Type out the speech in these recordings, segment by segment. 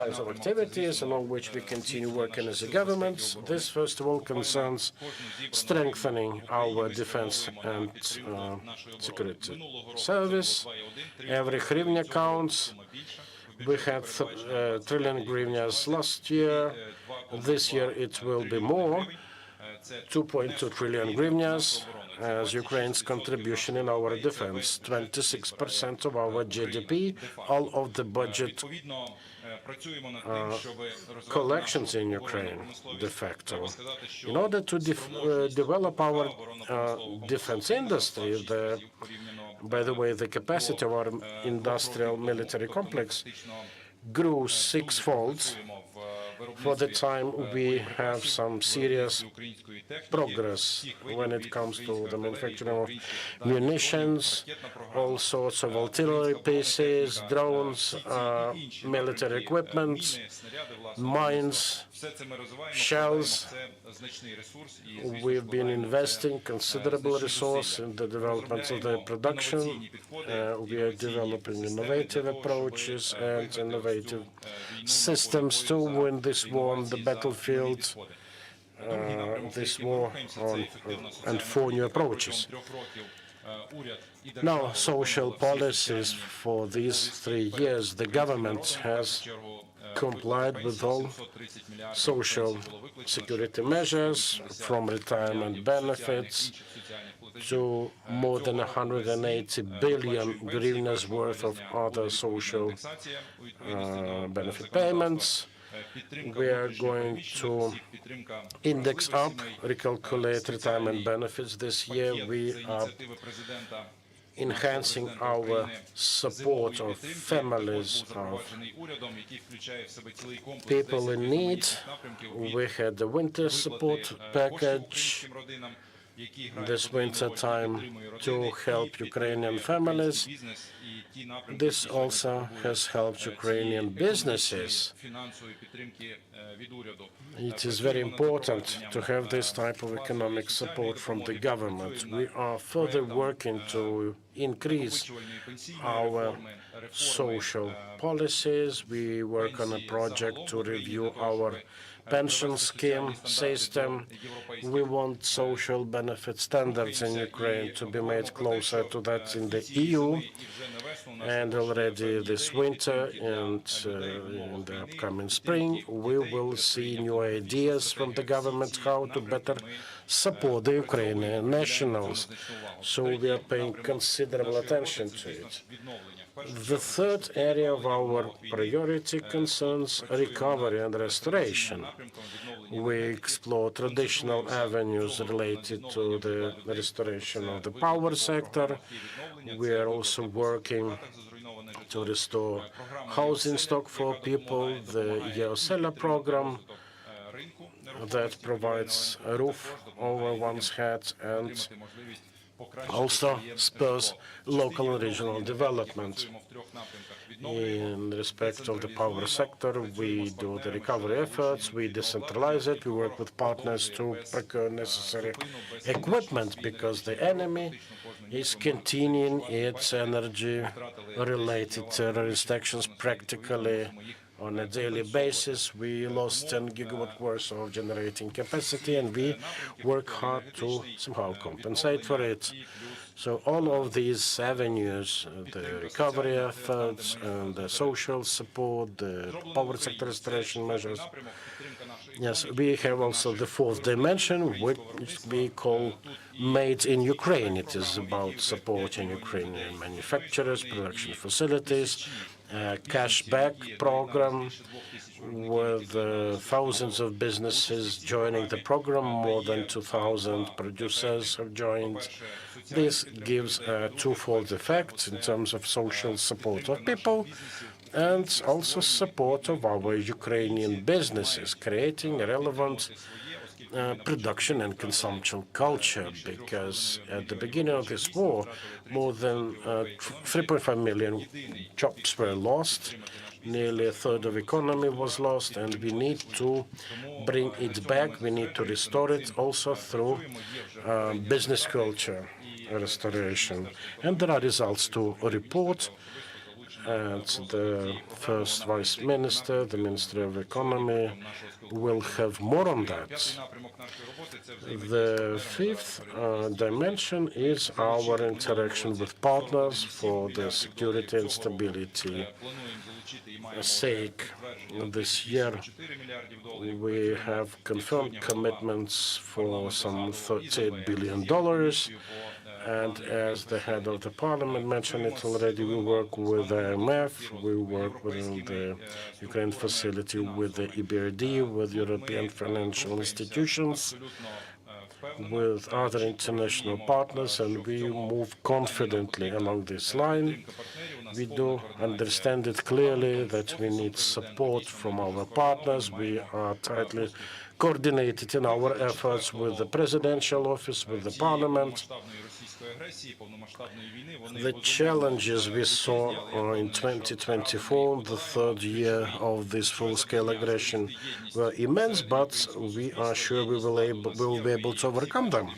of activities along which we continue working as a government. This, first of all, concerns strengthening our defense and security service. Every hryvnia counts. We had trillion hryvnias last year. This year it will be more, 2.2 trillion hryvnias, as Ukraine's contribution in our defense, 26% of our GDP, all of the budget collections in Ukraine, de facto. In order to develop our defense industry, by the way, the capacity of our industrial military complex grew sixfold. For the time, we have some serious progress when it comes to the manufacturing of munitions, all sorts of artillery pieces, drones, military equipment, mines, shells. We've been investing considerable resource in the development of the production. We are developing innovative approaches and innovative systems to win this war on the battlefield, this war on, and 4 new approaches. Now, social policies for these 3 years, the government has complied with all social security measures, from retirement benefits to more than 180 billion hryvnias worth of other social benefit payments. We are going to index up, recalculate retirement benefits this year. We are enhancing our support of families of people in need. We had the winter support package this winter time to help Ukrainian families. This also has helped Ukrainian businesses. It is very important to have this type of economic support from the government. We are further working to increase our social policies. We work on a project to review our pension scheme system. We want social benefit standards in Ukraine to be made closer to that in the EU. And already this winter and in the upcoming spring, we will see new ideas from the government how to better support the Ukrainian nationals. So we are paying considerable attention to it. The third area of our priority concerns recovery and restoration. We explore traditional avenues related to the restoration of the power sector. We are also working to restore housing stock for people, the Yeosela program that provides a roof over one's head and also spurs local and regional development. In respect of the power sector, we do the recovery efforts, we decentralize it, we work with partners to procure necessary equipment, because the enemy is continuing its energy-related terrorist actions practically on a daily basis. We lost 10 gigawatt worth of generating capacity, and we work hard to somehow compensate for it. So all of these avenues, the recovery efforts, and the social support, the power sector restoration measures. Yes, we have also the fourth dimension, which we call Made in Ukraine. It is about supporting Ukrainian manufacturers, production facilities, cashback program with thousands of businesses joining the program. More than 2,000 producers have joined. This gives a twofold effect in terms of social support of people and also support of our Ukrainian businesses, creating a relevant production and consumption culture, because at the beginning of this war, more than 3.5 million jobs were lost, nearly a third of economy was lost, and we need to bring it back. We need to restore it also through business culture restoration. And there are results to report. and the first vice minister, the Ministry of Economy, will have more on that. The fifth dimension is our interaction with partners for the security and stability sake. This year, we have confirmed commitments for some $38 billion. And as the head of the parliament mentioned it already, we work with the IMF, we work within the Ukraine facility with the EBRD, with European financial institutions, with other international partners, and we move confidently along this line. We do understand it clearly that we need support from our partners. We are tightly coordinated in our efforts with the presidential office, with the parliament. The challenges we saw in 2024, the third year of this full-scale aggression, were immense, but we are sure we will be able to overcome them.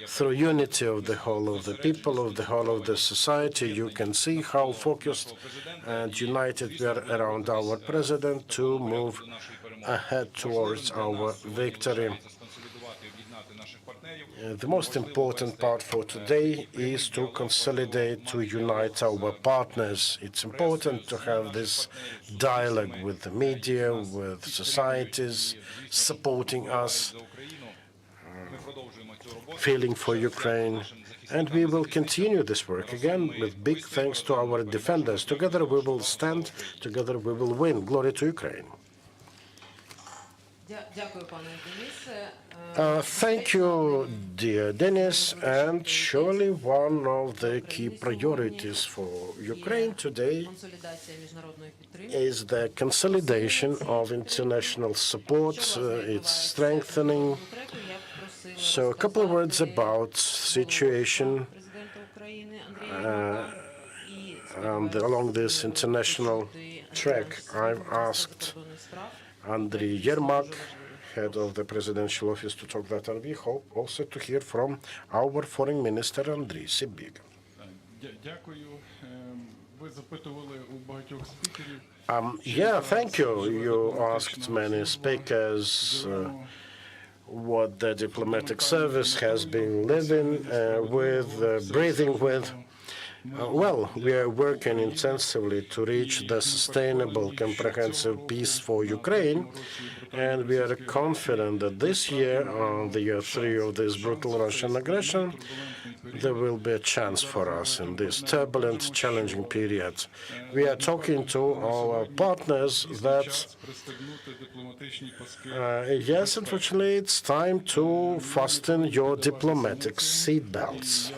Through unity of the whole of the people, of the whole of the society, you can see how focused and united we are around our president to move ahead towards our victory. The most important part for today is to consolidate, to unite our partners. It's important to have this dialogue with the media, with societies supporting us, feeling for Ukraine. And we will continue this work, again, with big thanks to our defenders. Together we will stand, together we will win. Glory to Ukraine. Thank you, dear Denis, and surely one of the key priorities for Ukraine today is the consolidation of international support, its strengthening. So a couple of words about situation and along this international track. I've asked Andriy Yermak, head of the presidential office, to talk that, and we hope also to hear from our foreign minister, Andriy Sybiga. Thank you. You asked many speakers what the diplomatic service has been living with, breathing with. Well, we are working intensively to reach the sustainable, comprehensive peace for Ukraine, and we are confident that this year, the year 3 of this brutal Russian aggression, there will be a chance for us in this turbulent, challenging period. We are talking to our partners that, yes, unfortunately, it's time to fasten your diplomatic seatbelts.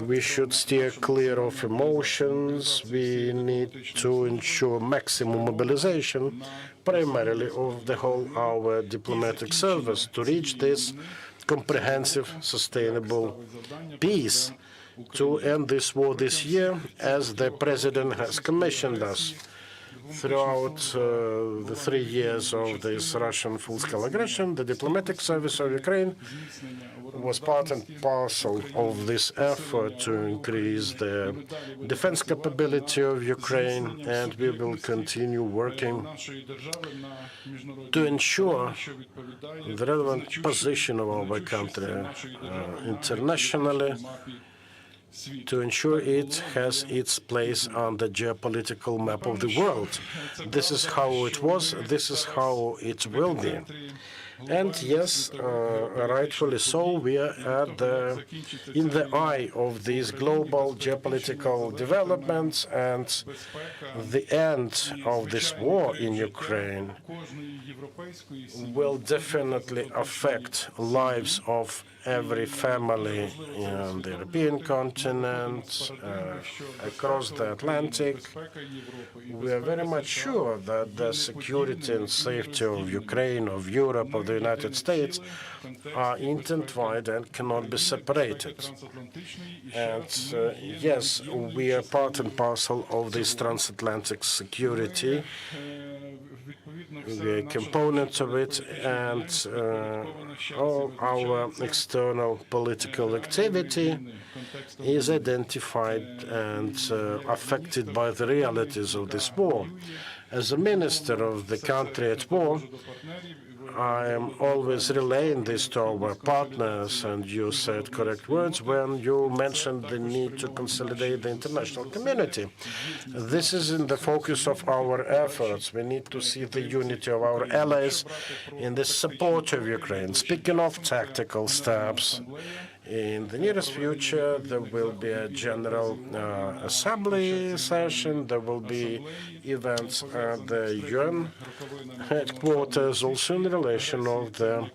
We should steer clear of emotions. We need to ensure maximum mobilization, primarily of the whole our diplomatic service, to reach this comprehensive, sustainable peace, to end this war this year, as the president has commissioned us. Throughout the 3 years of this Russian full-scale aggression, the diplomatic service of Ukraine was part and parcel of this effort to increase the defense capability of Ukraine, and we will continue working to ensure the relevant position of our country internationally, to ensure it has its place on the geopolitical map of the world. This is how it was, this is how it will be. And yes, rightfully so, we are in the eye of these global geopolitical developments, and the end of this war in Ukraine will definitely affect lives of every family in the European continent, across the Atlantic. We are very much sure that the security and safety of Ukraine, of Europe, of of the United States are intertwined and cannot be separated. And yes, we are part and parcel of this transatlantic security. We are components of it, and all our external political activity is identified and affected by the realities of this war. As a minister of the country at war, I am always relaying this to our partners, and you said correct words when you mentioned the need to consolidate the international community. This is in the focus of our efforts. We need to see the unity of our allies in the support of Ukraine. Speaking of tactical steps, in the nearest future, there will be a General Assembly session. There will be events at the UN headquarters, also in relation of the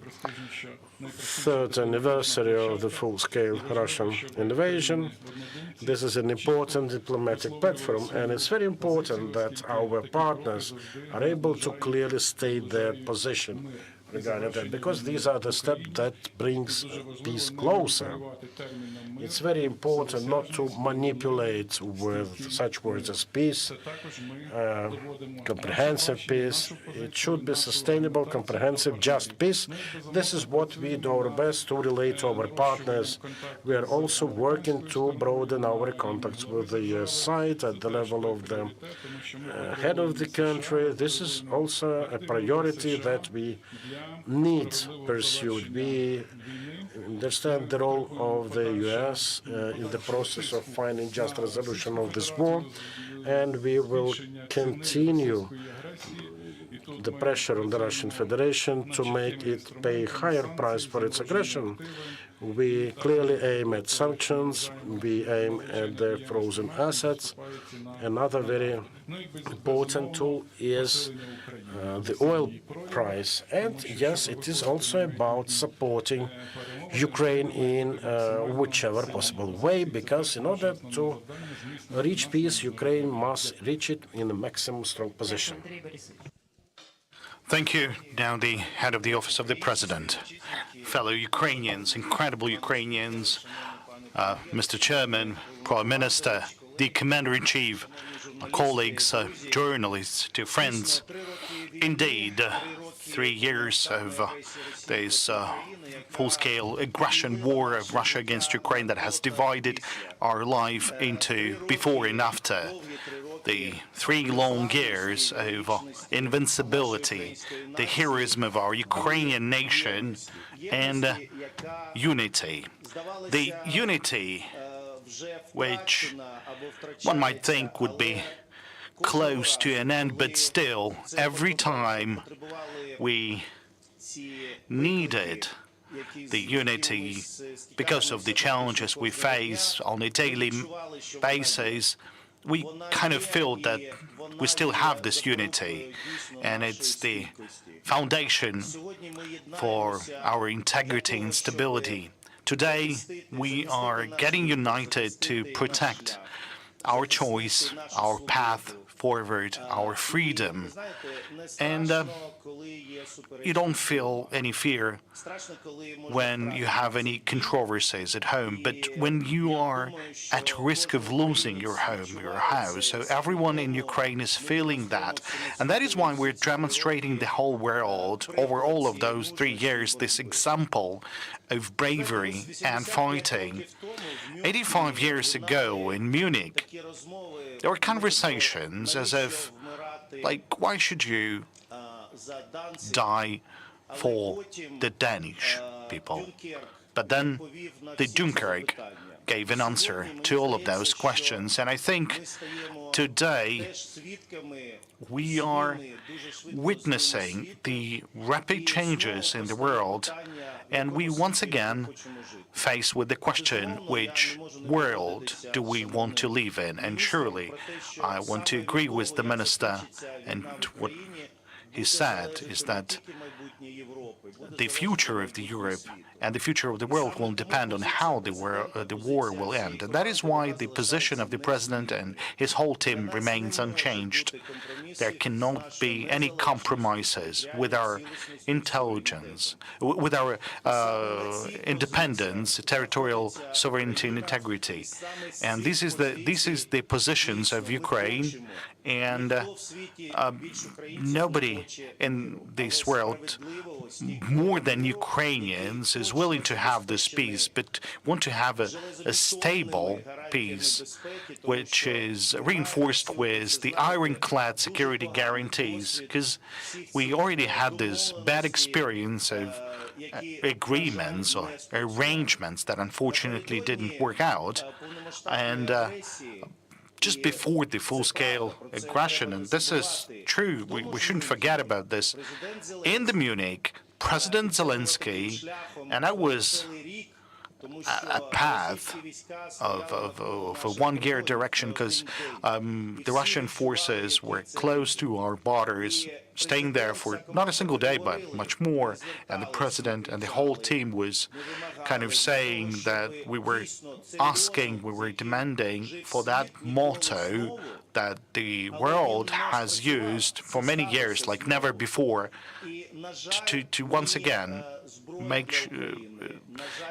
third anniversary of the full-scale Russian invasion. This is an important diplomatic platform, and it's very important that our partners are able to clearly state their position regarding that, because these are the steps that brings peace closer. It's very important not to manipulate with such words as peace, comprehensive peace. It should be sustainable, comprehensive, just peace. This is what we do our best to relate to our partners. We are also working to broaden our contacts with the US side at the level of the head of the country. This is also a priority that we need pursued. We understand the role of the US in the process of finding just resolution of this war, and we will continue the pressure on the Russian Federation to make it pay higher price for its aggression. We clearly aim at sanctions. We aim at the frozen assets. Another very important tool is the oil price. And yes, it is also about supporting Ukraine in whichever possible way, because in order to reach peace, Ukraine must reach it in a maximum strong position. Thank you. Now the head of the Office of the President. Fellow Ukrainians, incredible Ukrainians, Mr. Chairman, Prime Minister, the Commander-in-Chief, colleagues, journalists, dear friends. Indeed, 3 years of this full-scale aggression war of Russia against Ukraine that has divided our life into before and after. The 3 long years of invincibility, the heroism of our Ukrainian nation, and unity. The unity which one might think would be close to an end, but still, every time we needed the unity because of the challenges we face on a daily basis, we kind of feel that we still have this unity, and it's the foundation for our integrity and stability. Today, we are getting united to protect our choice, our path forward, our freedom. And you don't feel any fear when you have any controversies at home, but when you are at risk of losing your home, your house. So everyone in Ukraine is feeling that. And that is why we're demonstrating the whole world over all of those 3 years this example of bravery and fighting. 85 years ago in Munich, there were conversations as if, like, why should you die for the Danish people? But then the Dunkirk gave an answer to all of those questions. And I think today we are witnessing the rapid changes in the world, and we once again face with the question, which world do we want to live in? And surely I want to agree with the minister, and what he said is that the future of the Europe and the future of the world will depend on how the war will end. And that is why the position of the president and his whole team remains unchanged. There cannot be any compromises with our intelligence, with our independence, territorial sovereignty and integrity. And this is the positions of Ukraine, and nobody in this world more than Ukrainians is willing to have this peace, but want to have a stable peace, which is reinforced with the ironclad security guarantees, because we already had this bad experience of agreements or arrangements that unfortunately didn't work out, and just before the full-scale aggression, and this is true, we shouldn't forget about this, in the Munich, President Zelenskyy, and that was a path of a one-year direction, because the Russian forces were close to our borders, staying there for not a single day, but much more. And the president and the whole team was kind of saying that we were demanding for that motto that the world has used for many years, like never before, to once again make sure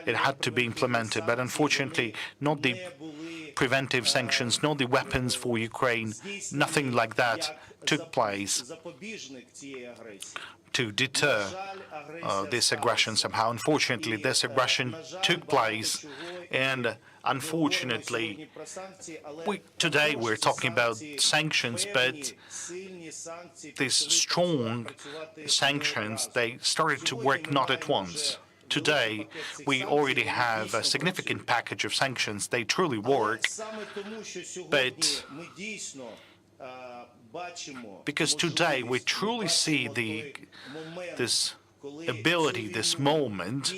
it had to be implemented. But unfortunately, not the preventive sanctions, not the weapons for Ukraine, nothing like that took place to deter this aggression somehow. Unfortunately, this aggression took place, and unfortunately, today we're talking about sanctions, but these strong sanctions, they started to work not at once. Today, we already have a significant package of sanctions. They truly work, but because today we truly see this ability, this moment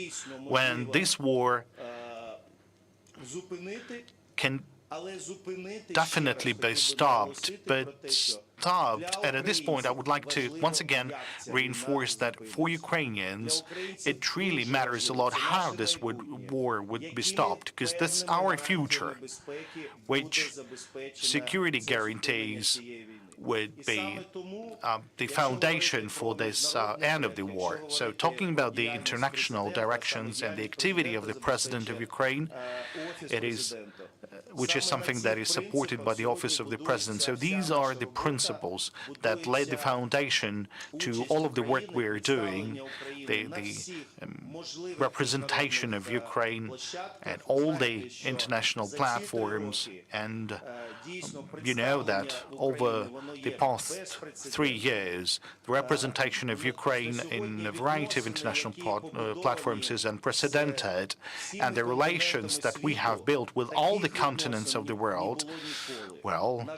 when this war can definitely be stopped, and at this point I would like to once again reinforce that for Ukrainians it really matters a lot how this war would be stopped, because that's our future, which security guarantees would be the foundation for this end of the war. So talking about the international directions and the activity of the President of Ukraine, which is something that is supported by the Office of the President. So these are the principles that laid the foundation to all of the work we are doing, the representation of Ukraine at all the international platforms. And you know that over the past 3 years, the representation of Ukraine in a variety of international platforms is unprecedented, and the relations that we have built with all the continents of the world, well,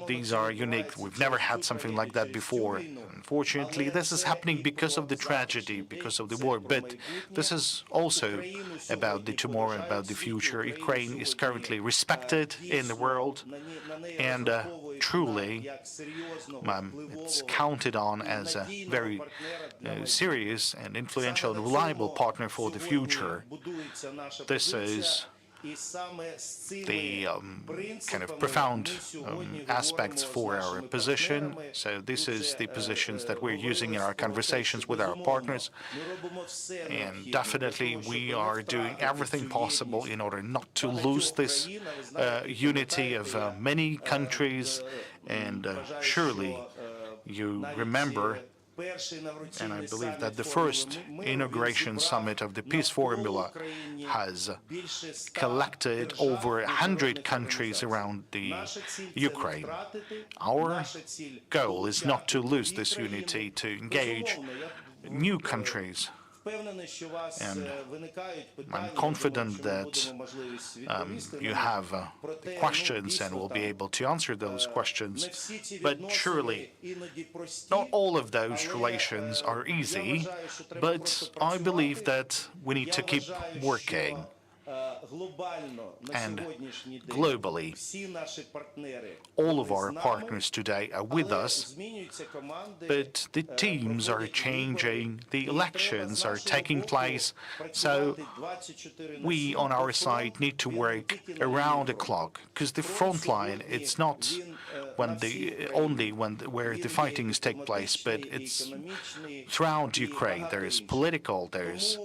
these are unique. We've never had something like that before. Unfortunately, this is happening because of the tragedy, because of the war, but this is also about the tomorrow, about the future. Ukraine is currently respected in the world, and truly it's counted on as a very serious and influential and reliable partner for the future. This is the kind of profound aspects for our position. So this is the positions that we're using in our conversations with our partners. And definitely we are doing everything possible in order not to lose this unity of many countries. And surely you remember, and I believe that the first inauguration summit of the peace formula has collected over 100 countries around the Ukraine. Our goal is not to lose this unity, to engage new countries. And I'm confident that you have questions and will be able to answer those questions. But surely, not all of those relations are easy, but I believe that we need to keep working. And globally, all of our partners today are with us, but the teams are changing, the elections are taking place, so we on our side need to work around the clock, because the front line, it's not where the fightings take place, but it's throughout Ukraine. There is political, there's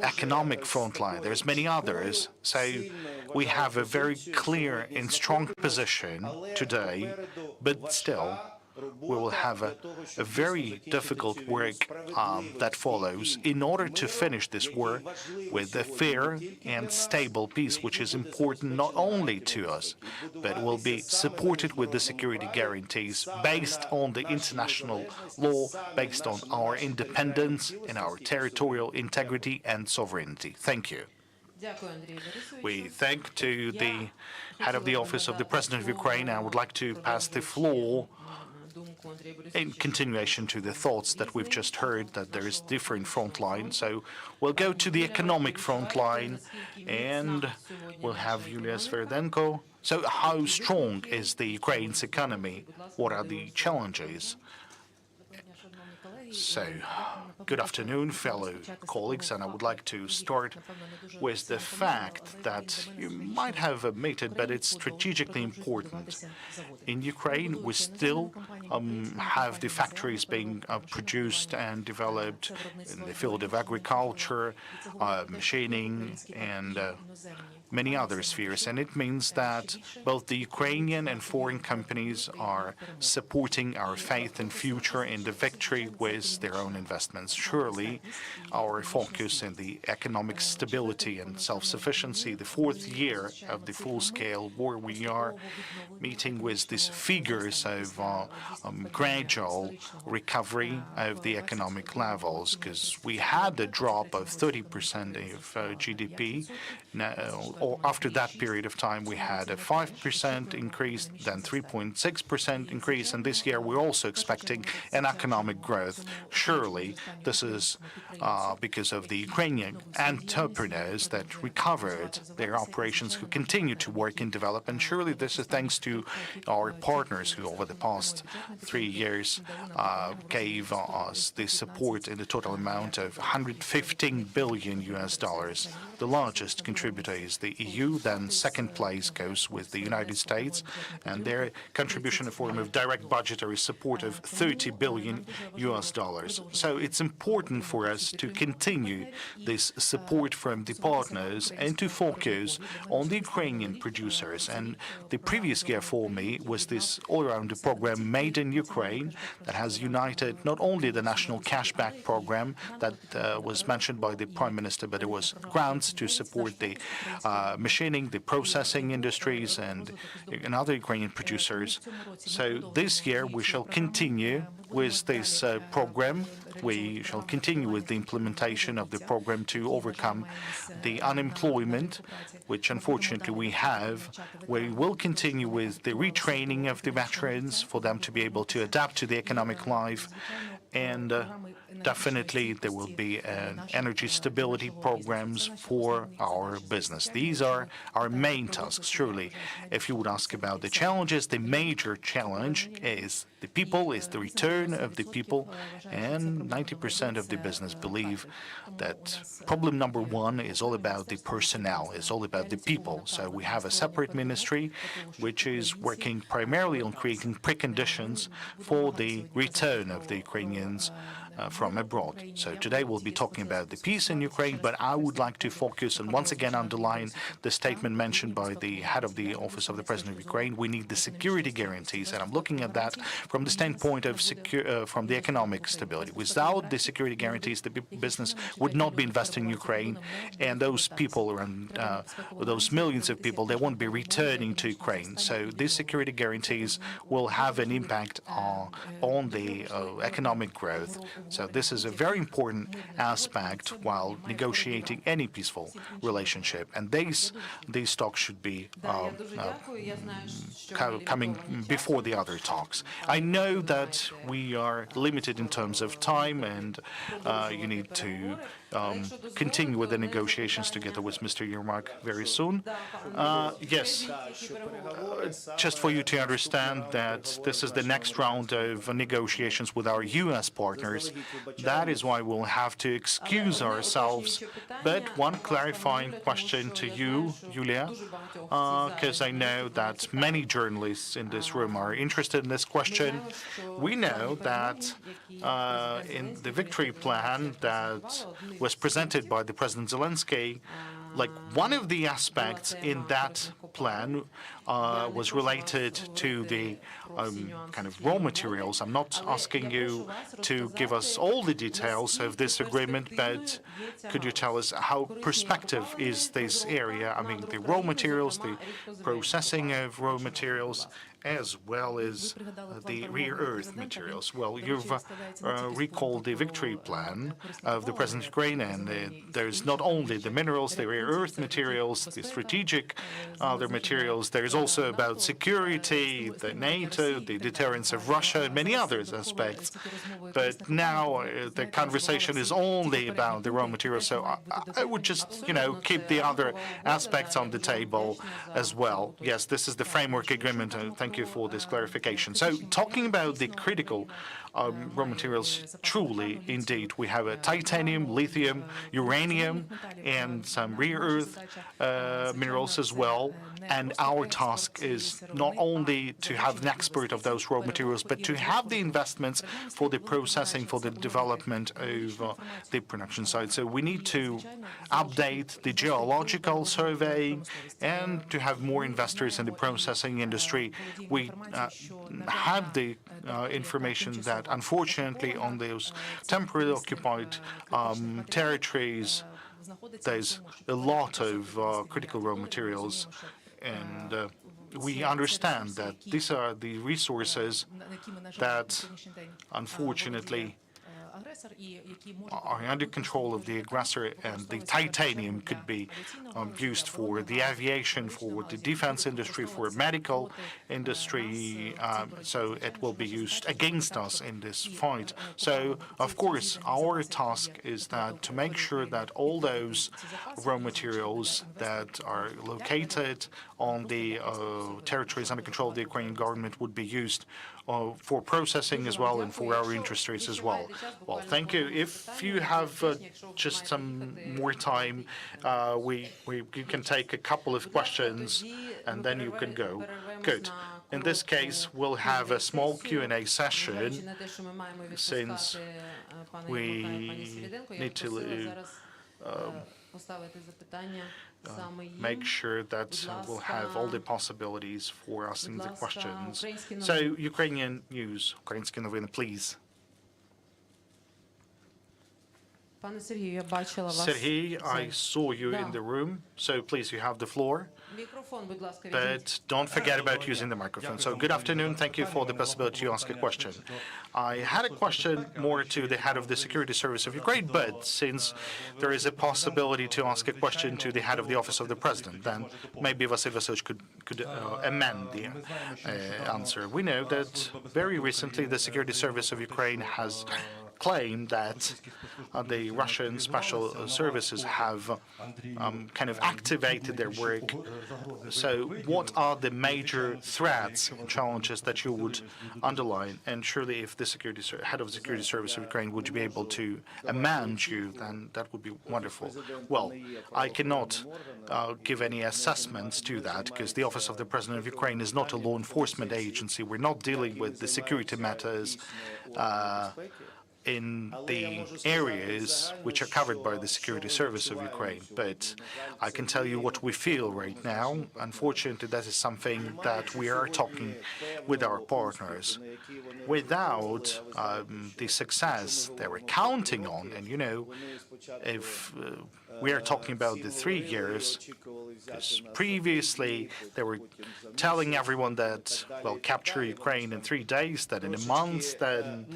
economic front line, there's many others. So we have a very clear and strong position today, but still we will have a very difficult work that follows in order to finish this war with a fair and stable peace, which is important not only to us, but will be supported with the security guarantees based on the international law, based on our independence and our territorial integrity and sovereignty. Thank you. We thank to the head of the office of the President of Ukraine. I would like to pass the floor in continuation to the thoughts that we've just heard, that there is different front line. So we'll go to the economic front line, and we'll have Yulia Sverdenko. So how strong is the Ukraine's economy? What are the challenges? So, good afternoon, fellow colleagues, and I would like to start with the fact that you might have admitted, but it's strategically important. In Ukraine, we still have the factories being produced and developed in the field of agriculture, machining, and many other spheres, and it means that both the Ukrainian and foreign companies are supporting our faith and future in the victory with their own investments. Surely, our focus in the economic stability and self-sufficiency, the fourth year of the full-scale war, we are meeting with these figures of gradual recovery of the economic levels, because we had a drop of 30% of GDP. Now, after that period of time, we had a 5% increase, then 3.6% increase, and this year we're also expecting an economic growth. Surely, this is because of the Ukrainian entrepreneurs that recovered their operations, who continue to work and develop, and surely this is thanks to our partners who, over the past 3 years, gave us the support in the total amount of $115 billion. The largest contributor is the EU, then second place goes with the United States, and their contribution in the form of direct budgetary support of $30 billion. So it's important for us to continue this support from the partners and to focus on the Ukrainian producers. And the previous year for me was this all-around program Made in Ukraine that has united not only the national cashback program that was mentioned by the Prime Minister, but it was grants to support the machining, the processing industries, and other Ukrainian producers. So this year we shall continue with this program. We shall continue with the implementation of the program to overcome the unemployment, which unfortunately we have. We will continue with the retraining of the veterans for them to be able to adapt to the economic life, and definitely there will be energy stability programs for our business. These are our main tasks. Surely, if you would ask about the challenges, the major challenge is the people, is the return of the people, and 90% of the business believe that problem number one is all about the personnel, is all about the people. So we have a separate ministry which is working primarily on creating preconditions for the return of the Ukrainians from abroad. So today we'll be talking about the peace in Ukraine, but I would like to focus and once again underline the statement mentioned by the head of the Office of the President of Ukraine. We need the security guarantees, and I'm looking at that from the standpoint of from the economic stability. Without the security guarantees, the business would not be investing in Ukraine, and those people around, those millions of people, they won't be returning to Ukraine. So these security guarantees will have an impact on the economic growth. So this is a very important aspect while negotiating any peaceful relationship, and these talks should be coming before the other talks. I know that we are limited in terms of time, and you need to continue with the negotiations together with Mr. Yermak very soon. Yes, just for you to understand that this is the next round of negotiations with our U.S. partners. That is why we'll have to excuse ourselves. But one clarifying question to you, Yulia, because I know that many journalists in this room are interested in this question. We know that in the victory plan that was presented by the President Zelenskyy, like one of the aspects in that plan was related to the kind of raw materials. I'm not asking you to give us all the details of this agreement, but could you tell us how prospective is this area? I mean, the raw materials, the processing of raw materials, as well as the rare earth materials. Well, you've recalled the victory plan of the President of Ukraine, and there's not only the minerals, the rare earth materials, the strategic other materials, there's also about security, the NATO, the deterrence of Russia, and many other aspects. But now the conversation is only about the raw materials, so I would just, keep the other aspects on the table as well. Yes, this is the framework agreement. Thank you for this clarification. So talking about the critical raw materials, truly, indeed, we have a titanium, lithium, uranium, and some rare earth minerals as well. And our task is not only to have an expert of those raw materials, but to have the investments for the processing, for the development of the production side. So we need to update the geological survey and to have more investors in the processing industry. We have the information that, unfortunately, on those temporarily occupied territories, there's a lot of critical raw materials, and we understand that these are the resources that, unfortunately, are under control of the aggressor, and the titanium could be used for the aviation, for the defense industry, for medical industry, so it will be used against us in this fight. So, of course, our task is that to make sure that all those raw materials that are located on the territories under control of the Ukrainian government would be used for processing as well and for our industries as well. Well, thank you. If you have just some more time, you can take a couple of questions and then you can go. Good. In this case, we'll have a small Q&A session since we need to make sure that we'll have all the possibilities for asking the questions. So, Ukrainian news, Ukrainські новини, please. Sergey, I saw you in the room, so please, you have the floor. But don't forget about using the microphone. So good afternoon. Thank you for the possibility to ask a question. I had a question more to the head of the Security Service of Ukraine, but since there is a possibility to ask a question to the head of the Office of the President, then maybe Vasyl Vasylyevich could amend the answer. We know that very recently the Security Service of Ukraine has claimed that the Russian special services have kind of activated their work. So what are the major threats and challenges that you would underline? And surely if the head of the Security Service of Ukraine would be able to amend you, then that would be wonderful. Well, I cannot give any assessments to that because the Office of the President of Ukraine is not a law enforcement agency. We're not dealing with the security matters in the areas which are covered by the Security Service of Ukraine. But I can tell you what we feel right now. Unfortunately, that is something that we are talking with our partners. Without the success they were counting on, and if we are talking about the 3 years, because previously they were telling everyone that, well, capture Ukraine in 3 days, then in a month, then,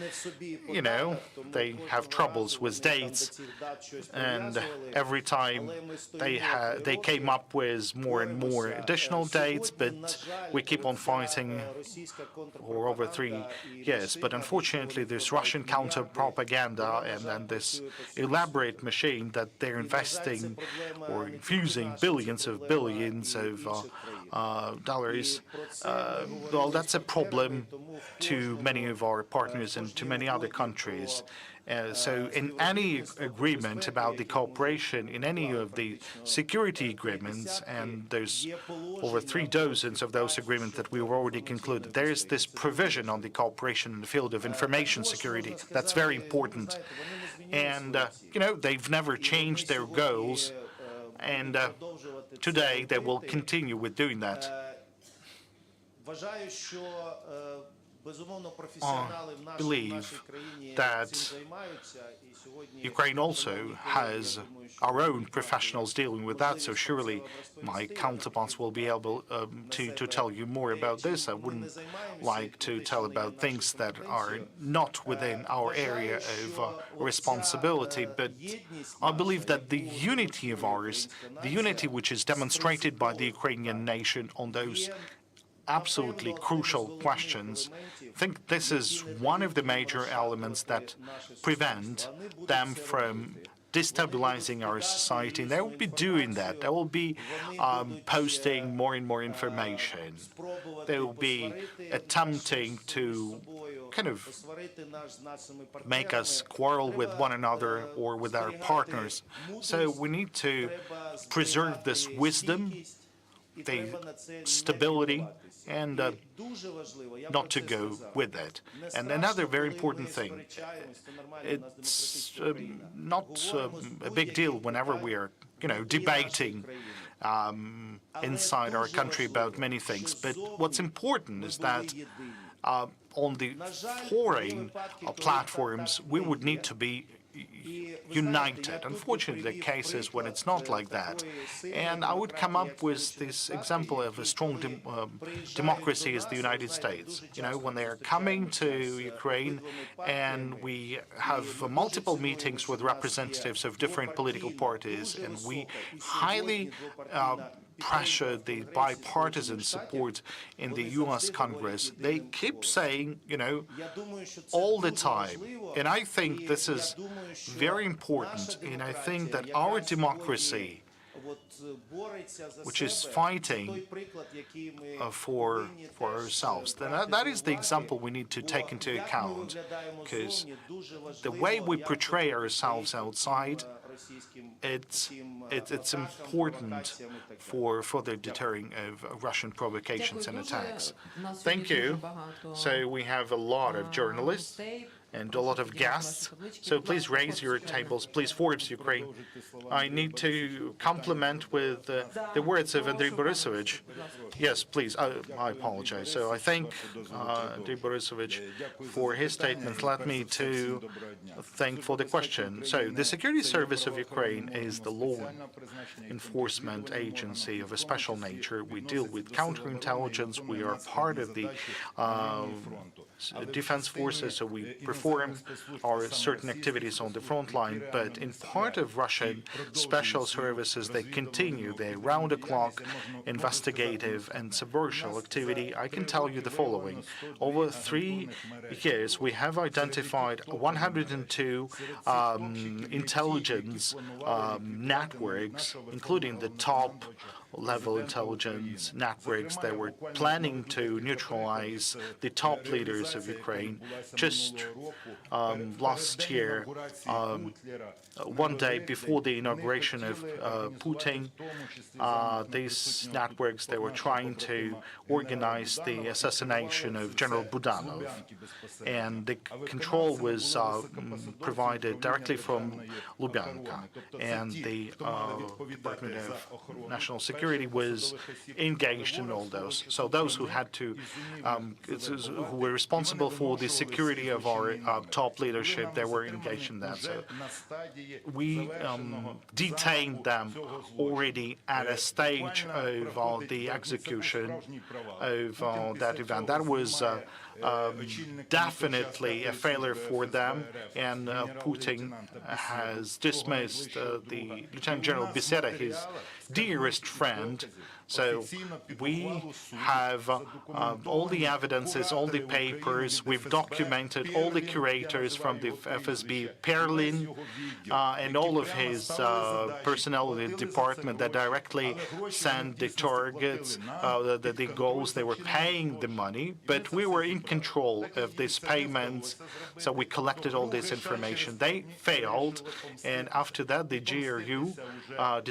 they have troubles with dates, and every time they came up with more and more additional dates, but we keep on fighting for over 3 years. But unfortunately, this Russian counter-propaganda and then this elaborate machine that they're investing or infusing billions of dollars, well, that's a problem to many of our partners and to many other countries. So in any agreement about the cooperation, in any of the security agreements, and there's over 3 dozens of those agreements that we've already concluded, there is this provision on the cooperation in the field of information security. That's very important. And, they've never changed their goals, and today they will continue with doing that. I believe that Ukraine also has our own professionals dealing with that, so surely my counterparts will be able to tell you more about this. I wouldn't like to tell about things that are not within our area of responsibility, but I believe that the unity of ours, the unity which is demonstrated by the Ukrainian nation on those absolutely crucial questions, I think this is one of the major elements that prevent them from destabilizing our society. And they will be doing that. They will be posting more and more information. They will be attempting to kind of make us quarrel with one another or with our partners. So we need to preserve this wisdom, the stability, and not to go with it. And another very important thing, it's not a big deal whenever we are, debating inside our country about many things. But what's important is that on the foreign platforms, we would need to be united. Unfortunately, there are cases when it's not like that. And I would come up with this example of a strong democracy as the United States. When they are coming to Ukraine and we have multiple meetings with representatives of different political parties, and we highly pressure the bipartisan support in the U.S. Congress. They keep saying, all the time. And I think this is very important. And I think that our democracy, which is fighting for ourselves, then that is the example we need to take into account. Because the way we portray ourselves outside, it's important for further deterring of Russian provocations and attacks. Thank you. So we have a lot of journalists and a lot of guests. So please raise your tables. Please, Forbes Ukraine. I need to compliment with the words of Andrei Borisovich. Yes, please. I apologize. So I thank Andrei Borisovich for his statement. Let me to thank for the question. So the Security Service of Ukraine is the law enforcement agency of a special nature. We deal with counterintelligence. We are part of the defense forces, so we perform our certain activities on the front line. But in part of Russian special services, they continue their round-the-clock investigative and subversive activity. I can tell you the following. Over 3 years, we have identified 102 intelligence networks, including the top-level intelligence networks that were planning to neutralize the top leaders of Ukraine. Just last year, one day before the inauguration of Putin, these networks, they were trying to organize the assassination of General Budanov. And the control was provided directly from Lubyanka. And the Department of National Security security was engaged in all those. So those who had to, who were responsible for the security of our top leadership, they were engaged in that. So we detained them already at a stage of the execution of that event. That was definitely a failure for them, and Putin has dismissed the Lieutenant General Beseda, his dearest friend. So we have all the evidences, all the papers. We've documented all the curators from the FSB, Perlin, and all of his personnel in the department that directly sent the targets, the goals. They were paying the money, but we were in control of these payments, so we collected all this information. They failed, and after that, the GRU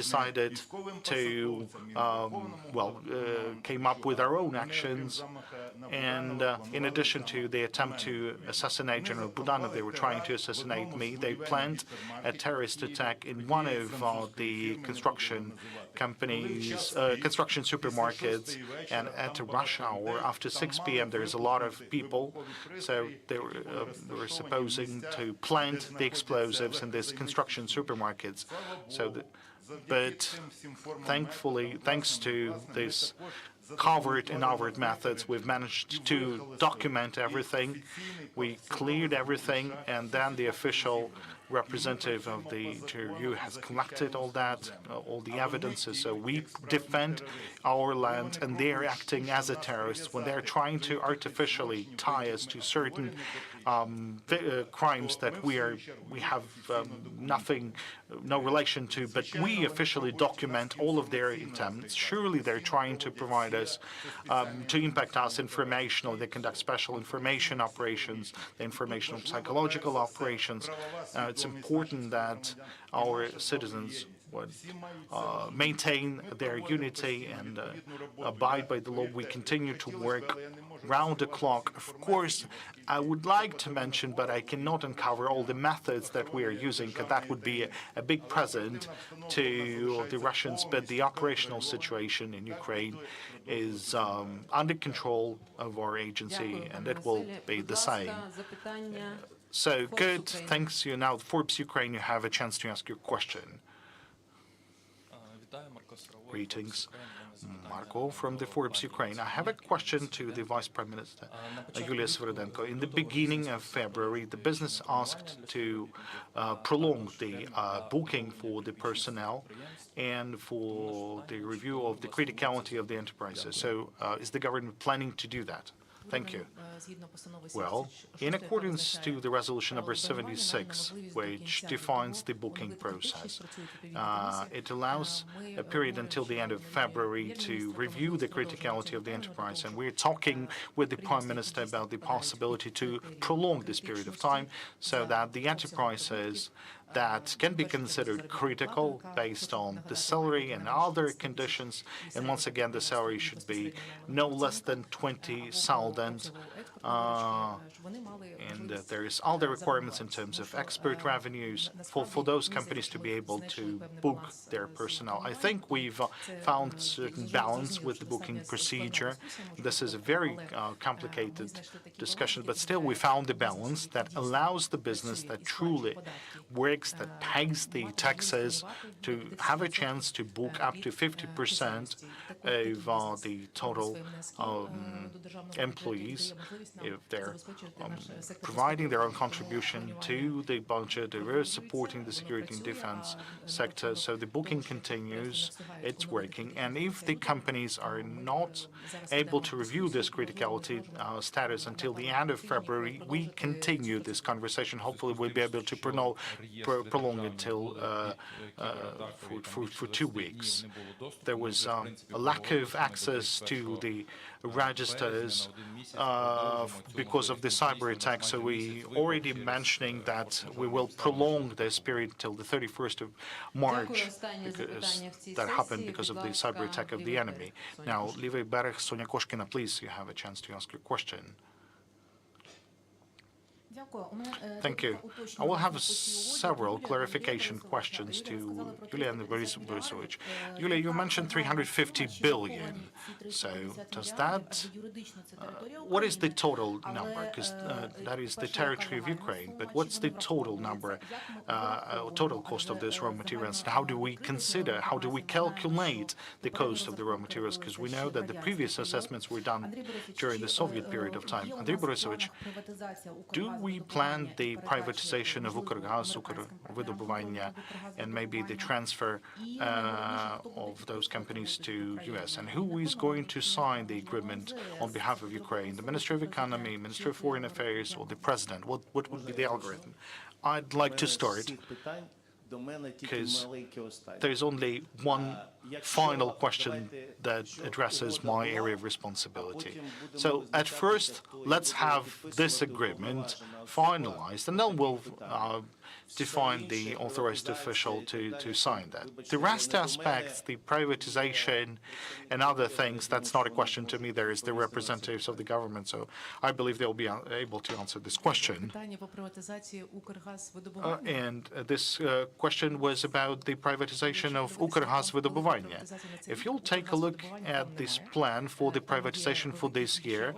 decided to came up with our own actions, and in addition to the attempt to assassinate General Budanov, they were trying to assassinate me. They planned a terrorist attack in one of the construction companies, construction supermarkets, and at a rush hour after 6 p.m. there is a lot of people, so they were supposing to plant the explosives in these construction supermarkets. But thankfully, thanks to this covert and overt methods, we've managed to document everything. We cleared everything, and then the official representative of the GRU has collected all that, all the evidences. So we defend our land, and they're acting as a terrorist when they're trying to artificially tie us to certain crimes that we have no relation to, but we officially document all of their attempts. Surely they're trying to provide us, to impact us informationally. They conduct special information operations, the informational psychological operations. It's important that our citizens would maintain their unity and abide by the law. We continue to work round the clock. Of course, I would like to mention, but I cannot uncover all the methods that we are using, because that would be a big present to the Russians. But the operational situation in Ukraine is under control of our agency, and it will be the same. So good, thanks you. Now, Forbes Ukraine, you have a chance to ask your question. Greetings. Marco from the Forbes Ukraine. I have a question to the Vice Prime Minister, Yulia Sviridenko. In the beginning of February, the business asked to prolong the booking for the personnel and for the review of the criticality of the enterprises. So is the government planning to do that? Thank you. Well, in accordance to the resolution number 76, which defines the booking process, it allows a period until the end of February to review the criticality of the enterprise. And we're talking with the Prime Minister about the possibility to prolong this period of time so that the enterprises that can be considered critical based on the salary and other conditions. And once again, the salary should be no less than 20,000. And there is all the requirements in terms of expert revenues for those companies to be able to book their personnel. I think we've found certain balance with the booking procedure. This is a very complicated discussion, but still we found the balance that allows the business that truly works, that pays the taxes, to have a chance to book up to 50% of the total employees if they're providing their own contribution to the budget. They're supporting the security and defense sector. So the booking continues, it's working. And if the companies are not able to review this criticality status until the end of February, we continue this conversation. Hopefully we'll be able to prolong it till for 2 weeks. There was a lack of access to the registers because of the cyber attack, so we already mentioning that we will prolong this period till the 31st of March, because that happened because of the cyber attack of the enemy. Now, Levy Bereg, Sonia Koshkina, please, you have a chance to ask your question. Thank you. I will have several clarification questions to Yulia and Borisovich. Yulia, you mentioned 350 billion. So does that, what is the total number? Because that is the territory of Ukraine, but what's the total number, total cost of those raw materials? How do we consider, how do we calculate the cost of the raw materials? Because we know that the previous assessments were done during the Soviet period of time. Andrei Borisovich, do we plan the privatization of Ukrgaz, Ukr and maybe the transfer of those companies to US? And who is going to sign the agreement on behalf of Ukraine? The Ministry of Economy, Ministry of Foreign Affairs, or the President? What would be the algorithm? I'd like to start, because there's only one final question that addresses my area of responsibility. So at first, let's have this agreement finalized, and then we'll define the authorized official to sign that. The rest aspects, the privatization and other things, that's not a question to me. There is the representatives of the government, so I believe they'll be able to answer this question. And this question was about the privatization of Ukrgaz Wydobywanie. If you'll take a look at this plan for the privatization for this year,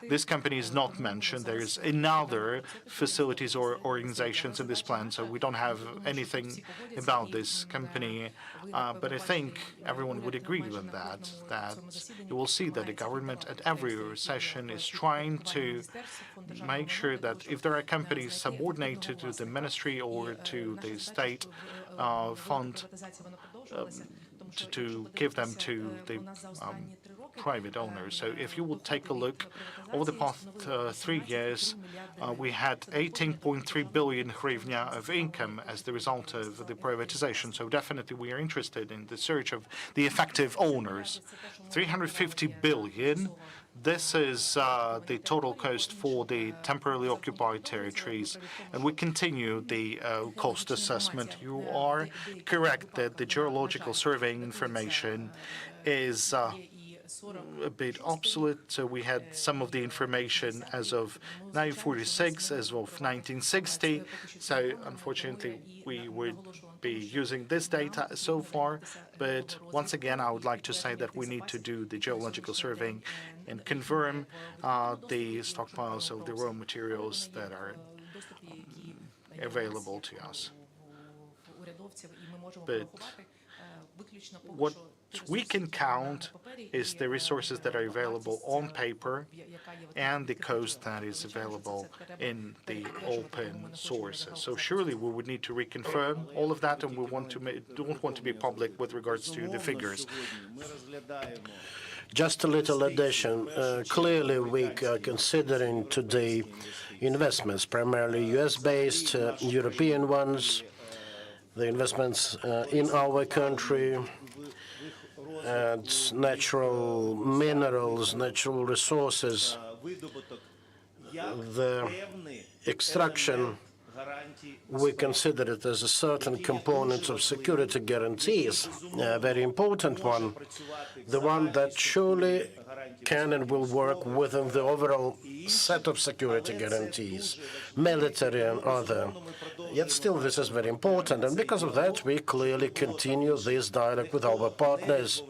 this company is not mentioned. There is another facilities or organizations in this plan, so we don't have anything about this company. But I think everyone would agree with that you will see that the government at every session is trying to make sure that if there are companies subordinated to the ministry or to the state fund, to give them to the private owners. So if you would take a look, over the past 3 years, we had 18.3 billion hryvnia of income as the result of the privatization. So definitely we are interested in the search of the effective owners. 350 billion. This is the total cost for the temporarily occupied territories, and we continue the cost assessment. You are correct that the geological surveying information is a bit obsolete, so we had some of the information as of 1946, as of 1960, so unfortunately we would be using this data so far, but once again I would like to say that we need to do the geological surveying and confirm the stockpiles of the raw materials that are available to us. But what we can count is the resources that are available on paper and the cost that is available in the open sources. So surely we would need to reconfirm all of that, and we don't want to be public with regards to the figures. Just a little addition. Clearly, we are considering today investments, primarily US-based, European ones, the investments in our country, and natural minerals, natural resources, the extraction, we consider it as a certain component of security guarantees, a very important one, the one that surely can and will work within the overall set of security guarantees, military and other. Yet still this is very important, and because of that we clearly continue this dialogue with our partners.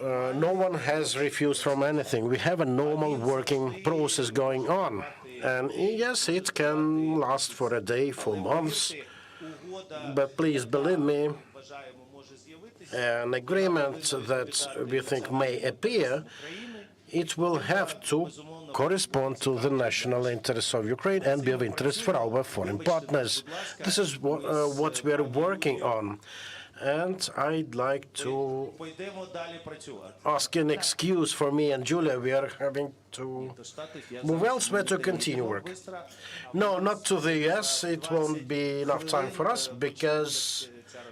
No one has refused from anything. We have a normal working process going on. And yes, it can last for a day, for months, but please believe me, an agreement that we think may appear, it will have to correspond to the national interests of Ukraine and be of interest for our foreign partners. This is what we are working on. And I'd like to ask an excuse for me and Julia. We are having to move elsewhere to continue work. No, not to the US. It won't be enough time for us because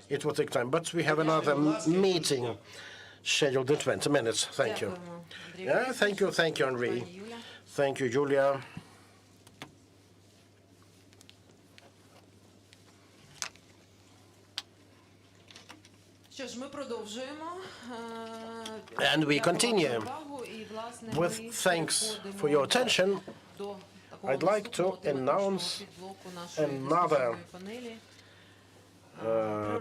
it will take time. But we have another meeting scheduled in 20 minutes. Thank you. Yeah, thank you, Henry. Thank you, Julia. And we continue with thanks for your attention. I'd like to announce another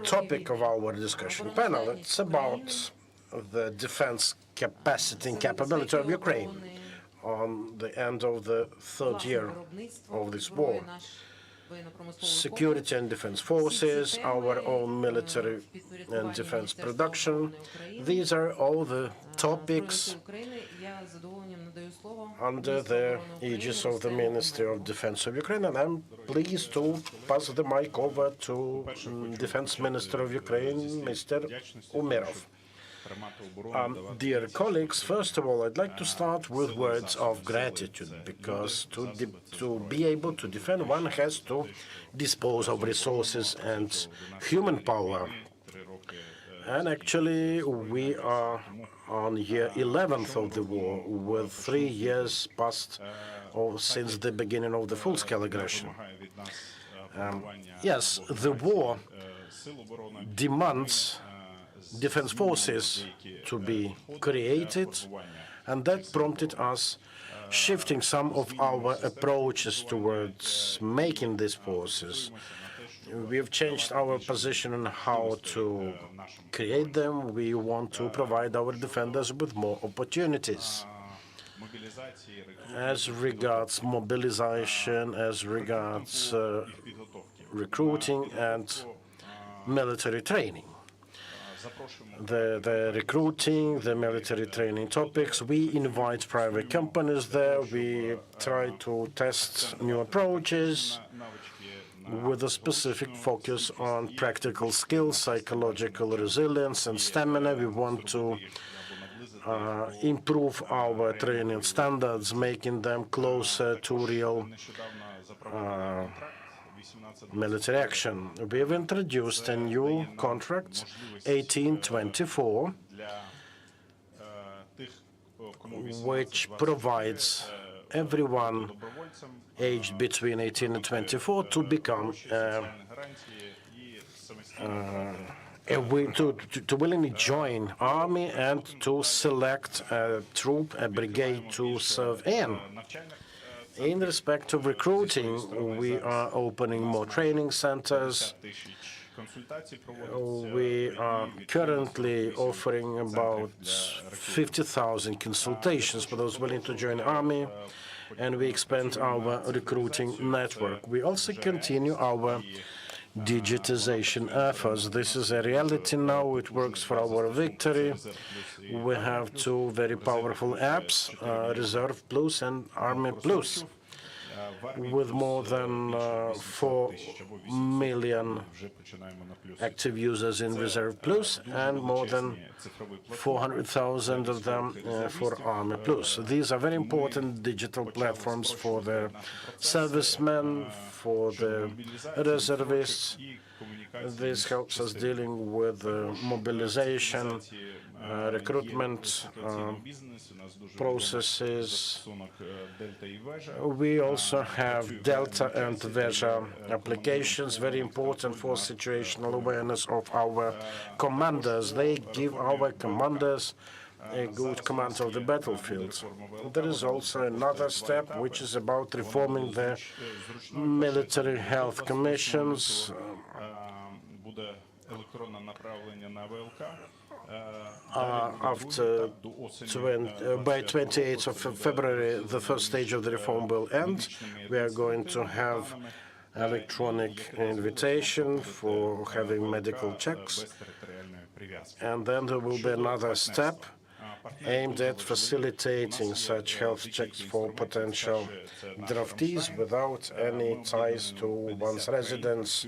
topic of our discussion panel. It's about the defense capacity and capability of Ukraine on the end of the third year of this war. Security and defense forces, our own military and defense production. These are all the topics under the aegis of the Ministry of Defense of Ukraine, and I'm pleased to pass the mic over to Defense Minister of Ukraine, Mr. Umerov. Dear colleagues, first of all, I'd like to start with words of gratitude, because to be able to defend, one has to dispose of resources and human power. And actually, we are on year 11th of the war, with 3 years passed since the beginning of the full-scale aggression. Yes, the war demands defense forces to be created, and that prompted us shifting some of our approaches towards making these forces. We have changed our position on how to create them. We want to provide our defenders with more opportunities as regards mobilization, as regards recruiting and military training. The recruiting, the military training topics, we invite private companies there. We try to test new approaches with a specific focus on practical skills, psychological resilience, and stamina. We want to improve our training standards, making them closer to real military action. We have introduced a new contract, 1824, which provides everyone aged between 18 and 24 to become to willingly join army and to select a troop, a brigade to serve in. In respect of recruiting, we are opening more training centers. We are currently offering about 50,000 consultations for those willing to join the army, and we expand our recruiting network. We also continue our digitization efforts. This is a reality now. It works for our victory. We have two very powerful apps, Reserve Plus and Army Plus, with more than 4 million active users in Reserve Plus and more than 400,000 of them for Army Plus. These are very important digital platforms for the servicemen, for the reservists. This helps us dealing with mobilization, recruitment processes. We also have Delta and Veja applications, very important for situational awareness of our commanders. They give our commanders a good command of the battlefield. There is also another step, which is about reforming the military health commissions. By 28th of February, the first stage of the reform will end. We are going to have electronic invitation for having medical checks, and then there will be another step aimed at facilitating such health checks for potential draftees without any ties to one's residence.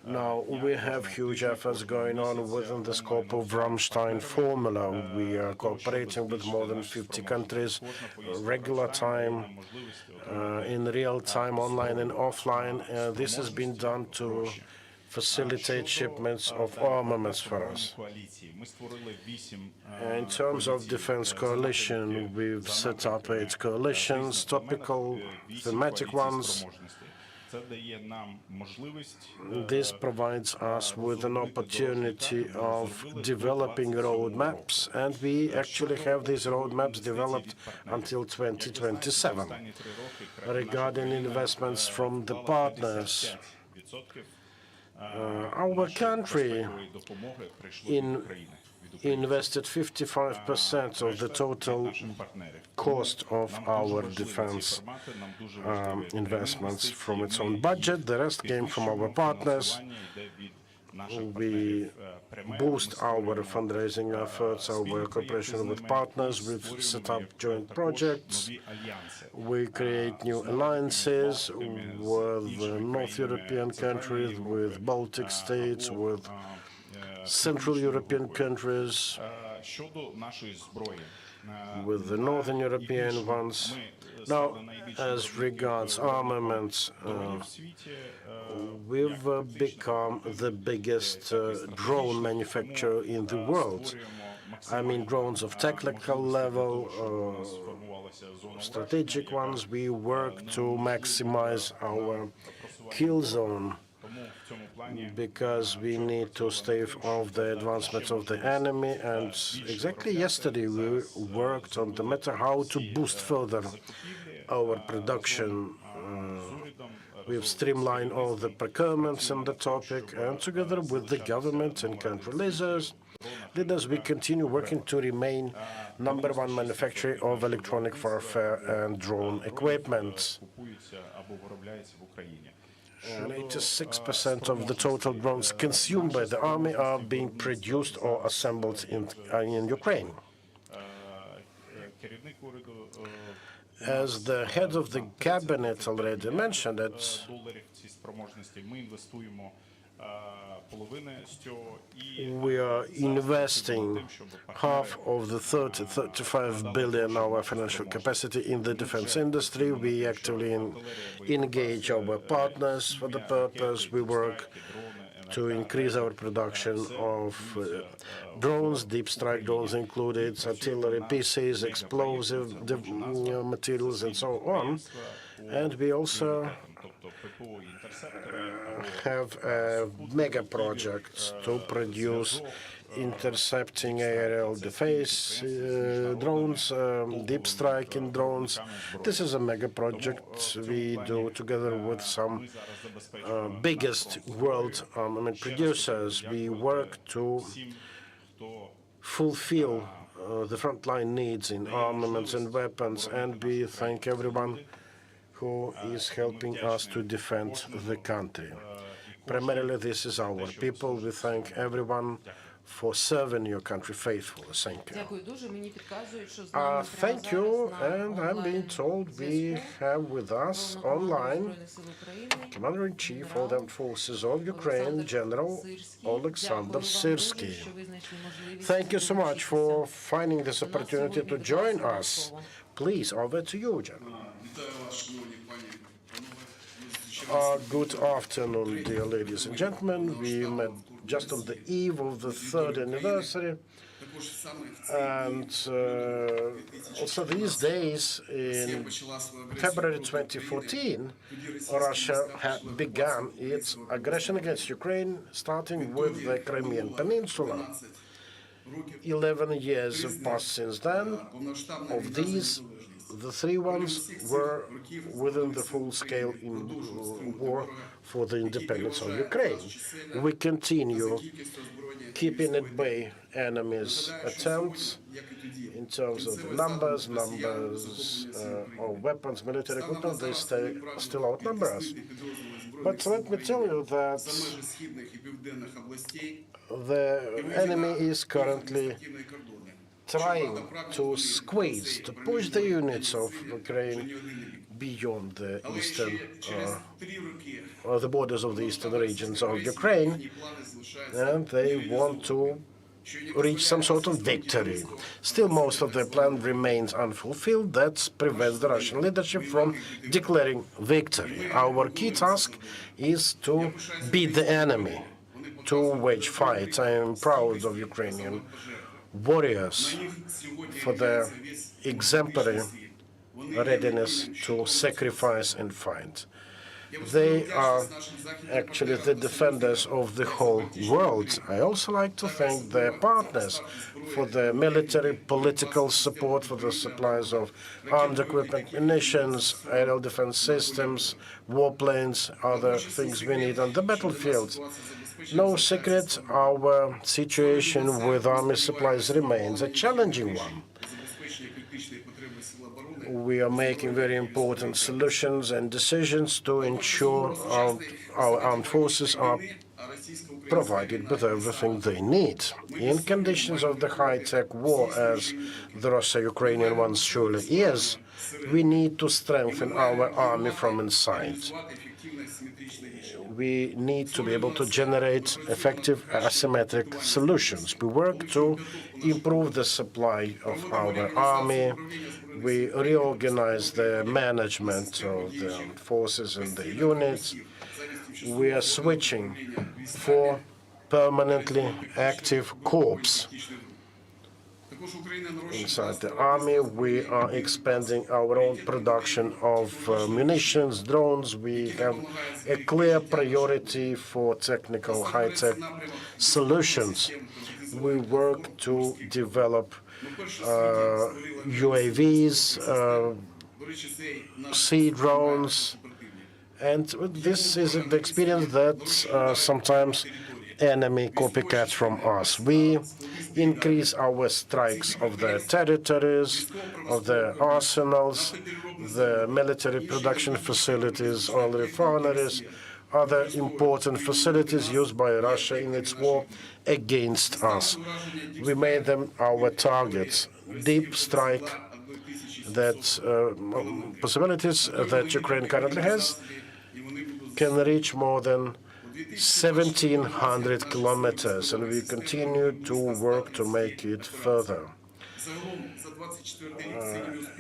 Now, we have huge efforts going on within the scope of Ramstein formula. We are cooperating with more than 50 countries, regular time, in real time, online and offline. This has been done to facilitate shipments of armaments for us. In terms of defense coalition, we've set up 8 coalitions, topical, thematic ones. This provides us with an opportunity of developing roadmaps, and we actually have these roadmaps developed until 2027. Regarding investments from the partners, our country invested 55% of the total cost of our defense investments from its own budget. The rest came from our partners. We boost our fundraising efforts, our cooperation with partners. We've set up joint projects. We create new alliances with North European countries, with Baltic states, with Central European countries, with the Northern European ones. Now, as regards armaments, we've become the biggest drone manufacturer in the world. I mean, drones of technical level, strategic ones. We work to maximize our kill zone, because we need to stave off the advancements of the enemy. And exactly yesterday, we worked on the matter how to boost further our production. We've streamlined all the procurements on the topic, and together with the government and country leaders, we continue working to remain #1 manufacturer of electronic warfare and drone equipment. And 86% of the total drones consumed by the army are being produced or assembled in Ukraine. As the head of the cabinet already mentioned, that we are investing half of the 35 billion our financial capacity in the defense industry. We actively engage our partners for the purpose. We work to increase our production of drones, deep strike drones included, artillery pieces, explosive materials, and so on. And we also have a mega project to produce intercepting aerial defense drones, deep striking drones. This is a mega project we do together with some biggest world armament producers. We work to fulfill the frontline needs in armaments and weapons, and we thank everyone who is helping us to defend the country. Primarily, this is our people. We thank everyone for serving your country faithfully. Thank you. Thank you, and I'm being told we have with us online Commander-in-Chief of the Armed Forces of Ukraine, General Alexander Syrsky. Thank you so much for finding this opportunity to join us. Please, over to you, General. Good afternoon, dear ladies and gentlemen. We met just on the eve of the 3rd anniversary. And also these days, in February 2014, Russia began its aggression against Ukraine, starting with the Crimean Peninsula. 11 years have passed since then. Of these, the 3 ones were within the full-scale war for the independence of Ukraine. We continue keeping at bay enemies' attempts in terms of numbers of weapons, military equipment. They still outnumber us. But let me tell you that the enemy is currently trying to squeeze, to push the units of Ukraine beyond the eastern, or the borders of the eastern regions of Ukraine, and they want to reach some sort of victory. Still, most of their plan remains unfulfilled. That prevents the Russian leadership from declaring victory. Our key task is to beat the enemy, to wage fight. I am proud of Ukrainian warriors for their exemplary readiness to sacrifice and fight. They are actually the defenders of the whole world. I also like to thank their partners for their military, political support, for the supplies of armed equipment, munitions, aerial defense systems, warplanes, other things we need on the battlefield. No secret, our situation with army supplies remains a challenging one. We are making very important solutions and decisions to ensure our armed forces are provided with everything they need. In conditions of the high-tech war, as the Russia-Ukrainian one surely is, we need to strengthen our army from inside. We need to be able to generate effective asymmetric solutions. We work to improve the supply of our army. We reorganize the management of the forces and the units. We are switching for permanently active corps. Inside the army, we are expanding our own production of munitions, drones. We have a clear priority for technical high-tech solutions. We work to develop UAVs, sea drones, and this is the experience that sometimes enemy copycats from us. We increase our strikes of their territories, of their arsenals, the military production facilities, oil refineries, other important facilities used by Russia in its war against us. We made them our targets. Deep strike that possibilities that Ukraine currently has can reach more than 1,700 kilometers, and we continue to work to make it further.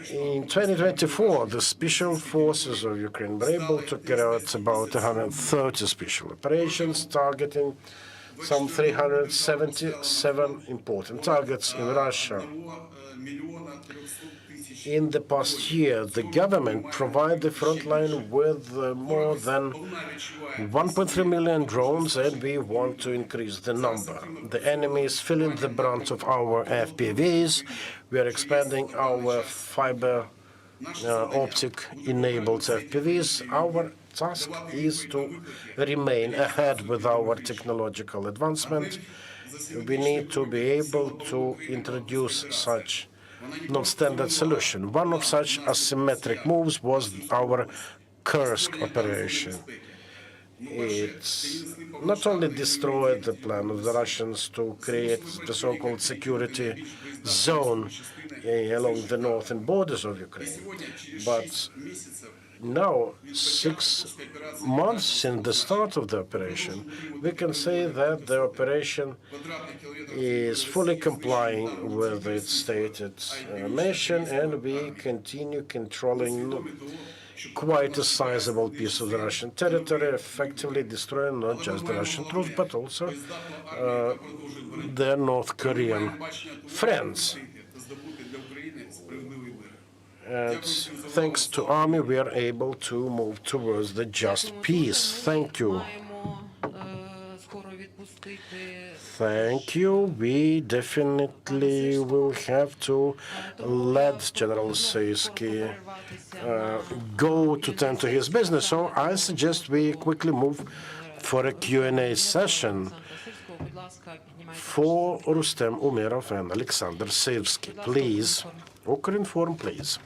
In 2024, the special forces of Ukraine were able to carry out about 130 special operations, targeting some 377 important targets in Russia. In the past year, the government provided the front line with more than 1.3 million drones, and we want to increase the number. The enemy is feeling the brunt of our FPVs. We are expanding our fiber optic-enabled FPVs. Our task is to remain ahead with our technological advancement. We need to be able to introduce such non-standard solution. One of such asymmetric moves was our Kursk operation. It not only destroyed the plan of the Russians to create the so-called security zone along the northern borders of Ukraine, but now, 6 months since the start of the operation, we can say that the operation is fully complying with its stated mission, and we continue controlling quite a sizable piece of the Russian territory, effectively destroying not just the Russian troops, but also their North Korean friends. And thanks to army, we are able to move towards the just peace. Thank you. Thank you. We definitely will have to let General Zelenskyy go to tend to his business. So I suggest we quickly move for a Q&A session for Rustem Umerov and Alexander Sivsky. Please, Ukrinform, please.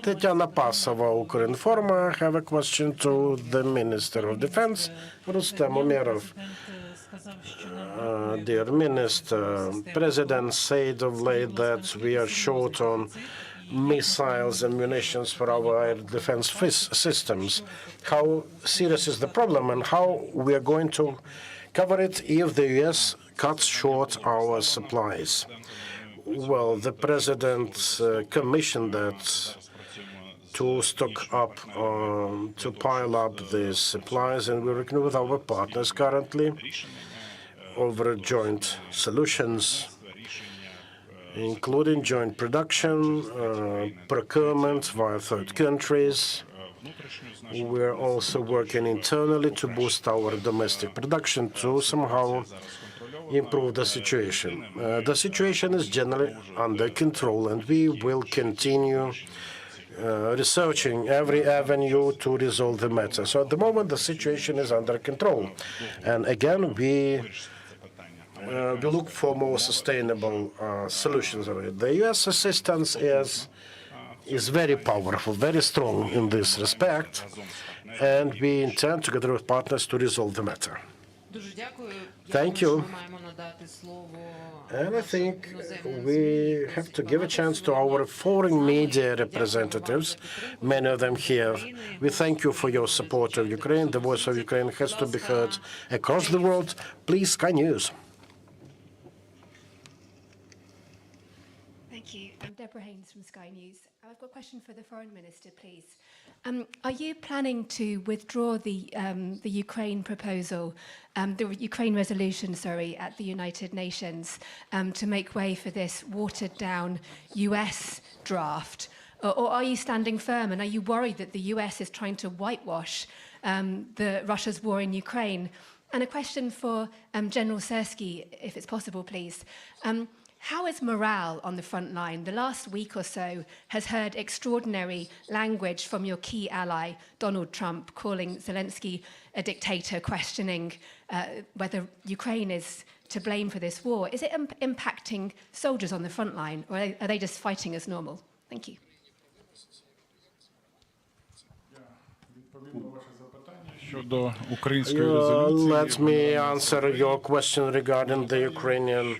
Tetiana Pasova, Ukrinform. I have a question to the Minister of Defense, Rustem Umerov. Dear Minister, President said of late that we are short on missiles and munitions for our air defense systems. How serious is the problem, and how we are going to cover it if the U.S. cuts short our supplies? Well, the President commissioned that to stock up, to pile up the supplies, and we're working with our partners currently over joint solutions. including joint production, procurement via third countries. We're also working internally to boost our domestic production to somehow improve the situation. The situation is generally under control, and we will continue researching every avenue to resolve the matter. So at the moment, the situation is under control. And again, we look for more sustainable solutions of it. The U.S. assistance is very powerful, very strong in this respect, and we intend, together with partners, to resolve the matter. Thank you. And I think we have to give a chance to our foreign media representatives, many of them here. We thank you for your support of Ukraine. The voice of Ukraine has to be heard across the world. Please, Sky News. Thank you. I'm Deborah Haynes from Sky News. I've got a question for the Foreign Minister, please. Are you planning to withdraw the Ukraine proposal, the Ukraine resolution, at the United Nations to make way for this watered-down US draft? Or are you standing firm, and are you worried that the US is trying to whitewash Russia's war in Ukraine? And a question for General Sersky, if it's possible, please. How is morale on the front line? The last week or so has heard extraordinary language from your key ally, Donald Trump, calling Zelenskyy a dictator, questioning whether Ukraine is to blame for this war. Is it impacting soldiers on the front line, or are they just fighting as normal? Thank you. Let me answer your question regarding the Ukrainian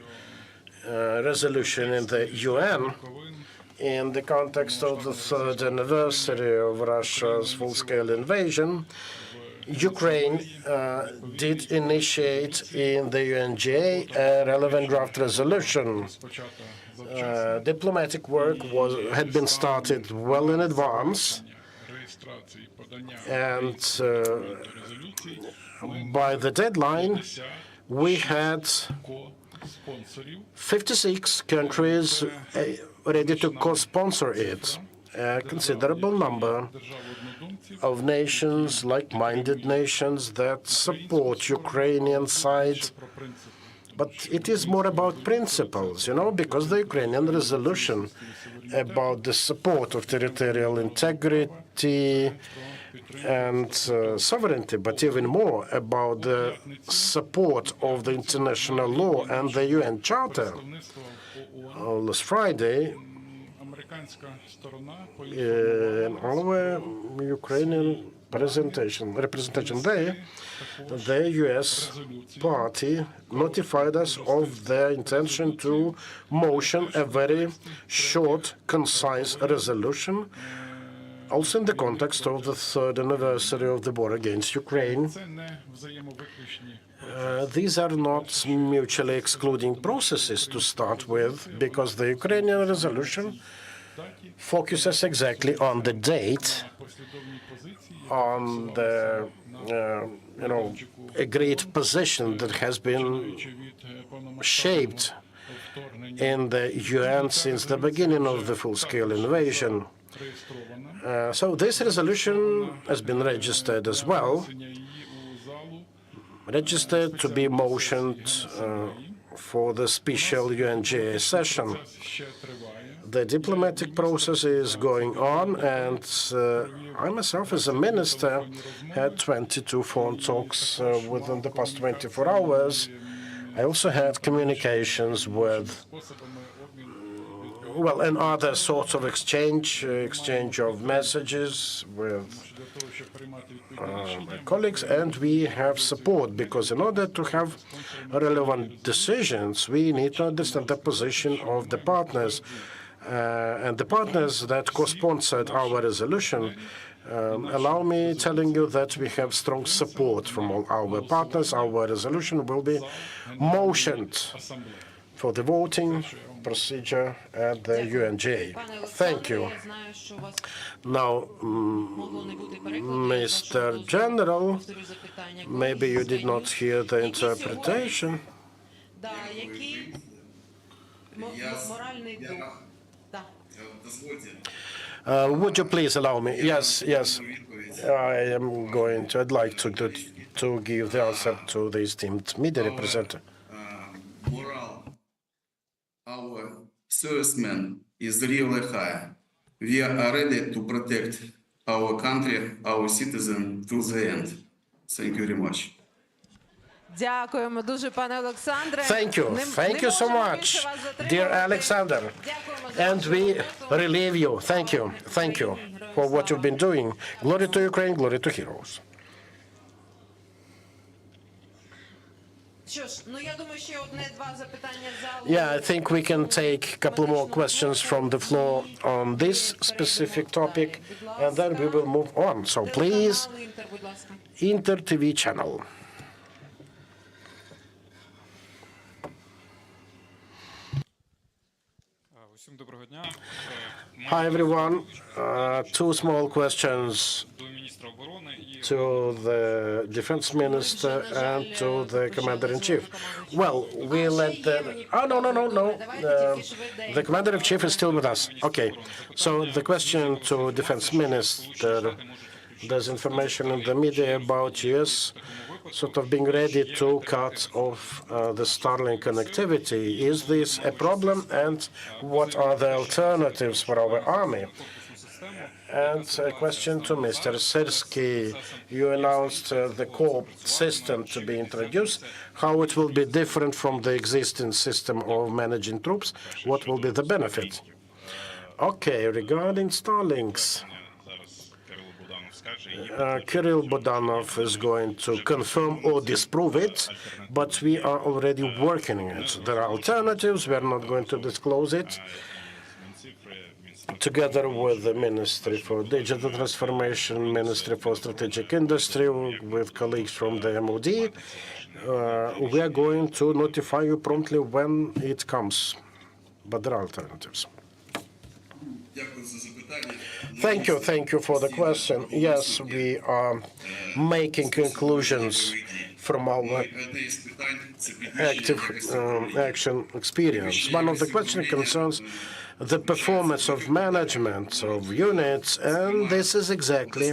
resolution in the UN. In the context of the third anniversary of Russia's full-scale invasion, Ukraine did initiate in the UNGA a relevant draft resolution. Diplomatic work had been started well in advance, and by the deadline, we had 56 countries ready to co-sponsor it. A considerable number of nations, like-minded nations, that support Ukrainian side. But it is more about principles, because the Ukrainian resolution about the support of territorial integrity and sovereignty, but even more about the support of the international law and the UN Charter. Last Friday, in our Ukrainian representation there, the U.S. party notified us of their intention to motion a very short, concise resolution, also in the context of the third anniversary of the war against Ukraine. These are not mutually excluding processes to start with, because the Ukrainian resolution focuses exactly on the date, on the agreed position that has been shaped in the UN since the beginning of the full-scale invasion. So this resolution has been registered as well, registered to be motioned for the special UNGA session. The diplomatic process is going on, and I myself, as a minister, had 22 phone talks within the past 24 hours. I also had communications with, and other sorts of exchange of messages with my colleagues, and we have support, because in order to have relevant decisions, we need to understand the position of the partners. And the partners that co-sponsored our resolution, allow me telling you that we have strong support from all our partners. Our resolution will be motioned for the voting procedure at the UNGA. Thank you. Now, Mr. General, maybe you did not hear the interpretation. Would you please allow me? Yes, yes. I'd like to give the answer to the esteemed media representative. Morale, our servicemen is really high. We are ready to protect our country, our citizens to the end. Thank you very much. Дякуємо дуже, пане Олександре. Thank you. Thank you so much, dear Alexander. And we relieve you. Thank you. Thank you for what you've been doing. Glory to Ukraine, glory to heroes. Що ж, я думаю, ще одне-два запитання залу. Yeah, I think we can take a couple more questions from the floor on this specific topic, and then we will move on. So please, Телеканал «Інтер», будь ласка. Inter TV channel. Усім доброго дня. Hi, everyone. Two small questions До міністра оборони і to the defense minister and to the commander-in-chief. Well, we let the... Oh, no. The commander-in-chief is still with us. Okay. So the question to defense minister, there's information in the media about US sort of being ready to cut off the Starlink connectivity. Is this a problem, and what are the alternatives for our army? And a question to Mr. Zelenskyy. You announced the core system to be introduced. How it will be different from the existing system of managing troops? What will be the benefit? Okay, regarding Starlinks, Kirill Budanov is going to confirm or disprove it, but we are already working on it. There are alternatives. We are not going to disclose it. Together with the Ministry for Digital Transformation, Ministry for Strategic Industry, with colleagues from the MOD, we are going to notify you promptly when it comes. But there are alternatives. Thank you for the question. Yes, we are making conclusions from our active action experience. One of the questions concerns the performance of management of units, and this is exactly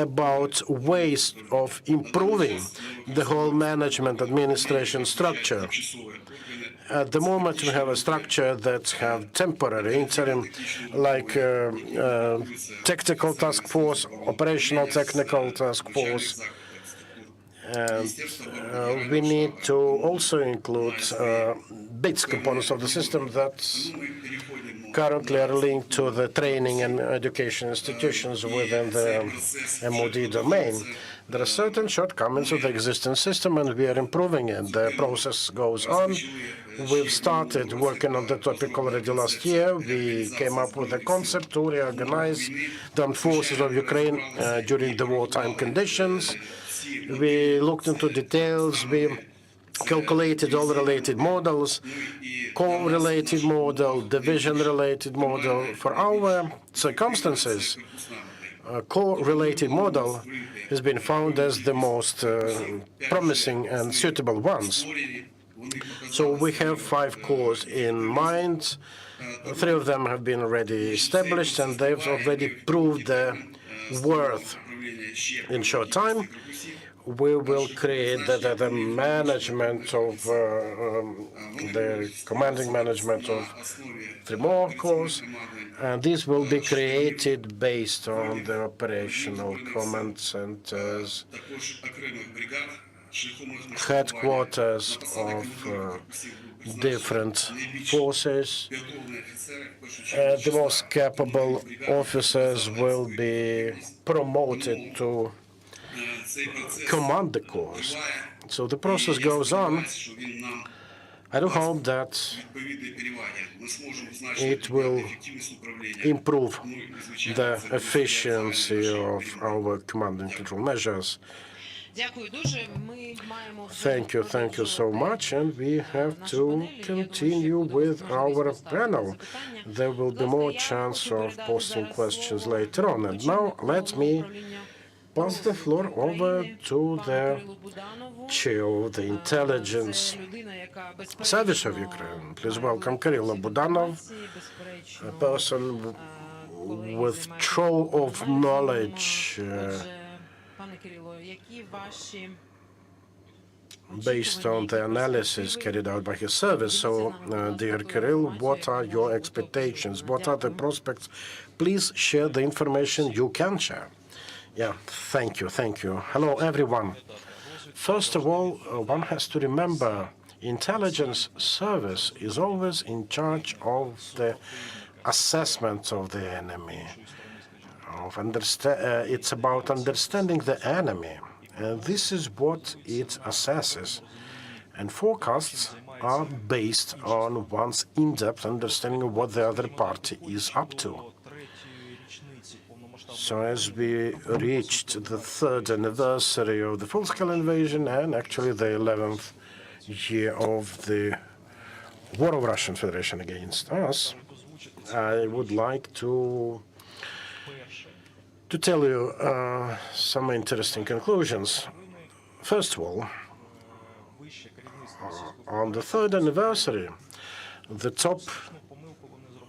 about ways of improving the whole management administration structure. At the moment, we have a structure that have temporary interim, like tactical task force, operational technical task force. And we need to also include bits components of the system that currently are linked to the training and education institutions within the MOD domain. There are certain shortcomings of the existing system, and we are improving it. The process goes on. We've started working on the topic already last year. We came up with a concept to reorganize the armed forces of Ukraine during the wartime conditions. We looked into details. We calculated all related models, corps-related model, division-related model. For our circumstances, a corps-related model has been found as the most promising and suitable ones. So we have 5 corps in mind. 3 of them have been already established, and they've already proved their worth. In short time, we will create the management of the commanding management of 3 more corps, and these will be created based on the operational command centers, headquarters of different forces. The most capable officers will be promoted to command the corps. So the process goes on. I do hope that it will improve the efficiency of our command and control measures. Thank you so much, and we have to continue with our panel. There will be more chance of posting questions later on. And now let me pass the floor over to the chair of the intelligence service of Ukraine. Please welcome Kirill Budanov, a person with trove of knowledge based on the analysis carried out by his service. So, dear Kirill, what are your expectations? What are the prospects? Please share the information you can share. Yeah, thank you. Hello, everyone. First of all, one has to remember intelligence service is always in charge of the assessment of the enemy. It's about understanding the enemy. This is what it assesses. And forecasts are based on one's in-depth understanding of what the other party is up to. So as we reached the 3rd anniversary of the full-scale invasion and actually the 11th year of the war of Russian Federation against us, I would like to tell you some interesting conclusions. First of all, on the 3rd anniversary, the top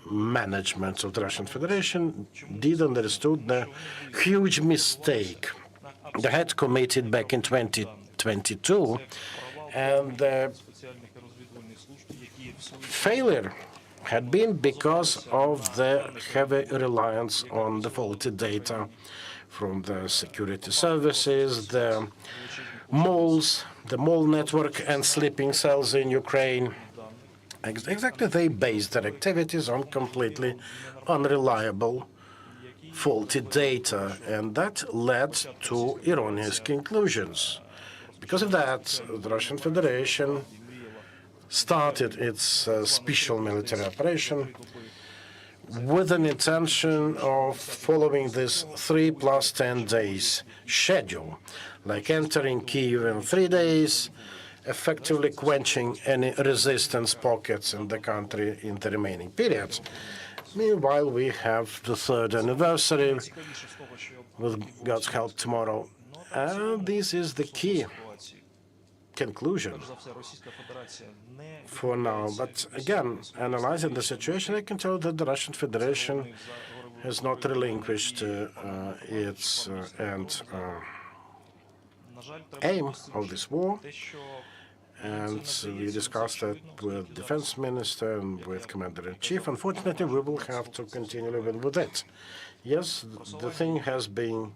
management of the Russian Federation did understood the huge mistake they had committed back in 2022, and the failure had been because of the heavy reliance on the faulty data from the security services, the malls, the mall network and sleeping cells in Ukraine. Exactly, they based their activities on completely unreliable, faulty data, and that led to erroneous conclusions. Because of that, the Russian Federation started its special military operation with an intention of following this 3 + 10 days schedule, like entering Kyiv in 3 days, effectively quenching any resistance pockets in the country in the remaining periods. Meanwhile, we have the 3rd anniversary, with God's help, tomorrow. And this is the key conclusion for now. But again, analyzing the situation, I can tell that the Russian Federation has not relinquished its aim of this war. And we discussed that with Defense Minister and with Commander-in-Chief. Unfortunately, we will have to continue living with it. Yes, the thing has been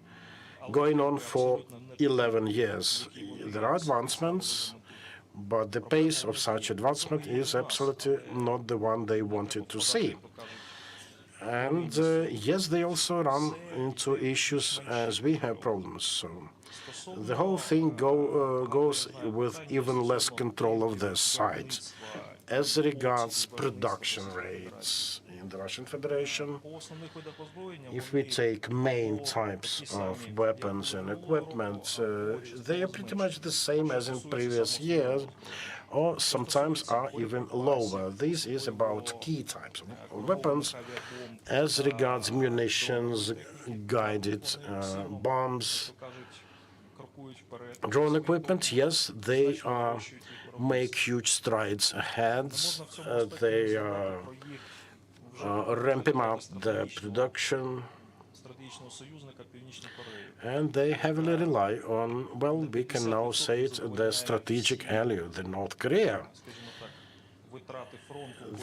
going on for 11 years. There are advancements, but the pace of such advancement is absolutely not the one they wanted to see. And yes, they also run into issues as we have problems. So the whole thing goes with even less control of their side. As regards production rates in the Russian Federation, if we take main types of weapons and equipment, they are pretty much the same as in previous years, or sometimes are even lower. This is about key types of weapons. As regards munitions, guided bombs, drone equipment, yes, they make huge strides ahead. They are ramping up the production, and they heavily rely on, well, we can now say it, the strategic ally, the North Korea,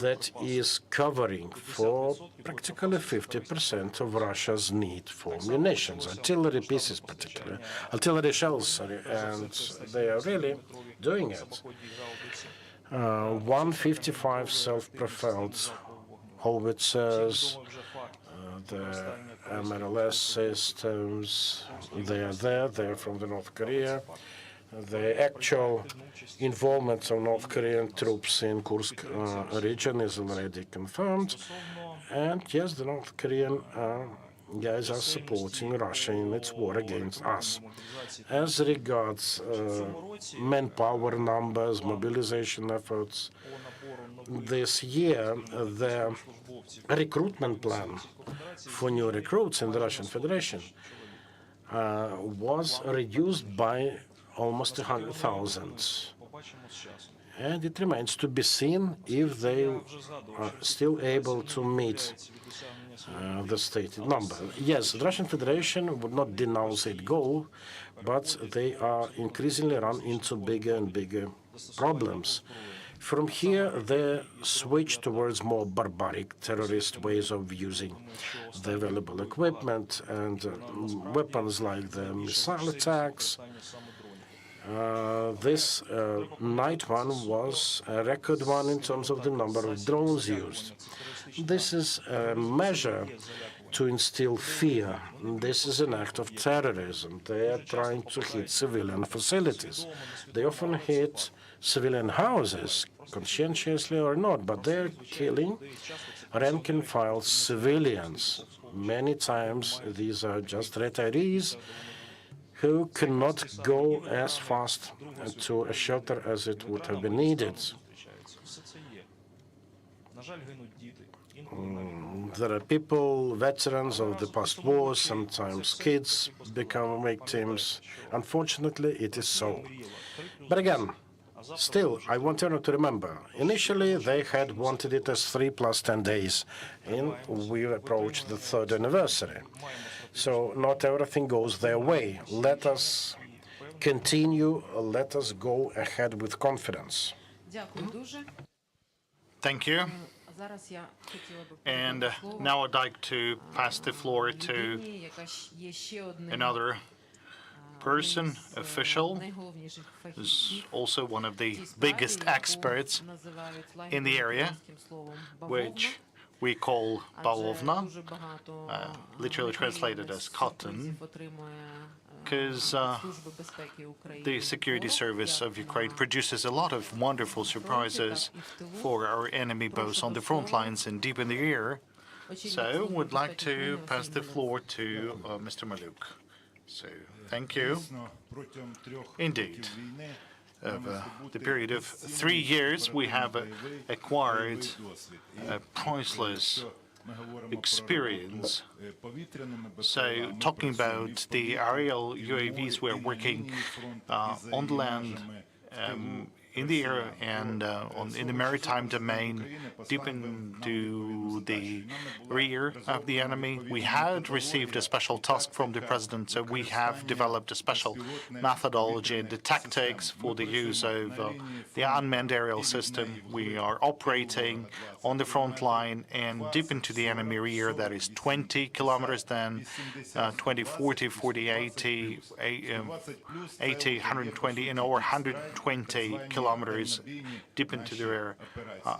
that is covering for practically 50% of Russia's need for munitions, artillery pieces particularly, artillery shells, sorry, and they are really doing it. 155 self-propelled howitzers, the MLRS systems, they are there, they're from the North Korea. The actual involvement of North Korean troops in Kursk region is already confirmed. And yes, the North Korean guys are supporting Russia in its war against us. As regards manpower numbers, mobilization efforts, this year the recruitment plan for new recruits in the Russian Federation was reduced by almost 100,000. And it remains to be seen if they are still able to meet the stated number. Yes, the Russian Federation would not denounce its goal, but they are increasingly run into bigger and bigger problems. From here, they switch towards more barbaric terrorist ways of using the available equipment and weapons like the missile attacks. This night one was a record one in terms of the number of drones used. This is a measure to instill fear. This is an act of terrorism. They are trying to hit civilian facilities. They often hit civilian houses, conscientiously or not, but they're killing rank-and-file civilians. Many times these are just retirees who cannot go as fast to a shelter as it would have been needed. There are people, veterans of the past wars, sometimes kids become victims. Unfortunately, it is so. But again, still, I want everyone to remember, initially they had wanted it as 3 + 10 days, and we approached the 3rd anniversary. So not everything goes their way. Let us continue, let us go ahead with confidence. Thank you. And now I'd like to pass the floor to another person, official, who's also one of the biggest experts in the area, which we call balovna, literally translated as cotton, because the security service of Ukraine produces a lot of wonderful surprises for our enemy, both on the front lines and deep in the air. So would like to pass the floor to Mr. Maluk. So thank you. Indeed. Over the period of 3 years, we have acquired a priceless experience. So talking about the aerial UAVs, we're working on the land, in the air, and in the maritime domain, deep into the rear of the enemy. We had received a special task from the president, so we have developed a special methodology and the tactics for the use of the unmanned aerial system. We are operating on the front line and deep into the enemy rear, that is 20 kilometers, then 20, 40, 40, 80, 80, 120, and over 120 kilometers deep into the rear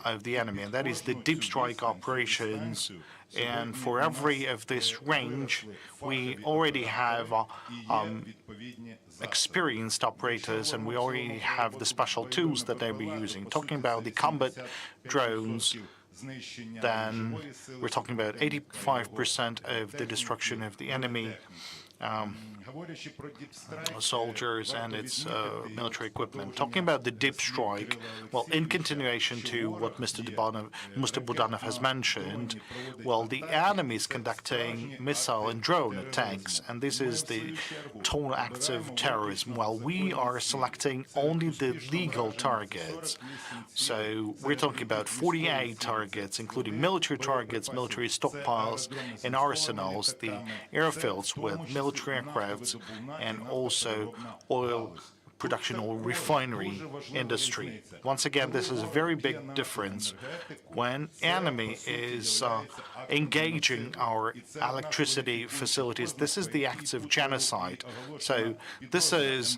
of the enemy, and that is the deep strike operations. And for every of this range, we already have experienced operators, and we already have the special tools that they'll be using. Talking about the combat drones, then we're talking about 85% of the destruction of the enemy soldiers and its military equipment. Talking about the deep strike, well, in continuation to what Mr. Budanov has mentioned, well, the enemy is conducting missile and drone attacks, and this is the total acts of terrorism, while we are selecting only the legal targets. So we're talking about 48 targets, including military targets, military stockpiles and arsenals, the airfields with military aircraft, and also oil production or refinery industry. Once again, this is a very big difference when enemy is engaging our electricity facilities. This is the acts of genocide. So this is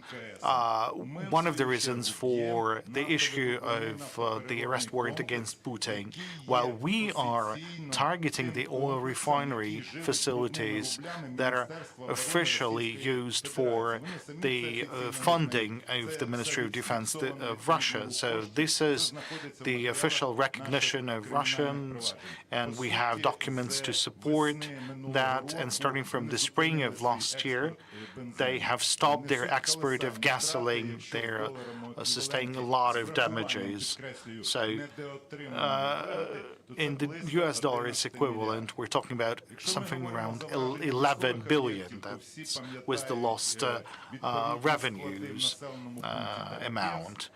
one of the reasons for the issue of the arrest warrant against Putin. While we are targeting the oil refinery facilities that are officially used for the funding wing of the Ministry of Defense of Russia. So this is the official recognition of Russians, and we have documents to support that. And starting from the spring of last year, they have stopped their export of gasoline. They're sustaining a lot of damages. So in the US dollars equivalent, we're talking about something around 11 billion. That was the lost revenues amount.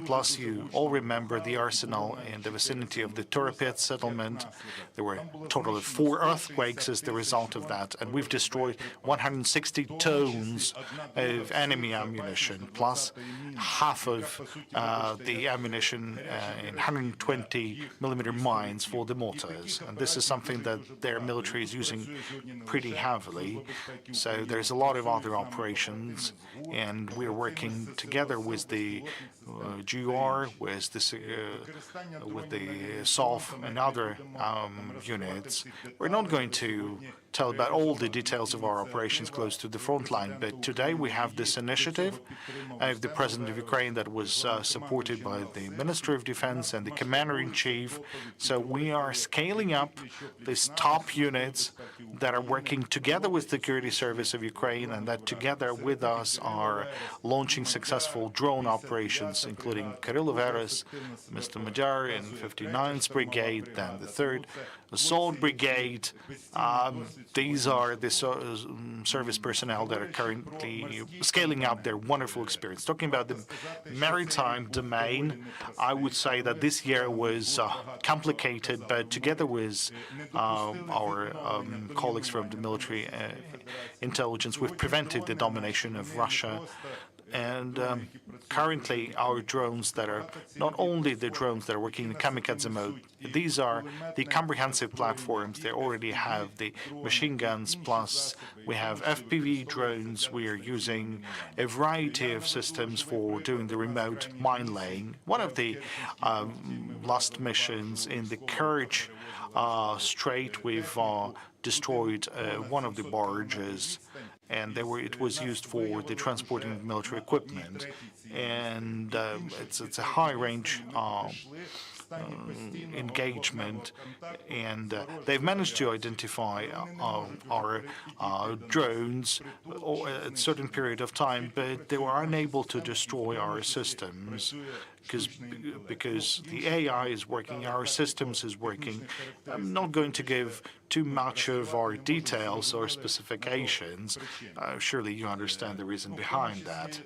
Plus, you all remember the arsenal in the vicinity of the Torapet settlement. There were a total of 4 earthquakes as the result of that, and we've destroyed 160 tons of enemy ammunition, plus half of the ammunition in 120-millimeter mines for the mortars. And this is something that their military is using pretty heavily. So there's a lot of other operations, and we're working together with the GUR, with the SOF and other units. We're not going to tell about all the details of our operations close to the front line, but today we have this initiative of the President of Ukraine that was supported by the Ministry of Defense and the Commander-in-Chief. So we are scaling up these top units that are working together with the Security Service of Ukraine, and that together with us are launching successful drone operations, including Kirillov Eres, Mr. Madar in 59th Brigade, then the 3rd Assault Brigade. These are the service personnel that are currently scaling up their wonderful experience. Talking about the maritime domain, I would say that this year was complicated, but together with our colleagues from the military intelligence, we've prevented the domination of Russia. And currently, our drones that are not only the drones that are working in kamikaze mode, these are the comprehensive platforms. They already have the machine guns, plus we have FPV drones. We are using a variety of systems for doing the remote mine laying. One of the last missions in the Kerch Strait, we've destroyed one of the barges, and it was used for the transporting of military equipment. And it's a high-range engagement, and they've managed to identify our drones at a certain period of time, but they were unable to destroy our systems because the AI is working, our systems is working. I'm not going to give too much of our details or specifications. Surely you understand the reason behind that.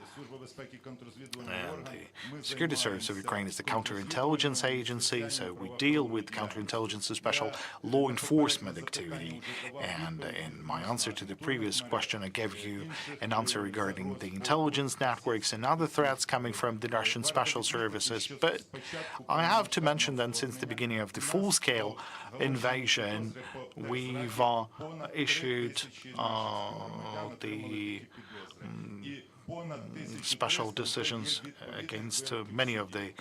And the Security Service of Ukraine is the counterintelligence agency, so we deal with counterintelligence, special law enforcement activity. And in my answer to the previous question, I gave you an answer regarding the intelligence networks and other threats coming from the Russian special services. But I have to mention that since the beginning of the full-scale invasion, we've issued the special decisions against many of the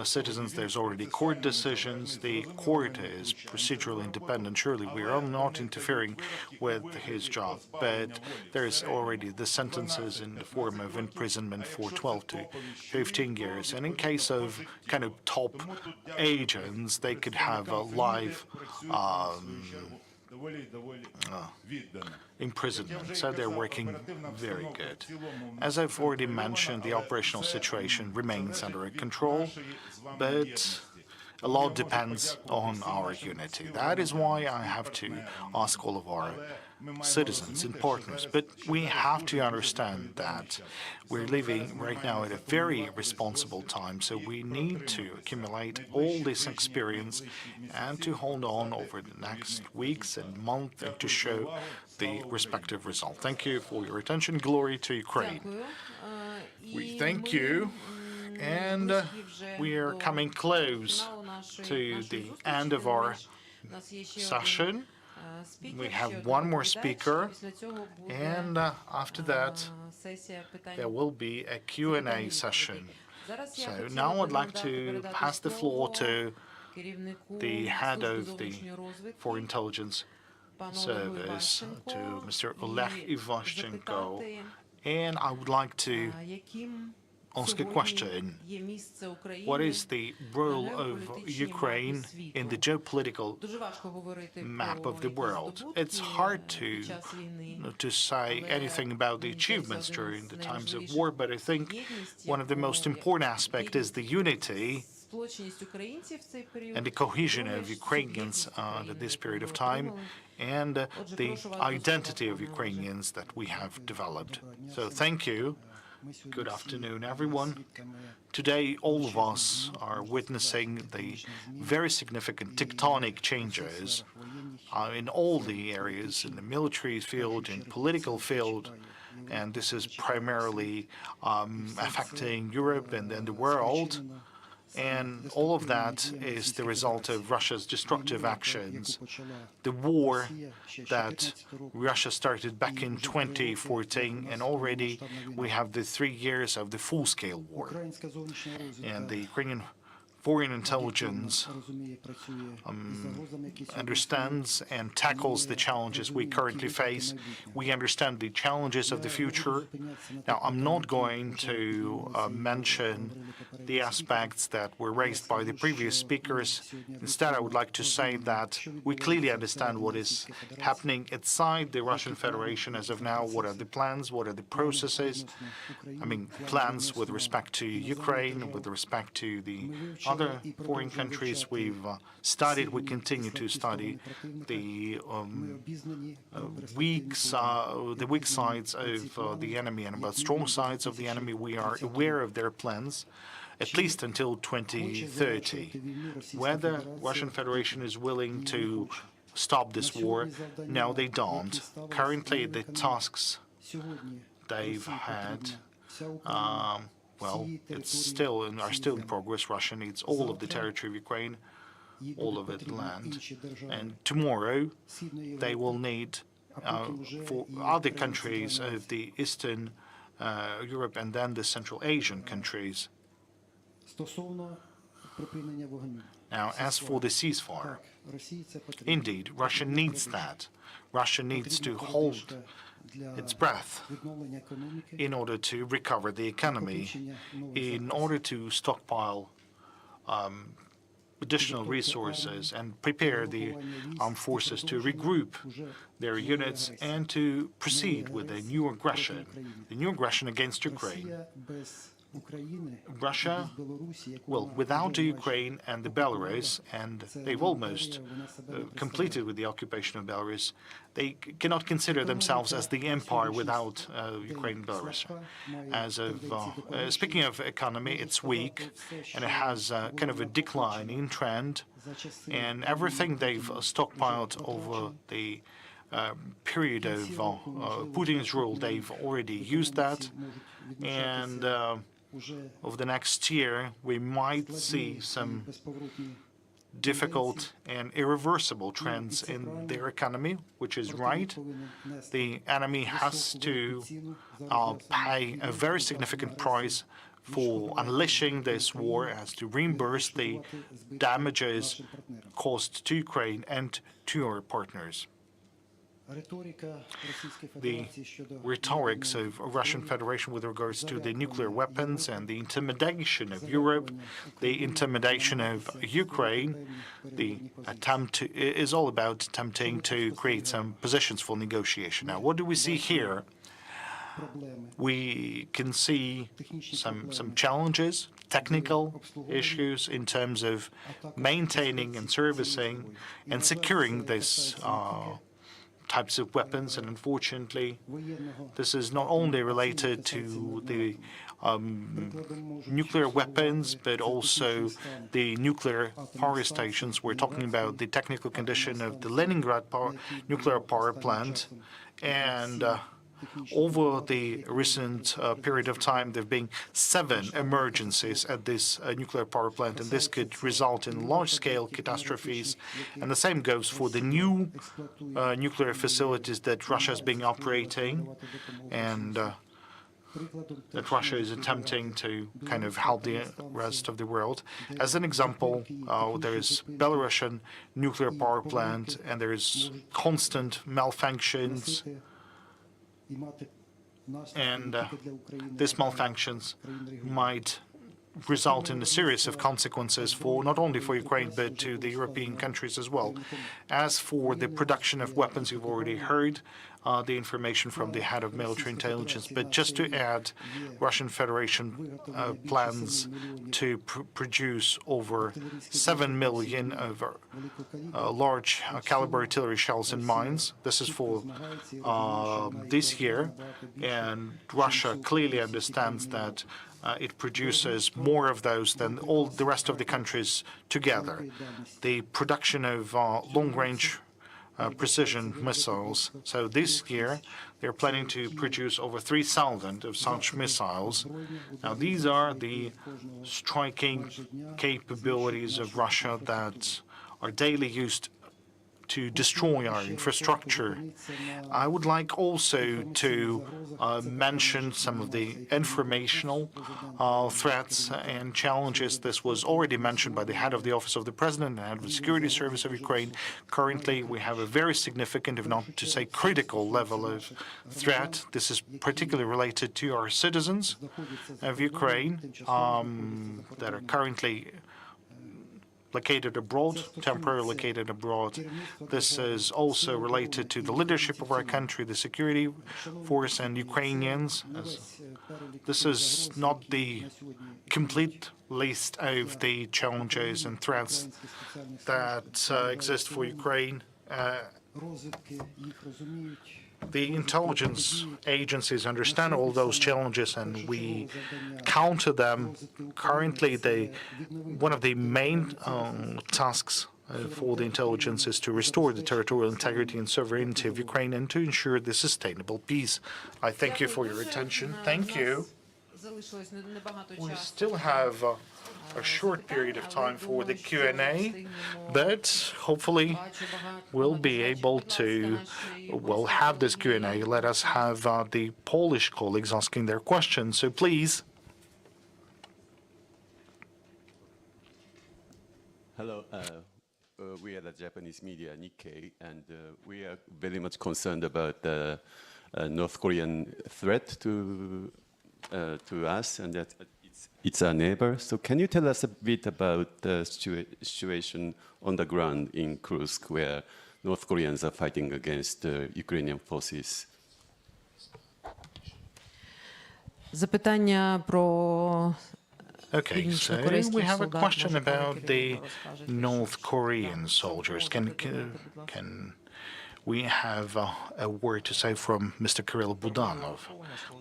citizens. There's already court decisions. The court is procedurally independent. Surely we are not interfering with his job, but there's already the sentences in the form of imprisonment for 12 to 15 years. And in case of kind of top agents, they could have a life imprisonment, so they're working very good. As I've already mentioned, the operational situation remains under control, but a lot depends on our unity. That is why I have to ask all of our citizens and partners. But we have to understand that we're living right now at a very responsible time, so we need to accumulate all this experience and to hold on over the next weeks and months and to show the respective result. Thank you for your attention. Glory to Ukraine. We thank you, and we are coming close to the end of our session. We have one more speaker, and after that, there will be a Q&A session. So now I'd like to pass the floor to the head of the Foreign Intelligence Service, to Mr. Oleg Ivashchenko, and I would like to ask a question. What is the role of Ukraine in the geopolitical map of the world? It's hard to say anything about the achievements during the times of war, but I think one of the most important aspects is the unity and the cohesion of Ukrainians at this period of time, and the identity of Ukrainians that we have developed. So thank you. Good afternoon, everyone. Today, all of us are witnessing the very significant tectonic changes in all the areas, in the military field, in political field, and this is primarily affecting Europe and then the world. And all of that is the result of Russia's destructive actions. The war that Russia started back in 2014, and already we have the 3 years of the full-scale war. And the Ukrainian foreign intelligence understands and tackles the challenges we currently face. We understand the challenges of the future. Now, I'm not going to mention the aspects that were raised by the previous speakers. Instead, I would like to say that we clearly understand what is happening inside the Russian Federation as of now. What are the plans? What are the processes? I mean, plans with respect to Ukraine, with respect to the other foreign countries. We've studied, we continue to study the weak sides of the enemy and about strong sides of the enemy. We are aware of their plans, at least until 2030. Whether Russian Federation is willing to stop this war, no, they don't. Currently, the tasks they've had well, are still in progress. Russia needs all of the territory of Ukraine, all of it land. And tomorrow, they will need for other countries of the Eastern Europe and then the Central Asian countries. Now, as for the ceasefire, indeed, Russia needs that. Russia needs to hold its breath in order to recover the economy, in order to stockpile additional resources and prepare the armed forces to regroup their units and to proceed with a new aggression against Ukraine. Russia, well, without the Ukraine and the Belarus, and they've almost completed with the occupation of Belarus, they cannot consider themselves as the empire without Ukraine and Belarus. As of speaking of economy, it's weak, and it has kind of a declining trend, and everything they've stockpiled over the period of Putin's rule, they've already used that, and over the next year, we might see some difficult and irreversible trends in their economy, which is right. The enemy has to pay a very significant price for unleashing this war, has to reimburse the damages caused to Ukraine and to our partners. The rhetorics of Russian Federation with regards to the nuclear weapons and the intimidation of Europe, the intimidation of Ukraine, the attempt is all about attempting to create some positions for negotiation. Now, what do we see here? We can see some challenges, technical issues in terms of maintaining and servicing and securing this types of weapons, and unfortunately, this is not only related to the nuclear weapons, but also the nuclear power stations. We're talking about the technical condition of the Leningrad nuclear power plant, and over the recent period of time, there have been 7 emergencies at this nuclear power plant, and this could result in large-scale catastrophes. And the same goes for the new nuclear facilities that Russia has been operating, and that Russia is attempting to kind of help the rest of the world. As an example, there is Belarusian nuclear power plant, and there is constant malfunctions. And these malfunctions might result in a series of consequences for not only for Ukraine but to the European countries as well. As for the production of weapons, you've already heard the information from the head of military intelligence. But just to add, Russian Federation plans to produce over 7 million of large caliber artillery shells and mines. This is for this year, and Russia clearly understands that it produces more of those than all the rest of the countries together. The production of long-range precision missiles. So this year, they're planning to produce over 3,000 of such missiles. Now, these are the striking capabilities of Russia that are daily used to destroy our infrastructure. I would like also to mention some of the informational threats and challenges. This was already mentioned by the head of the Office of the President and head of the Security Service of Ukraine. Currently, we have a very significant, if not to say critical, level of threat. This is particularly related to our citizens of Ukraine that are currently located abroad, temporarily located abroad. This is also related to the leadership of our country, the security force, and Ukrainians. This is not the complete list of the challenges and threats that exist for Ukraine. The intelligence agencies understand all those challenges, and we counter them. Currently, one of the main tasks for the intelligence is to restore the territorial integrity and sovereignty of Ukraine and to ensure the sustainable peace. I thank you for your attention. Thank you. We still have a short period of time for the Q&A, but hopefully we'll be able to, have this Q&A. Let us have the Polish colleagues asking their questions. So please. Hello. We are the Japanese media, Nikkei, and we are very much concerned about the North Korean threat to us, and that it's our neighbor. So can you tell us a bit about the situation on the ground in Kursk, where North Koreans are fighting against Ukrainian forces? Запитання про Okay, so we have a question about the North Korean soldiers. Can we have a word to say from Mr. Kirill Budanov?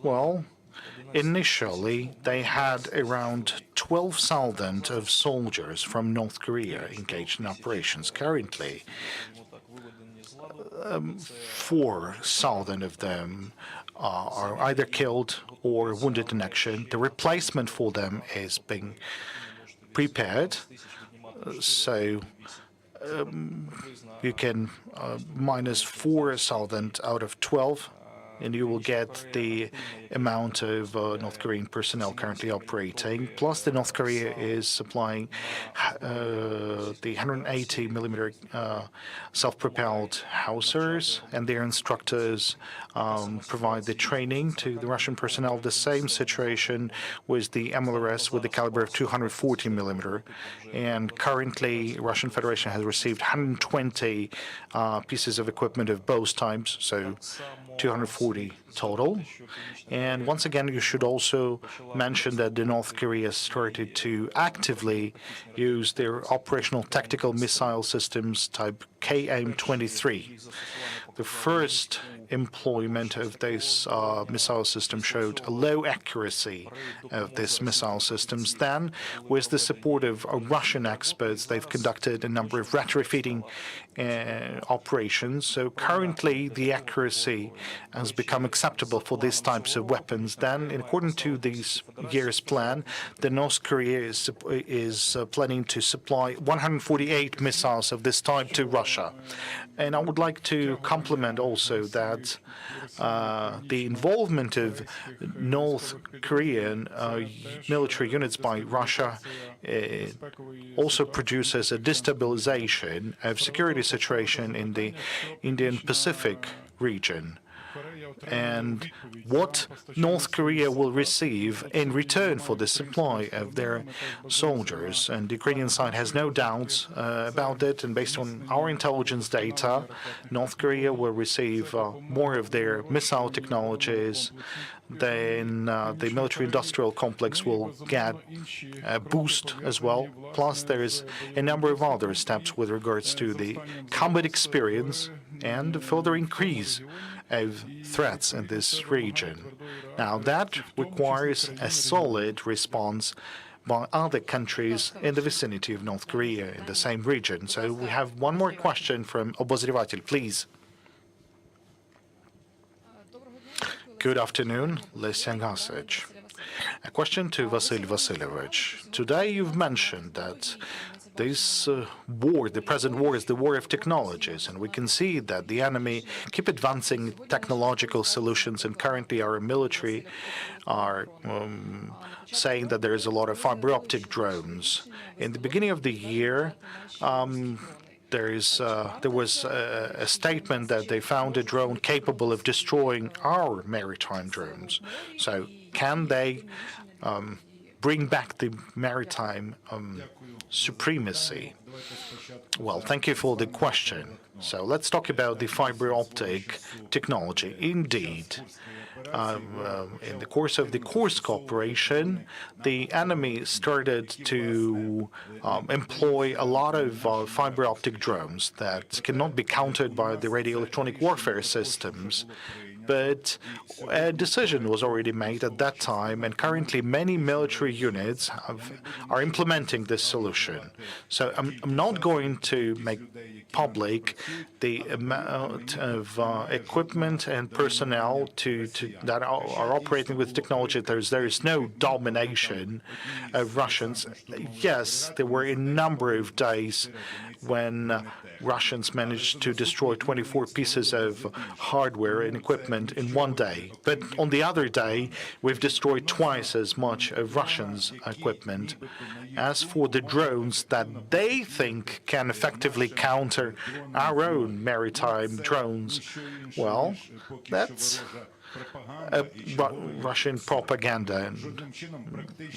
Well, initially, they had around 12,000 of soldiers from North Korea engaged in operations. Currently, 4,000 of them are either killed or wounded in action. The replacement for them is being prepared. So you can minus 4,000 out of 12, and you will get the amount of North Korean personnel currently operating. Plus, the North Korea is supplying the 180-millimeter self-propelled howitzers, and their instructors provide the training to the Russian personnel. The same situation with the MLRS with the caliber of 240-millimeter. And currently, Russian Federation has received 120 pieces of equipment of both types, so 240 total. And once again, you should also mention that the North Korea started to actively use their operational tactical missile systems type KM-23. The first employment of this missile system showed a low accuracy of these missile systems. Then, with the support of Russian experts, they've conducted a number of retrofitting operations. So currently, the accuracy has become acceptable for these types of weapons. Then, according to this year's plan, the North Korea is planning to supply 148 missiles of this type to Russia. And I would like to compliment also that the involvement of North Korean military units by Russia also produces a destabilization of security situation in the Indian Pacific region. and what North Korea will receive in return for the supply of their soldiers. And the Ukrainian side has no doubts about it, and based on our intelligence data, North Korea will receive more of their missile technologies. Then the military-industrial complex will get a boost as well. Plus, there is a number of other steps with regards to the combat experience and further increase of threats in this region. Now, that requires a solid response by other countries in the vicinity of North Korea in the same region. So we have one more question from Obozrevatelь, please. Good afternoon, Lesya Gasic. A question to Vasyl Vasilyevich. Today you've mentioned that this war, the present war, is the war of technologies, and we can see that the enemy keep advancing technological solutions, and currently our military are saying that there is a lot of fiber optic drones. In the beginning of the year, there was a statement that they found a drone capable of destroying our maritime drones. So can they bring back the maritime supremacy? Well, thank you for the question. So let's talk about the fiber optic technology. Indeed, in the course of the Kursk operation, the enemy started to employ a lot of fiber optic drones that cannot be countered by the radio electronic warfare systems. But a decision was already made at that time, and currently many military units are implementing this solution. So I'm not going to make public the amount of equipment and personnel that are operating with technology. There is no domination of Russians. Yes, there were a number of days when Russians managed to destroy 24 pieces of hardware and equipment in one day. But on the other day, we've destroyed twice as much of Russians' equipment. As for the drones that they think can effectively counter our own maritime drones, well, that's Russian propaganda and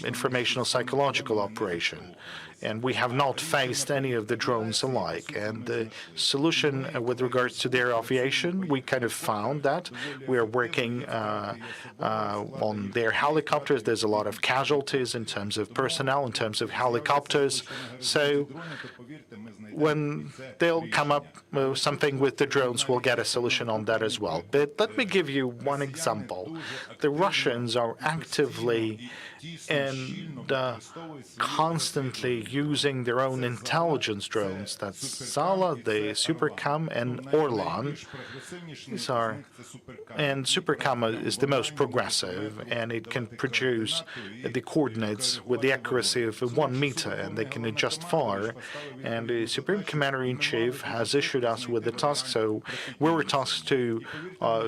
informational psychological operation. And we have not faced any of the drones alike. And the solution with regards to their aviation, we kind of found that. We are working on their helicopters. There's a lot of casualties in terms of personnel, in terms of helicopters. So when they'll come up with something with the drones, we'll get a solution on that as well. But let me give you one example. The Russians are actively and constantly using their own intelligence drones. That's Zala, the Supercam, and Orlan. These are, and Supercam is the most progressive, and it can produce the coordinates with the accuracy of 1 meter, and they can adjust far. And the Supreme Commander-in-Chief has issued us with the task, so we were tasked to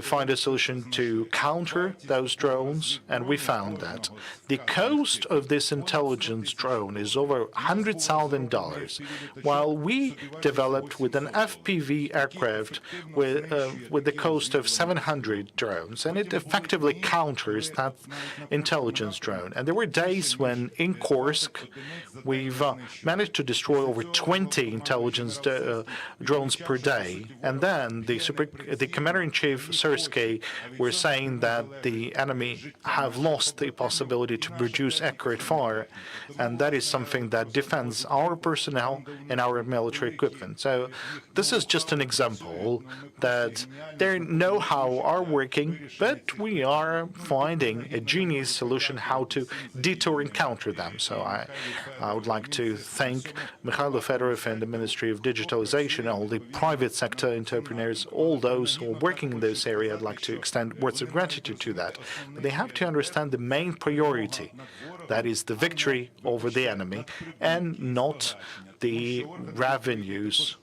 find a solution to counter those drones, and we found that. The cost of this intelligence drone is over $100,000, while we developed with an FPV aircraft with the cost of 700 drones, and it effectively counters that intelligence drone. And there were days when in Kursk we've managed to destroy over 20 intelligence drones per day. And then the Commander-in-Chief Syrskyi were saying that the enemy have lost the possibility to produce accurate fire, and that is something that defends our personnel and our military equipment. So this is just an example that their know-how are working, but we are finding a genius solution how to detour and counter them. So I would like to thank Mikhailo Fedorov and the Ministry of Digitalization, all the private sector entrepreneurs, all those who are working in this area. I'd like to extend words of gratitude to that. But they have to understand the main priority, that is the victory over the enemy, and not the revenues,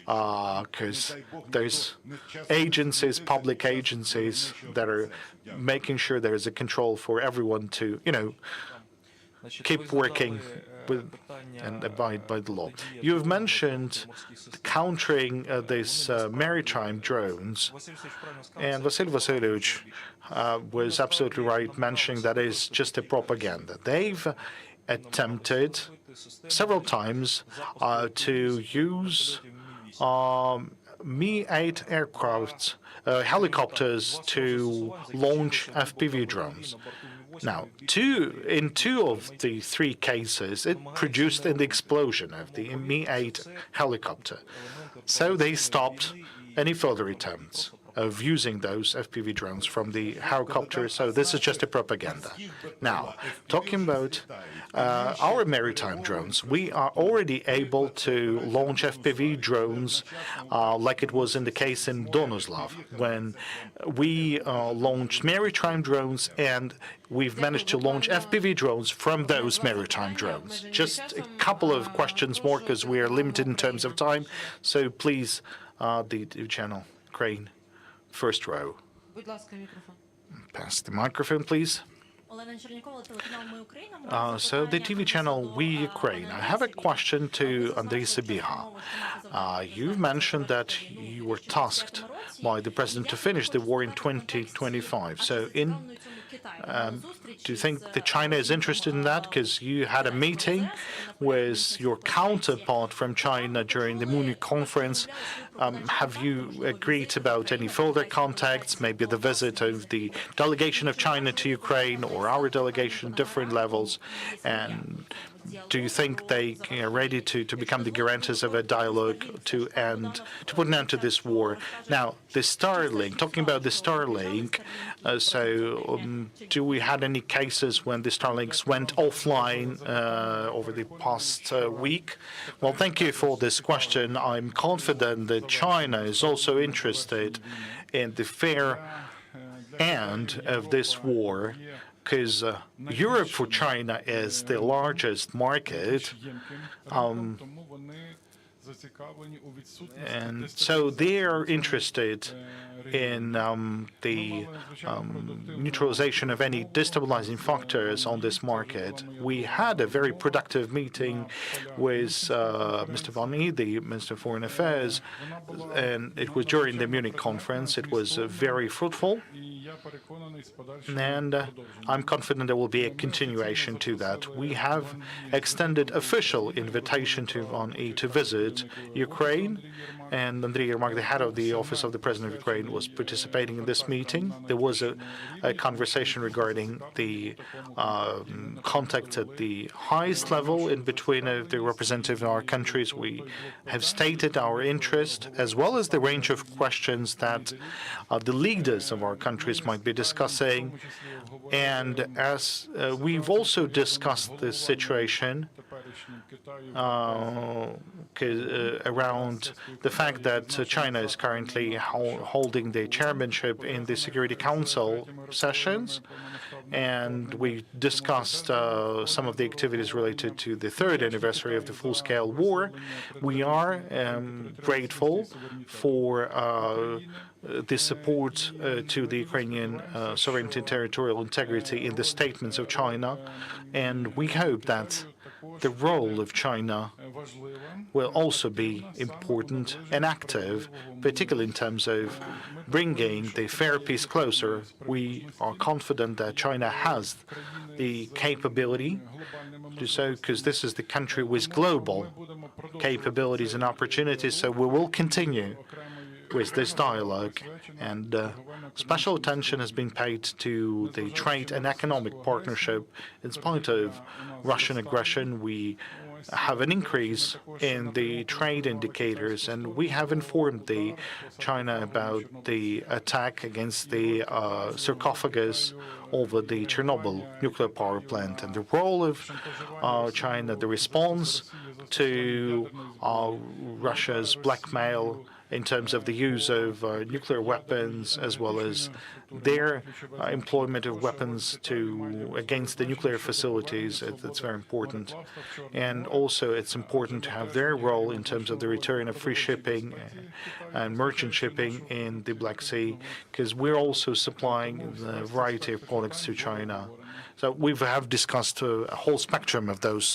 because there's agencies, public agencies, that are making sure there is a control for everyone to, keep working and abide by the law. You've mentioned countering these maritime drones, and Vasyl Vasilyevich was absolutely right mentioning that is just a propaganda. They've attempted several times to use Mi-8 aircraft, helicopters to launch FPV drones. Now, in two of the three cases, it produced an explosion of the Mi-8 helicopter. So they stopped any further attempts of using those FPV drones from the helicopter. So this is just a propaganda. Now, talking about our maritime drones, we are already able to launch FPV drones like it was in the case in Donoslav, when we launched maritime drones and we've managed to launch FPV drones from those maritime drones. Just a couple of questions more because we are limited in terms of time. So please, the channel, Crane. First row. Будь ласка, мікрофон. Pass the microphone, please. So the TV channel We Ukraine. I have a question to Andrei Sibiha. You've mentioned that you were tasked by the president to finish the war in 2025. So do you think that China is interested in that? Because you had a meeting with your counterpart from China during the Munich conference. Have you agreed about any further contacts, maybe the visit of the delegation of China to Ukraine or our delegation, different levels? And do you think they are ready to become the guarantors of a dialogue to put an end to this war? Now, the Starlink, talking about the Starlink, do we had any cases when the Starlinks went offline over the past week? Well, thank you for this question. I'm confident that China is also interested in the fair end of this war, because Europe for China is the largest market, and so they are interested in the neutralization of any destabilizing factors on this market. We had a very productive meeting with Mr. Van Ee, the Minister of Foreign Affairs, and it was during the Munich conference. It was very fruitful, and I'm confident there will be a continuation to that. We have extended official invitation to Van Ee to visit Ukraine, and Andriy Yermak, the head of the Office of the President of Ukraine, was participating in this meeting. There was a conversation regarding the contact at the highest level in between the representatives of our countries. We have stated our interest, as well as the range of questions that the leaders of our countries might be discussing. And as we've also discussed this situation around the fact that China is currently holding the chairmanship in the Security Council sessions, and we discussed some of the activities related to the third anniversary of the full-scale war. We are grateful for the support to the Ukrainian sovereignty and territorial integrity in the statements of China, and we hope that the role of China will also be important and active, particularly in terms of bringing the fair peace closer. We are confident that China has the capability to do so, because this is the country with global capabilities and opportunities. So we will continue with this dialogue, and special attention has been paid to the trade and economic partnership. In spite of Russian aggression, we have an increase in the trade indicators, and we have informed China about the attack against the sarcophagus over the Chernobyl nuclear power plant, and the role of China, the response to Russia's blackmail in terms of the use of nuclear weapons, as well as their employment of weapons against the nuclear facilities. It's very important. And also, it's important to have their role in terms of the return of free shipping and merchant shipping in the Black Sea, because we're also supplying a variety of products to China. So we have discussed a whole spectrum of those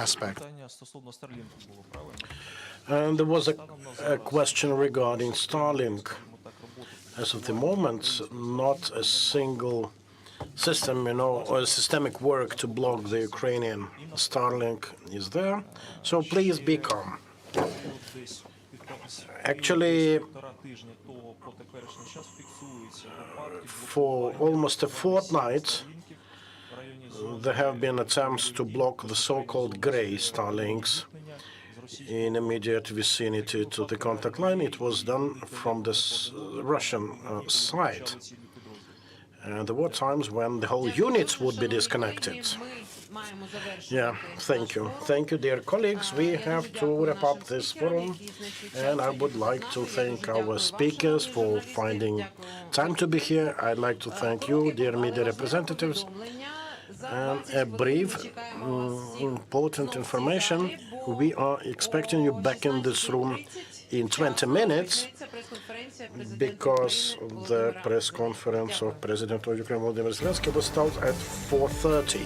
aspects. And there was a question regarding Starlink. As of the moment, not a single system, or systemic work to block the Ukrainian Starlink is there. So please be calm. Actually, for almost a fortnight, there have been attempts to block the so-called gray Starlinks in immediate vicinity to the contact line. It was done from this Russian side. There were times when the whole units would be disconnected. Yeah, thank you. Thank you, dear colleagues. We have to wrap up this forum, and I would like to thank our speakers for finding time to be here. I'd like to thank you, dear media representatives. And a brief, important information. We are expecting you back in this room in 20 minutes because the press conference of President of Ukraine, Volodymyr Zelenskyy, will start at 4:30.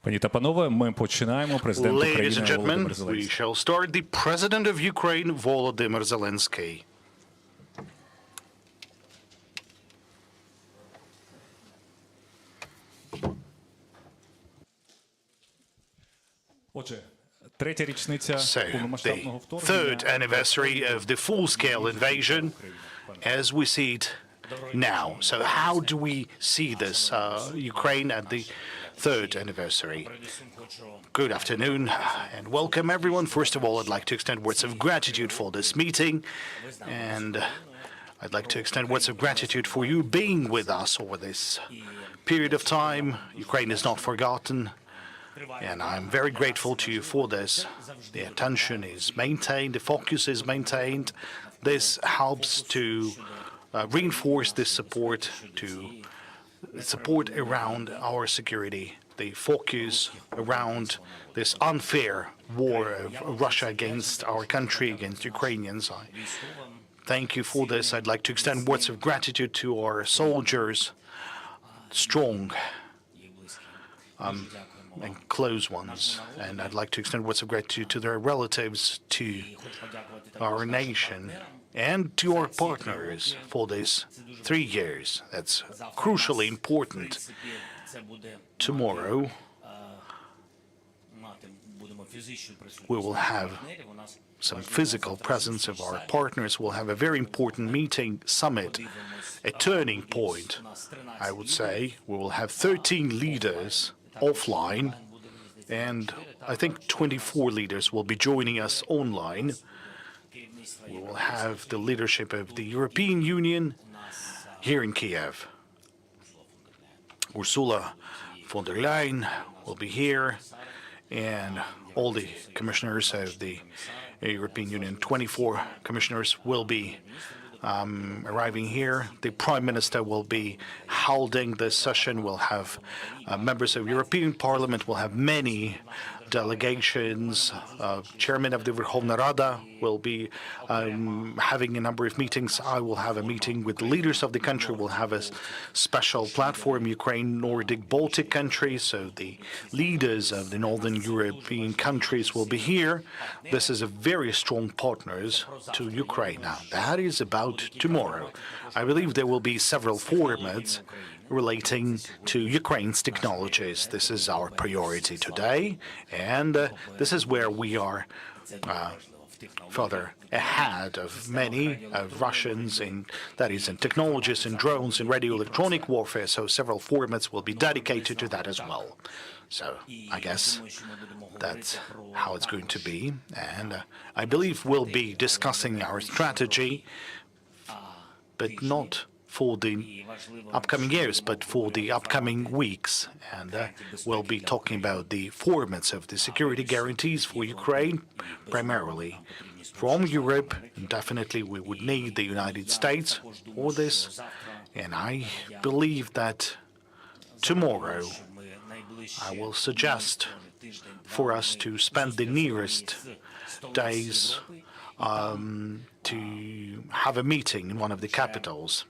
Пані та панове, ми починаємо. Президент Ladies України and gentlemen, Володимир we Зеленський. shall start. The President of Ukraine, Volodymyr Zelenskyy. Отже, третя річниця So, повномасштабного the вторгнення. third anniversary of the full-scale invasion as we see it now. So how do we see this, Ukraine at the third anniversary? Good afternoon and welcome everyone. First of all, I'd like to extend words of gratitude for this meeting, and I'd like to extend words of gratitude for you being with us over this period of time. Ukraine is not forgotten, and I'm very grateful to you for this. The attention is maintained, the focus is maintained. This helps to reinforce this support around our security, the focus around this unfair war of Russia against our country, against Ukrainians. I thank you for this. I'd like to extend words of gratitude to our soldiers, strong and close ones. And I'd like to extend words of gratitude to their relatives, to our nation, and to our partners for these 3 years. That's crucially important. Tomorrow, we will have some physical presence of our partners. We'll have a very important meeting, summit, a turning point, I would say. We will have 13 leaders offline, and I think 24 leaders will be joining us online. We will have the leadership of the European Union here in Kiev. Ursula von der Leyen will be here, and all the commissioners of the European Union, 24 commissioners, will be arriving here. The Prime Minister will be holding this session. We'll have members of European Parliament. We'll have many delegations. Chairman of the Verkhovna Rada will be having a number of meetings. I will have a meeting with the leaders of the country. We'll have a special platform, Ukraine, Nordic, Baltic countries. So the leaders of the Northern European countries will be here. This is a very strong partners to Ukraine. Now, that is about tomorrow. I believe there will be several formats relating to Ukraine's technologies. This is our priority today, and this is where we are further ahead of many Russians that is in technologies, in drones, in radio electronic warfare, so several formats will be dedicated to that as well. So I guess that's how it's going to be, and I believe we'll be discussing our strategy, but not for the upcoming years, but for the upcoming weeks. And we'll be talking about the formats of the security guarantees for Ukraine, primarily from Europe. Definitely, we would need the United States for this. And I believe that tomorrow, I will suggest for us to spend the nearest days to have a meeting in one of the capitals,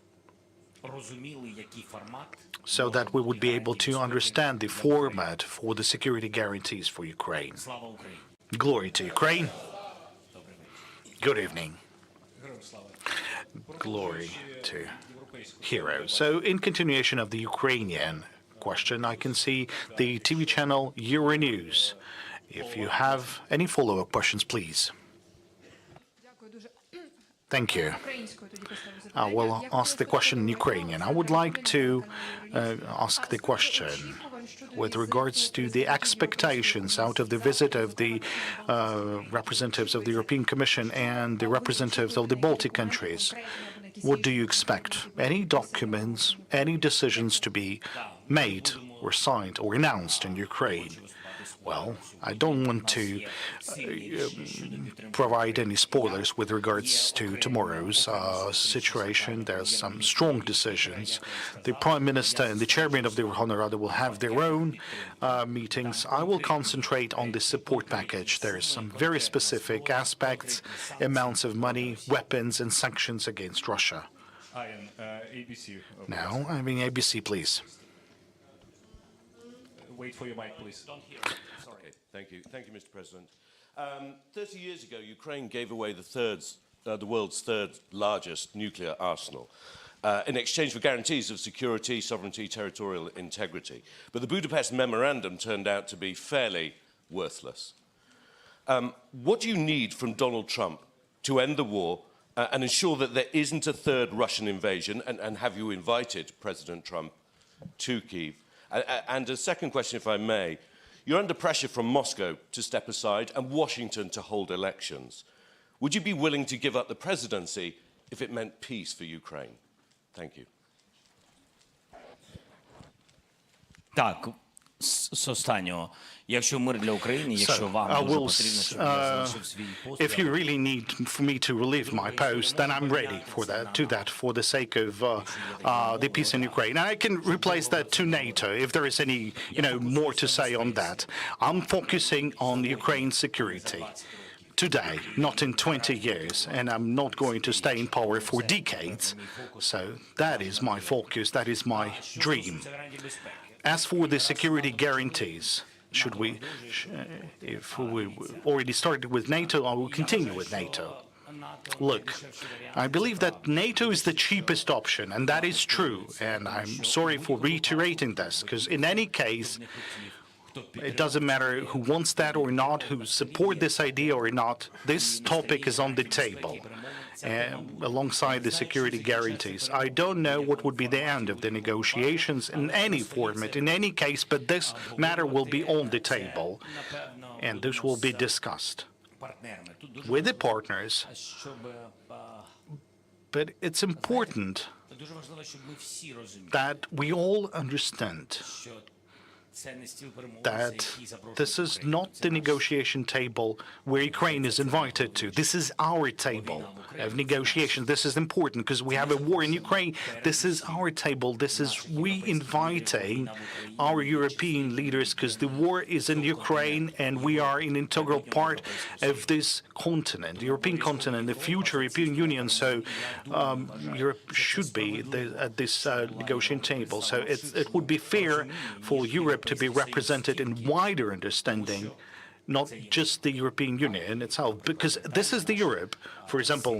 so that we would be able to understand the format for the security guarantees for Ukraine. Glory to Ukraine. Good evening. Glory to heroes. So in continuation of the Ukrainian question, I can see the TV channel Euronews. If you have any follow-up questions, please. Thank you. I will ask the question in Ukrainian. I would like to ask the question with regards to the expectations out of the visit of the representatives of the European Commission and the representatives of the Baltic countries. What do you expect? Any documents, any decisions to be made or signed or announced in Ukraine? Well, I don't want to provide any spoilers with regards to tomorrow's situation. There's some strong decisions. The Prime Minister and the Chairman of the Verkhovna Rada will have their own meetings. I will concentrate on the support package. There's some very specific aspects, amounts of money, weapons, and sanctions against Russia. Now, ABC, please. Wait for your mic, please. Thank you, Mr. President. 30 years ago, Ukraine gave away the world's third largest nuclear arsenal in exchange for guarantees of security, sovereignty, territorial integrity. But the Budapest Memorandum turned out to be fairly worthless. What do you need from Donald Trump to end the war and ensure that there isn't a third Russian invasion? And have you invited President Trump to Kyiv? And a second question, if I may. You're under pressure from Moscow to step aside and Washington to hold elections. Would you be willing to give up the presidency if it meant peace for Ukraine? Thank you. Так, з останнього. Якщо мир для України, якщо вам дуже потрібно, щоб я залишив свій пост. If you really need for me to relieve my post, then I'm ready for that, for the sake of the peace in Ukraine. And I can replace that to NATO if there is any, more to say on that. I'm focusing on Ukraine's security today, not in 20 years, and I'm not going to stay in power for decades. So that is my focus, that is my dream. As for the security guarantees, if we already started with NATO, I will continue with NATO. Look, I believe that NATO is the cheapest option, and that is true. And I'm sorry for reiterating this, because in any case, it doesn't matter who wants that or not, who support this idea or not, this topic is on the table. Alongside the security guarantees. I don't know what would be the end of the negotiations in any format, in any case, but this matter will be on the table, and this will be discussed with the partners. But it's important that we all understand that this is not the negotiation table where Ukraine is invited to. This is our table of negotiation. This is important because we have a war in Ukraine. This is our table. This is we inviting our European leaders because the war is in Ukraine and we are an integral part of this continent, the European continent, the future European Union. So Europe should be at this negotiating table. So it would be fair for Europe to be represented in wider understanding, not just the European Union itself, because this is the Europe. For example,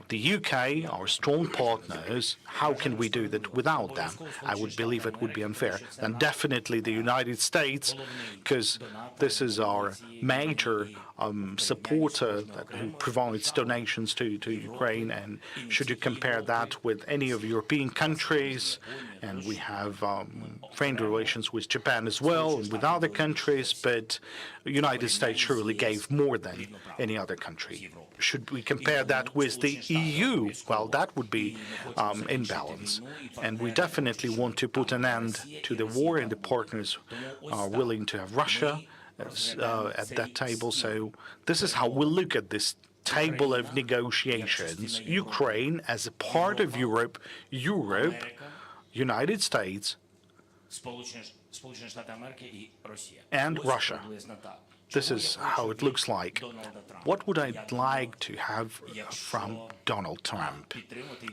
the UK, our strong partners, how can we do that without them? I would believe it would be unfair. And definitely the United States, because this is our major supporter who provides donations to Ukraine. And should you compare that with any of European countries, and we have friendly relations with Japan as well, and with other countries, but the United States surely gave more than any other country. Should we compare that with the EU? Well, that would be imbalance. And we definitely want to put an end to the war, and the partners are willing to have Russia at that table. So this is how we look at this table of negotiations. Ukraine as a part of Europe, United States, and Russia. This is how it looks like. What would I like to have from Donald Trump?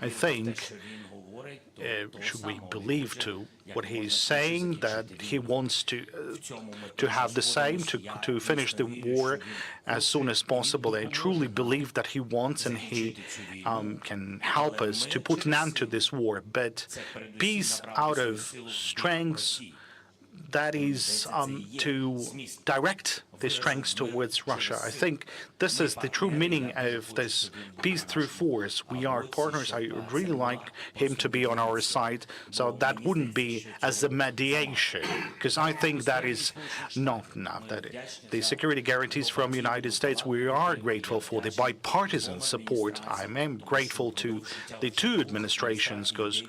I think, should we believe to what he is saying, that he wants to have the same, to finish the war as soon as possible? I truly believe that he wants and he can help us to put an end to this war. But peace out of strength, that is to direct the strengths towards Russia. I think this is the true meaning of this peace through force. We are partners. I would really like him to be on our side. So that wouldn't be as a mediation, because I think that is not enough. That the security guarantees from the United States, we are grateful for the bipartisan support. I am grateful to the two administrations, because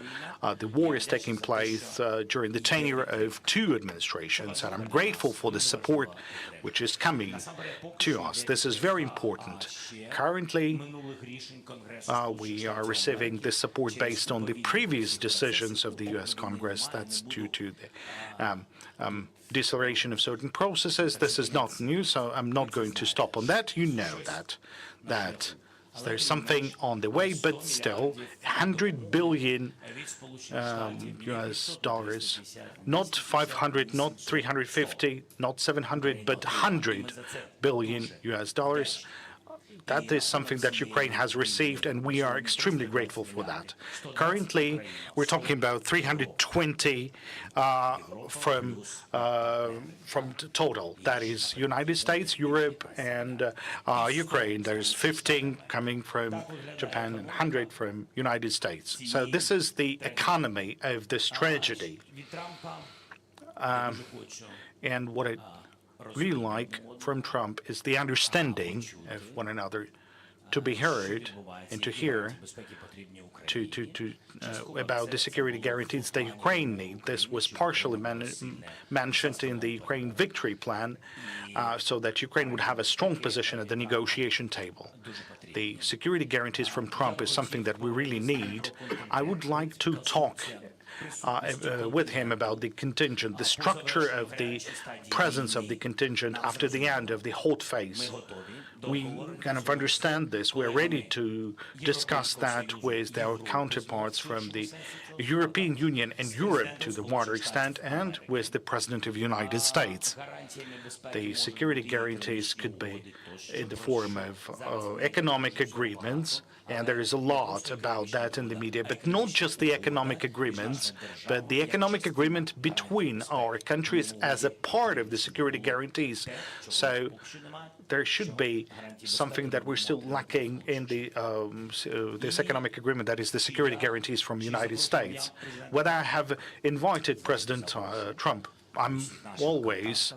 the war is taking place during the tenure of two administrations, and I'm grateful for the support which is coming to us. This is very important. Currently, we are receiving this support based on the previous decisions of the U.S. Congress. That's due to the deceleration of certain processes. This is not new, so I'm not going to stop on that. You know that There's something on the way, but still, 100 billion US dollars, not 500, not 350, not 700, but 100 billion US dollars. That is something that Ukraine has received, and we are extremely grateful for that. Currently, we're talking about 320 from total. That is United States, Europe, and Ukraine. There's 15 coming from Japan and 100 from United States. So this is the economy of this tragedy. And what I really like from Trump is the understanding of one another, to be heard and to hear about the security guarantees that Ukraine needs. This was partially mentioned in the Ukraine victory plan, so that Ukraine would have a strong position at the negotiation table. The security guarantees from Trump is something that we really need. I would like to talk with him about the contingent, the structure of the presence of the contingent after the end of the hot phase. We kind of understand this. We're ready to discuss that with our counterparts from the European Union and Europe to the wider extent, and with the President of the United States. The security guarantees could be in the form of economic agreements, and there is a lot about that in the media, but not just the economic agreements, but the economic agreement between our countries as a part of the security guarantees. So there should be something that we're still lacking in this economic agreement, that is the security guarantees from the United States. Whether I have invited President Trump, I'm always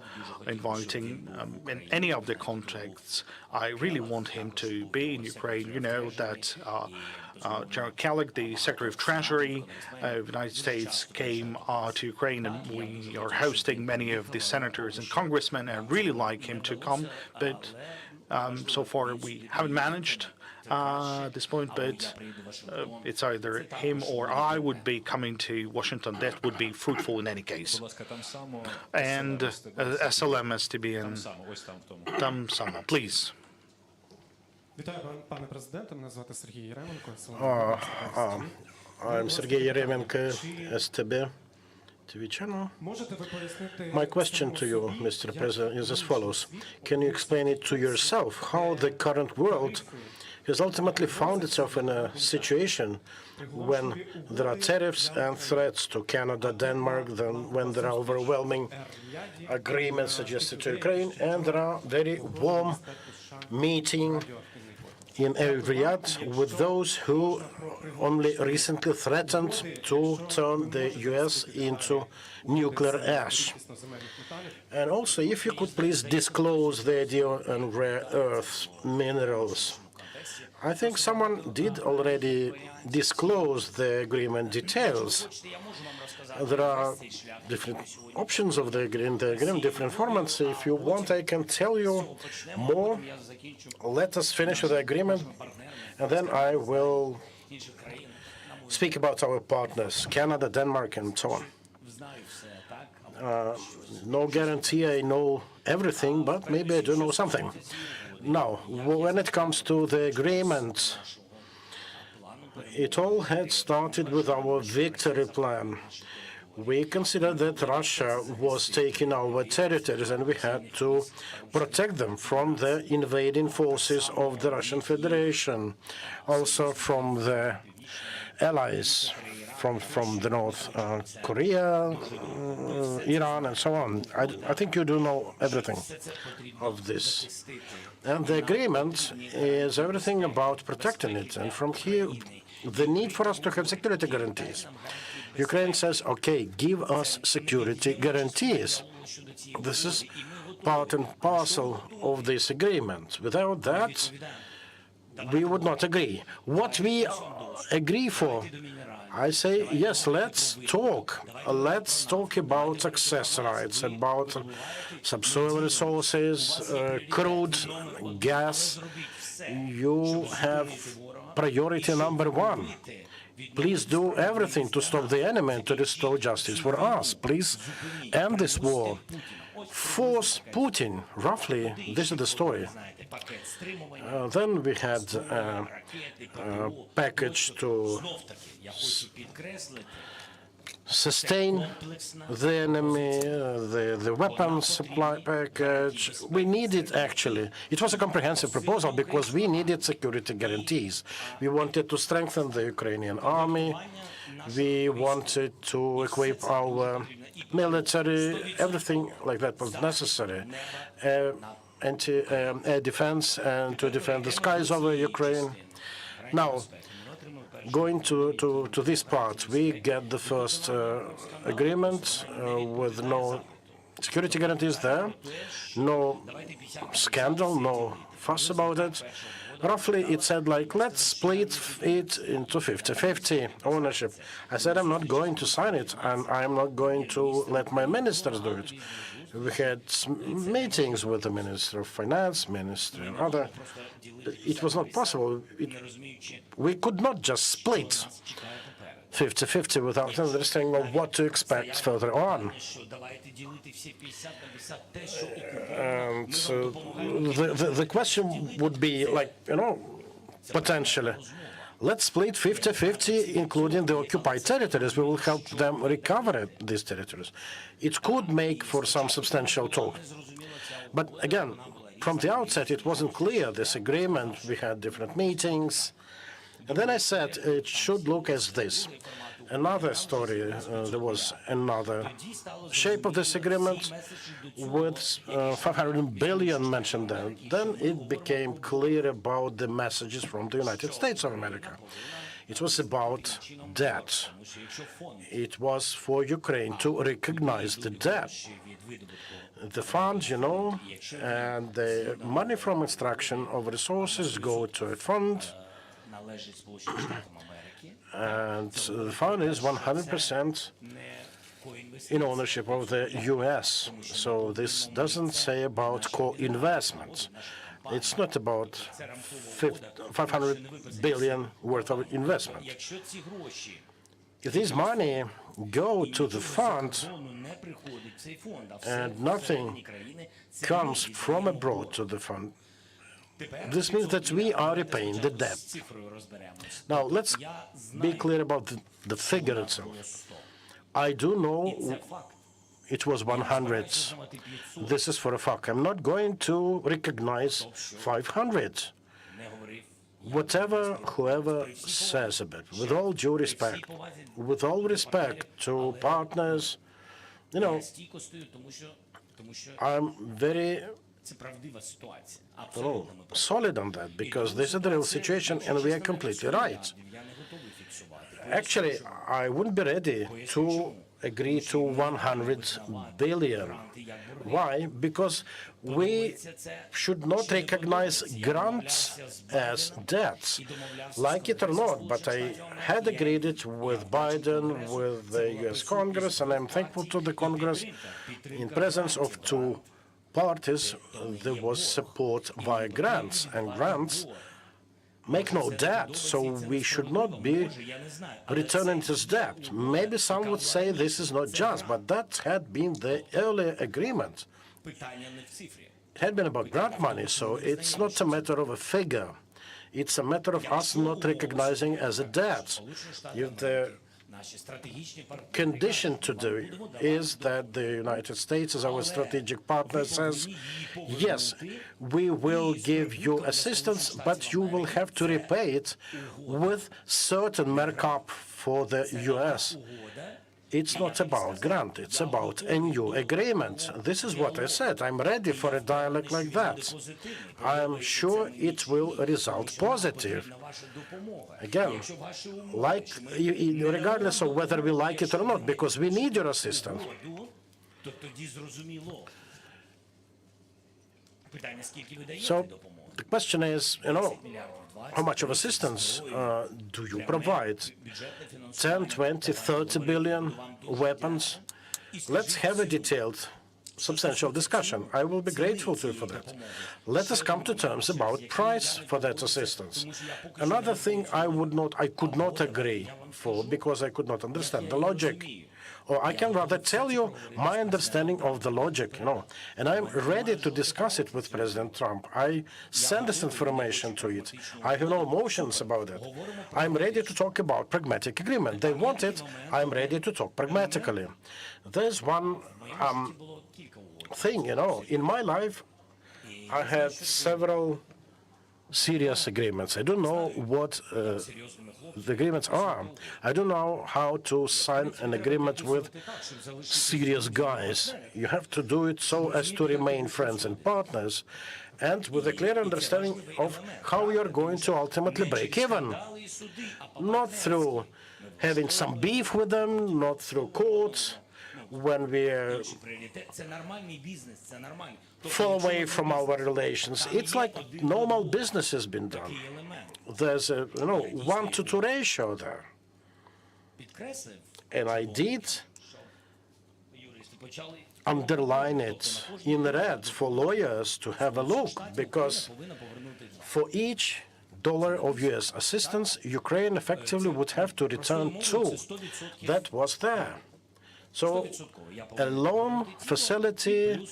inviting in any of the contacts. I really want him to be in Ukraine. You know that General Kellogg, the Secretary of Treasury of the United States, came to Ukraine, and we are hosting many of the senators and congressmen. I really like him to come, but so far we haven't managed at this point, but it's either him or I would be coming to Washington. That would be fruitful in any case. And SLM STB and там само, please. I'm Sergei Yeremenko, STB TV channel. My question to you, Mr. President, is as follows. Can you explain it to yourself how the current world has ultimately found itself in a situation when there are tariffs and threats to Canada, Denmark, then when there are overwhelming agreements suggested to Ukraine, and there are very warm meetings in Riyadh with those who only recently threatened to turn the U.S. into nuclear ash. And also, if you could please disclose the idea on rare earth minerals. I think someone did already disclose the agreement details. There are different options of the agreement, different formats. If you want, I can tell you more. Let us finish the agreement, and then I will speak about our partners, Canada, Denmark, and so on. No guarantee I know everything, but maybe I do know something. Now, when it comes to the agreement, it all had started with our victory plan. We considered that Russia was taking our territories, and we had to protect them from the invading forces of the Russian Federation, also from the allies from the North Korea, Iran, and so on. I think you do know everything of this. And the agreement is everything about protecting it. And from here, the need for us to have security guarantees. Ukraine says, okay, give us security guarantees. This is part and parcel of this agreement. Without that, we would not agree. What we agree for, I say, yes, let's talk. Let's talk about access rights, about subsoil resources, crude, gas. You have priority number one. Please do everything to stop the enemy and to restore justice for us. Please end this war. force Putin. Roughly, this is the story. Then we had a package to sustain the enemy, the weapons supply package. We needed, actually, it was a comprehensive proposal because we needed security guarantees. We wanted to strengthen the Ukrainian army. We wanted to equip our military. Everything like that was necessary. Anti-air defense and to defend the skies over Ukraine. Now, going to this part, we get the first agreement with no security guarantees there, no scandal, no fuss about it. Roughly, it said, like, let's split it into 50-50 ownership. I said, I'm not going to sign it, and I'm not going to let my ministers do it. We had meetings with the Minister of Finance, Minister and other. It was not possible. We could not just split 50-50 without understanding of what to expect further on. And the question would be, like, potentially, let's split 50-50, including the occupied territories. We will help them recover these territories. It could make for some substantial talk. But again, from the outset, it wasn't clear, this agreement. We had different meetings. And then I said it should look as this. Another story, there was another shape of this agreement with 500 billion mentioned there. Then it became clear about the messages from the United States of America. It was about debt. It was for Ukraine to recognize the debt. The funds, and the money from extraction of resources go to a fund. And the fund is 100% in ownership of the U.S. So this doesn't say about co-investments. It's not about 500 billion worth of investment. If this money go to the fund and nothing comes from abroad to the fund, this means that we are repaying the debt. Now, let's be clear about the figure itself. I do know it was 100. This is for a fact. I'm not going to recognize 500. Whoever says about it, with all due respect, with all respect to partners, I'm very solid on that, because this is the real situation, and we are completely right. Actually, I wouldn't be ready to agree to 100 billion. Why? Because we should not recognize grants as debts, like it or not. But I had agreed it with Biden, with the U.S. Congress, and I'm thankful to the Congress. In presence of two parties, there was support via grants, and grants make no debt, so we should not be returning this debt. Maybe some would say this is not just, but that had been the earlier agreement. It had been about grant money, so it's not a matter of a figure. It's a matter of us not recognizing as a debt. If the condition to do it is that the United States, as our strategic partner, says, yes, we will give you assistance, but you will have to repay it with certain markup for the U.S. It's not about grant, it's about a new agreement. This is what I said. I'm ready for a dialogue like that. I'm sure it will result positive. Again, regardless of whether we like it or not, because we need your assistance. So the question is, how much of assistance do you provide? 10, 20, 30 billion weapons? Let's have a detailed, substantial discussion. I will be grateful to you for that. Let us come to terms about price for that assistance. Another thing I could not agree for, because I could not understand the logic Or I can rather tell you my understanding of the logic, and I'm ready to discuss it with President Trump. I send this information to it. I have no emotions about it. I'm ready to talk about pragmatic agreement. They want it. I'm ready to talk pragmatically. There's one thing, in my life, I had several serious agreements. I don't know what the agreements are. I don't know how to sign an agreement with serious guys. You have to do it so as to remain friends and partners, and with a clear understanding of how you're going to ultimately break even. Not through having some beef with them, not through courts, when we fall away from our relations. It's like normal business has been done. There's a 1-to-2 ratio there. And I did underline it in red for lawyers to have a look, because for each dollar of U.S. assistance, Ukraine effectively would have to return $2. That was there. So a loan facility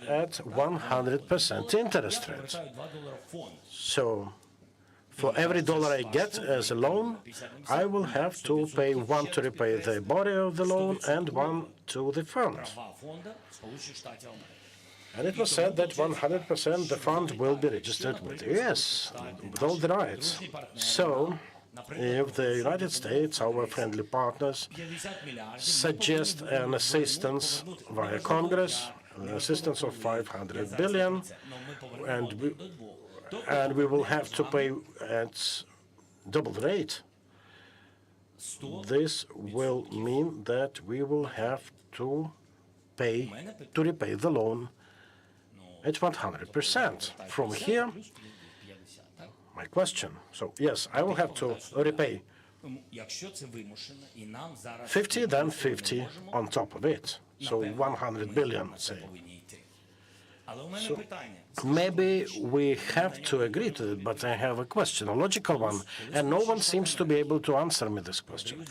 at 100% interest rate. So for every dollar I get as a loan, I will have to pay one to repay the body of the loan and one to the fund. And it was said that 100% the fund will be registered with the U.S., with all the rights. So if the United States, our friendly partners, suggest an assistance via Congress, an assistance of $500 billion, and we will have to pay at double the rate, this will mean that we will have to repay the loan at 100%. From here, my question. So, yes, I will have to repay 50, then 50 on top of it. So 100 billion, say. So maybe we have to agree to it, but I have a question, a logical one, and no one seems to be able to answer me this question.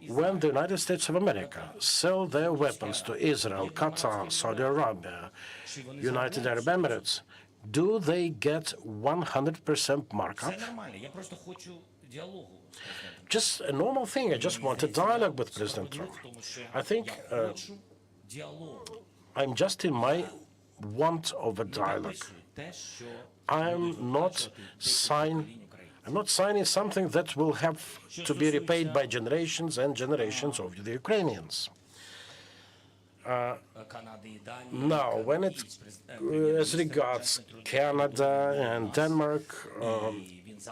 When the United States of America sell their weapons to Israel, Qatar, Saudi Arabia, United Arab Emirates, do they get 100% markup? Just a normal thing. I just want a dialogue with President Trump. I think I'm just in my want of a dialogue. I'm not signing something that will have to be repaid by generations and generations of the Ukrainians. Now, when it as regards Canada and Denmark,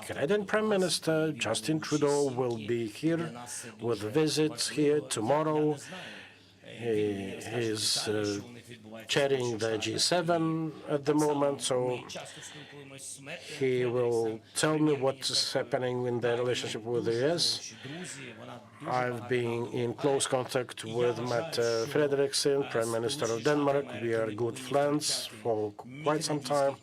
Canadian Prime Minister Justin Trudeau will be here with a visit here tomorrow. He is chairing the G7 at the moment, so he will tell me what's happening in the relationship with the US. I've been in close contact with Mette Frederiksen, Prime Minister of Denmark. We are good friends for quite some time,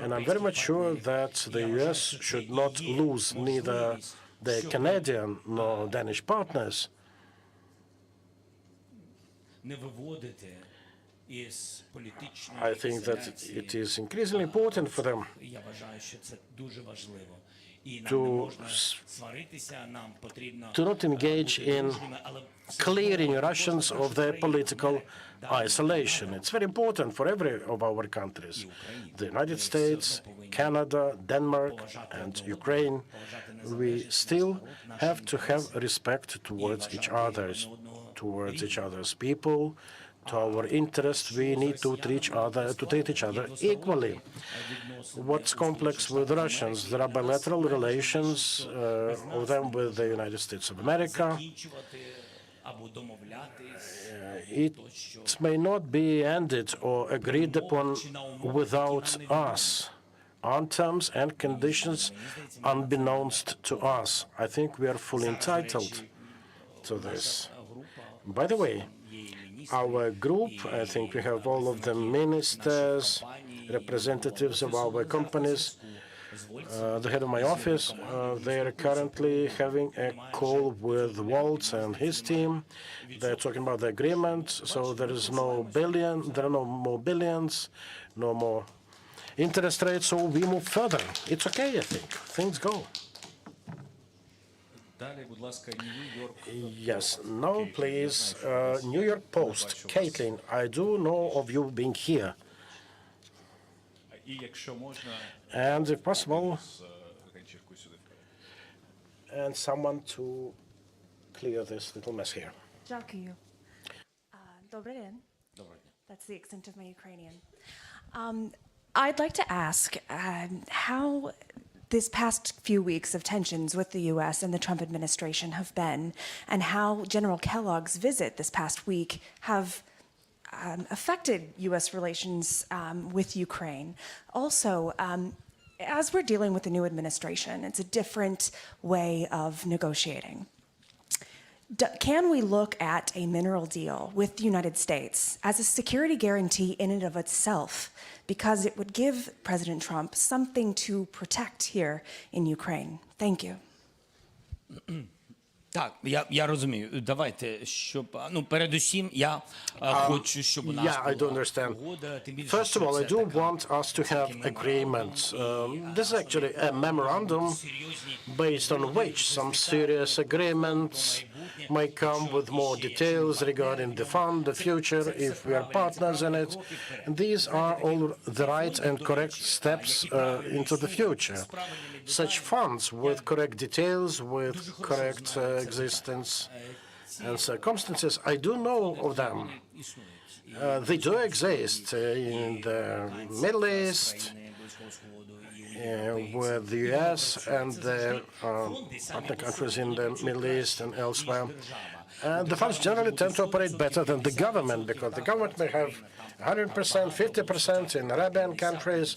and I'm very much sure that the US should not lose neither the Canadian nor Danish partners. I think that it is increasingly important for them to not engage in clearing Russians of their political isolation. It's very important for every of our countries, the United States, Canada, Denmark, and Ukraine. We still have to have respect towards each other's people, to our interests. We need to treat each other equally. What's complex with Russians? There are bilateral relations of them with the United States of America. It may not be ended or agreed upon without us, on terms and conditions unbeknownst to us. I think we are fully entitled to this. By the way, our group, I think we have all of the ministers, representatives of our companies, the head of my office. They are currently having a call with Waltz and his team. They're talking about the agreement, so there are no more billions, no more interest rates, so we move further. It's okay, I think. Things go. Далі, будь ласка, Нью-Йорк. Yes. Now, please, New York Post. Caitlin, I do know of you being here. І якщо можна, And if possible, з ганчірку сюди вперед. and someone to clear this little mess here. Дякую. Добрий день. That's the extent of my Ukrainian. I'd like to ask how this past few weeks of tensions with the U.S. and the Trump administration have been, and how General Kellogg's visit this past week have affected U.S. relations with Ukraine. Also, as we're dealing with the new administration, it's a different way of negotiating. Can we look at a mineral deal with the United States as a security guarantee in and of itself, because it would give President Trump something to protect here in Ukraine? Thank you. Так, я розумію. Давайте, щоб передусім я хочу, щоб у нас Yeah, I do understand. First of all, I do want us to have agreements. This is actually a memorandum based on which some serious agreements may come with more details regarding the fund, the future, if we are partners in it. And these are all the right and correct steps into the future. Such funds with correct details, with correct existence and circumstances, I do know of them. They do exist in the Middle East, with the U.S. and the partner countries in the Middle East and elsewhere. And the funds generally tend to operate better than the government, because the government may have 100%, 50% in Arabian countries.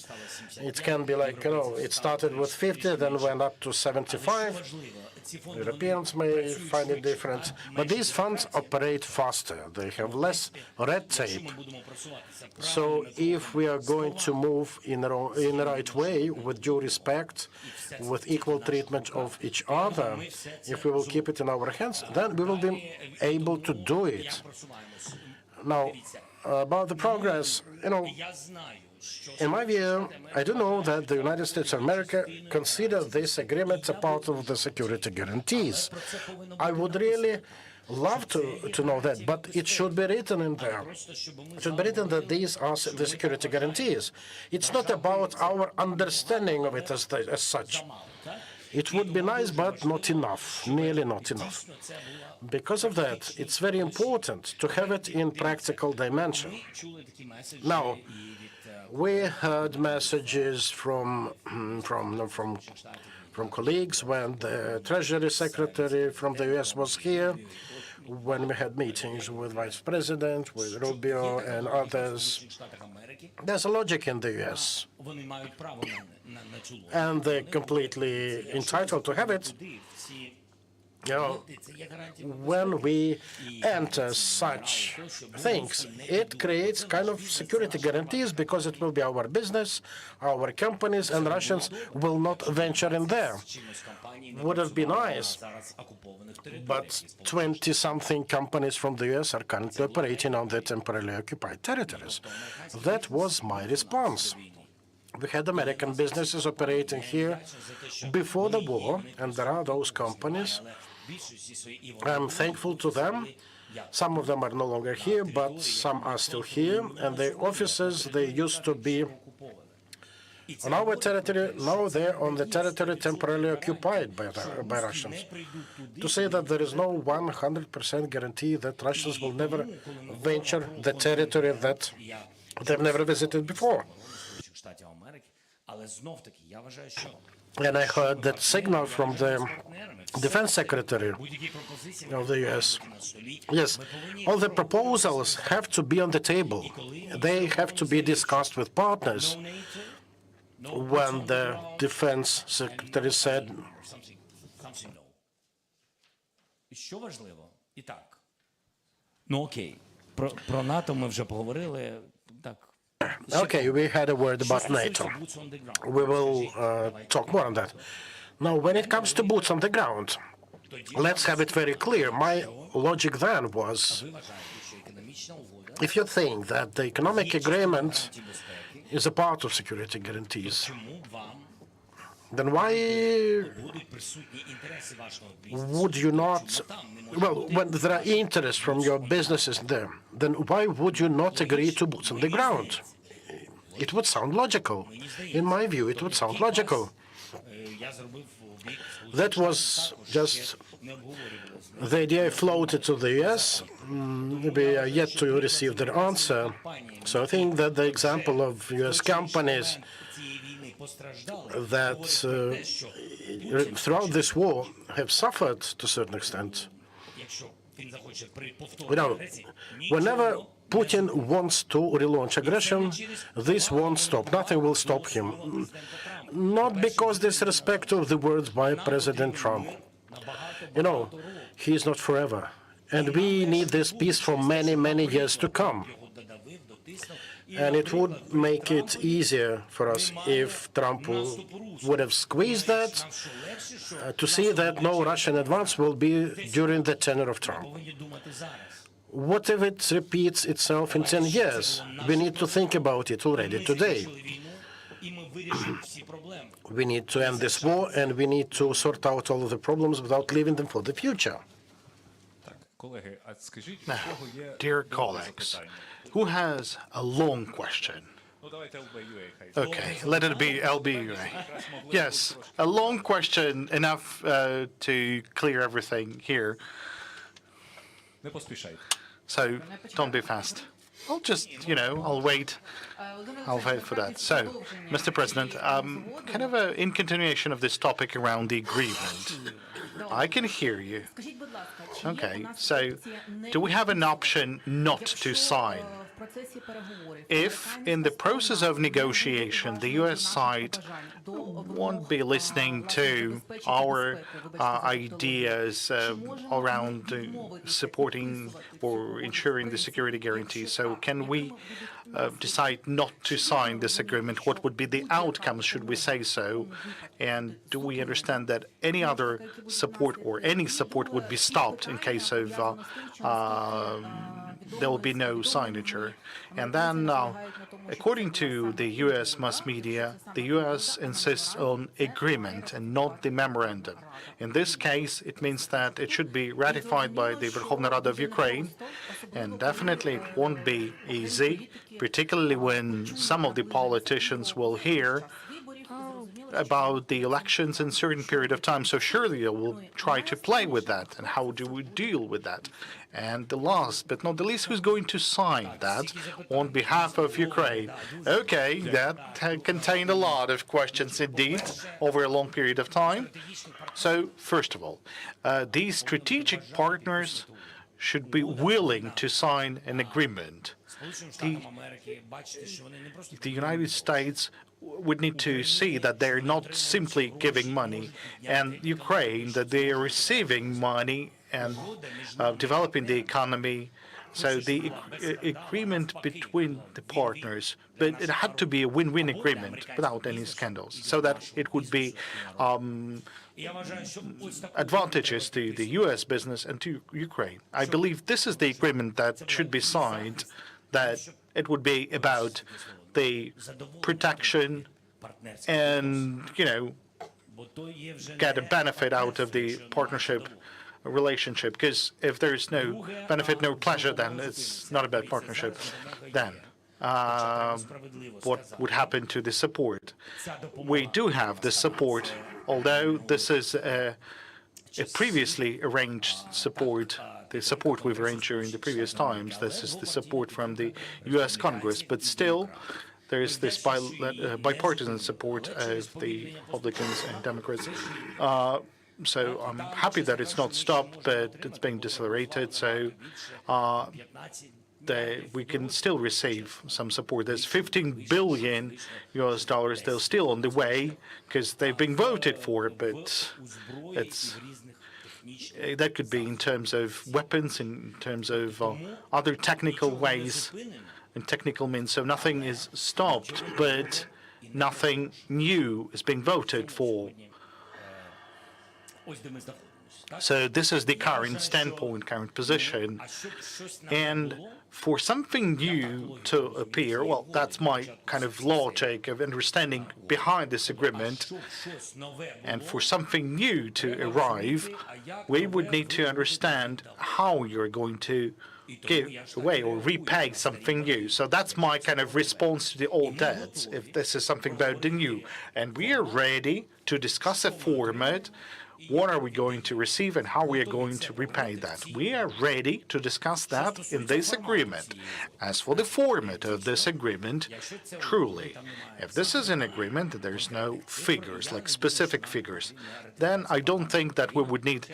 It can be like, it started with 50, then went up to 75. Europeans may find it different. But these funds operate faster. They have less red tape. So if we are going to move in the right way, with due respect, with equal treatment of each other, if we will keep it in our hands, then we will be able to do it. Now, about the progress, in my view, I do know that the United States of America consider this agreement a part of the security guarantees. I would really love to know that, but it should be written in there. It should be written that these are the security guarantees. It's not about our understanding of it as such. It would be nice, but not enough, nearly not enough. Because of that, it's very important to have it in practical dimension. Now, we heard messages from colleagues when the Treasury Secretary from the U.S. was here, when we had meetings with Vice President, with Rubio and others. There's a logic in the U.S. And they're completely entitled to have it. When we enter such things, it creates kind of security guarantees, because it will be our business, our companies, and Russians will not venture in there. Would have been nice, but 20-something companies from the U.S. are currently operating on the temporarily occupied territories. That was my response. We had American businesses operating here before the war, and there are those companies. I'm thankful to them. Some of them are no longer here, but some are still here. And the offices, they used to be on our territory. Now they're on the territory temporarily occupied by Russians. To say that there is no 100% guarantee that Russians will never venture the territory that they've never visited before. And I heard that signal from the Defense Secretary of the U.S. Yes, all the proposals have to be on the table. They have to be discussed with partners. When the Defense Secretary said, Що важливо? І так. Окей. Про НАТО ми вже поговорили. Так, Okay, we had a word about NATO. We will talk more on that. Now, when it comes to boots on the ground, let's have it very clear. My logic then was, if you think that the economic agreement is a part of security guarantees, then why would you not, well, when there are interests from your businesses there, then why would you not agree to boots on the ground? It would sound logical. In my view, it would sound logical. That was just the idea floated to the US. We are yet to receive their answer. So I think that the example of US companies that throughout this war have suffered to a certain extent. You know, whenever Putin wants to relaunch aggression, this won't stop. Nothing will stop him. Not because disrespect of the words by President Trump. You know, he is not forever. And we need this peace for many, many years to come. And it would make it easier for us if Trump would have squeezed that to see that no Russian advance will be during the tenure of Trump. What if it repeats itself in 10 years? We need to think about it already today. We need to end this war, and we need to sort out all of the problems without leaving them for the future. Now, dear colleagues, who has a long question? Okay, let it be LBUA. Yes, a long question, enough to clear everything here. So don't be fast. I'll just, I'll wait. I'll wait for that. So, Mr. President, kind of in continuation of this topic around the agreement, I can hear you. Okay, so do we have an option not to sign? If, in the process of negotiation, the U.S. side won't be listening to our ideas around supporting or ensuring the security guarantee, so can we decide not to sign this agreement? What would be the outcomes, should we say so? And do we understand that any other support or any support would be stopped in case of there will be no signature? And then, according to the U.S. mass media, the U.S. insists on agreement and not the memorandum. In this case, it means that it should be ratified by the Verkhovna Rada of Ukraine, and definitely it won't be easy, particularly when some of the politicians will hear about the elections in a certain period of time. So surely they will try to play with that. And how do we deal with that? And the last but not the least, who's going to sign that on behalf of Ukraine? Okay, that contained a lot of questions indeed over a long period of time. So first of all, these strategic partners should be willing to sign an agreement. The United States would need to see that they're not simply giving money, and Ukraine that they are receiving money and developing the economy. So the agreement between the partners, but it had to be a win-win agreement without any scandals, so that it would be advantages to the U.S. business and to Ukraine. I believe this is the agreement that should be signed, that it would be about the protection and, get a benefit out of the partnership relationship. Because if there's no benefit, no pleasure, then it's not about partnership. Then what would happen to the support? We do have the support, although this is a previously arranged support. The support we've arranged during the previous times. This is the support from the U.S. Congress, but still there is this bipartisan support of the Republicans and Democrats. So I'm happy that it's not stopped, but it's being decelerated. So we can still receive some support. There's $15 billion. They're still on the way because they've been voted for, but it's. That could be in terms of weapons, in terms of other technical ways. and technical means, so nothing is stopped, but nothing new is being voted for. So this is the current standpoint, current position. And for something new to appear, well, that's my kind of logic of understanding behind this agreement. And for something new to arrive, we would need to understand how you're going to give away or repay something new. So that's my kind of response to the old debts, if this is something about the new. And we are ready to discuss a format. What are we going to receive and how we are going to repay that? We are ready to discuss that in this agreement. As for the format of this agreement, truly, if this is an agreement that there's no figures, like specific figures, then I don't think that we would need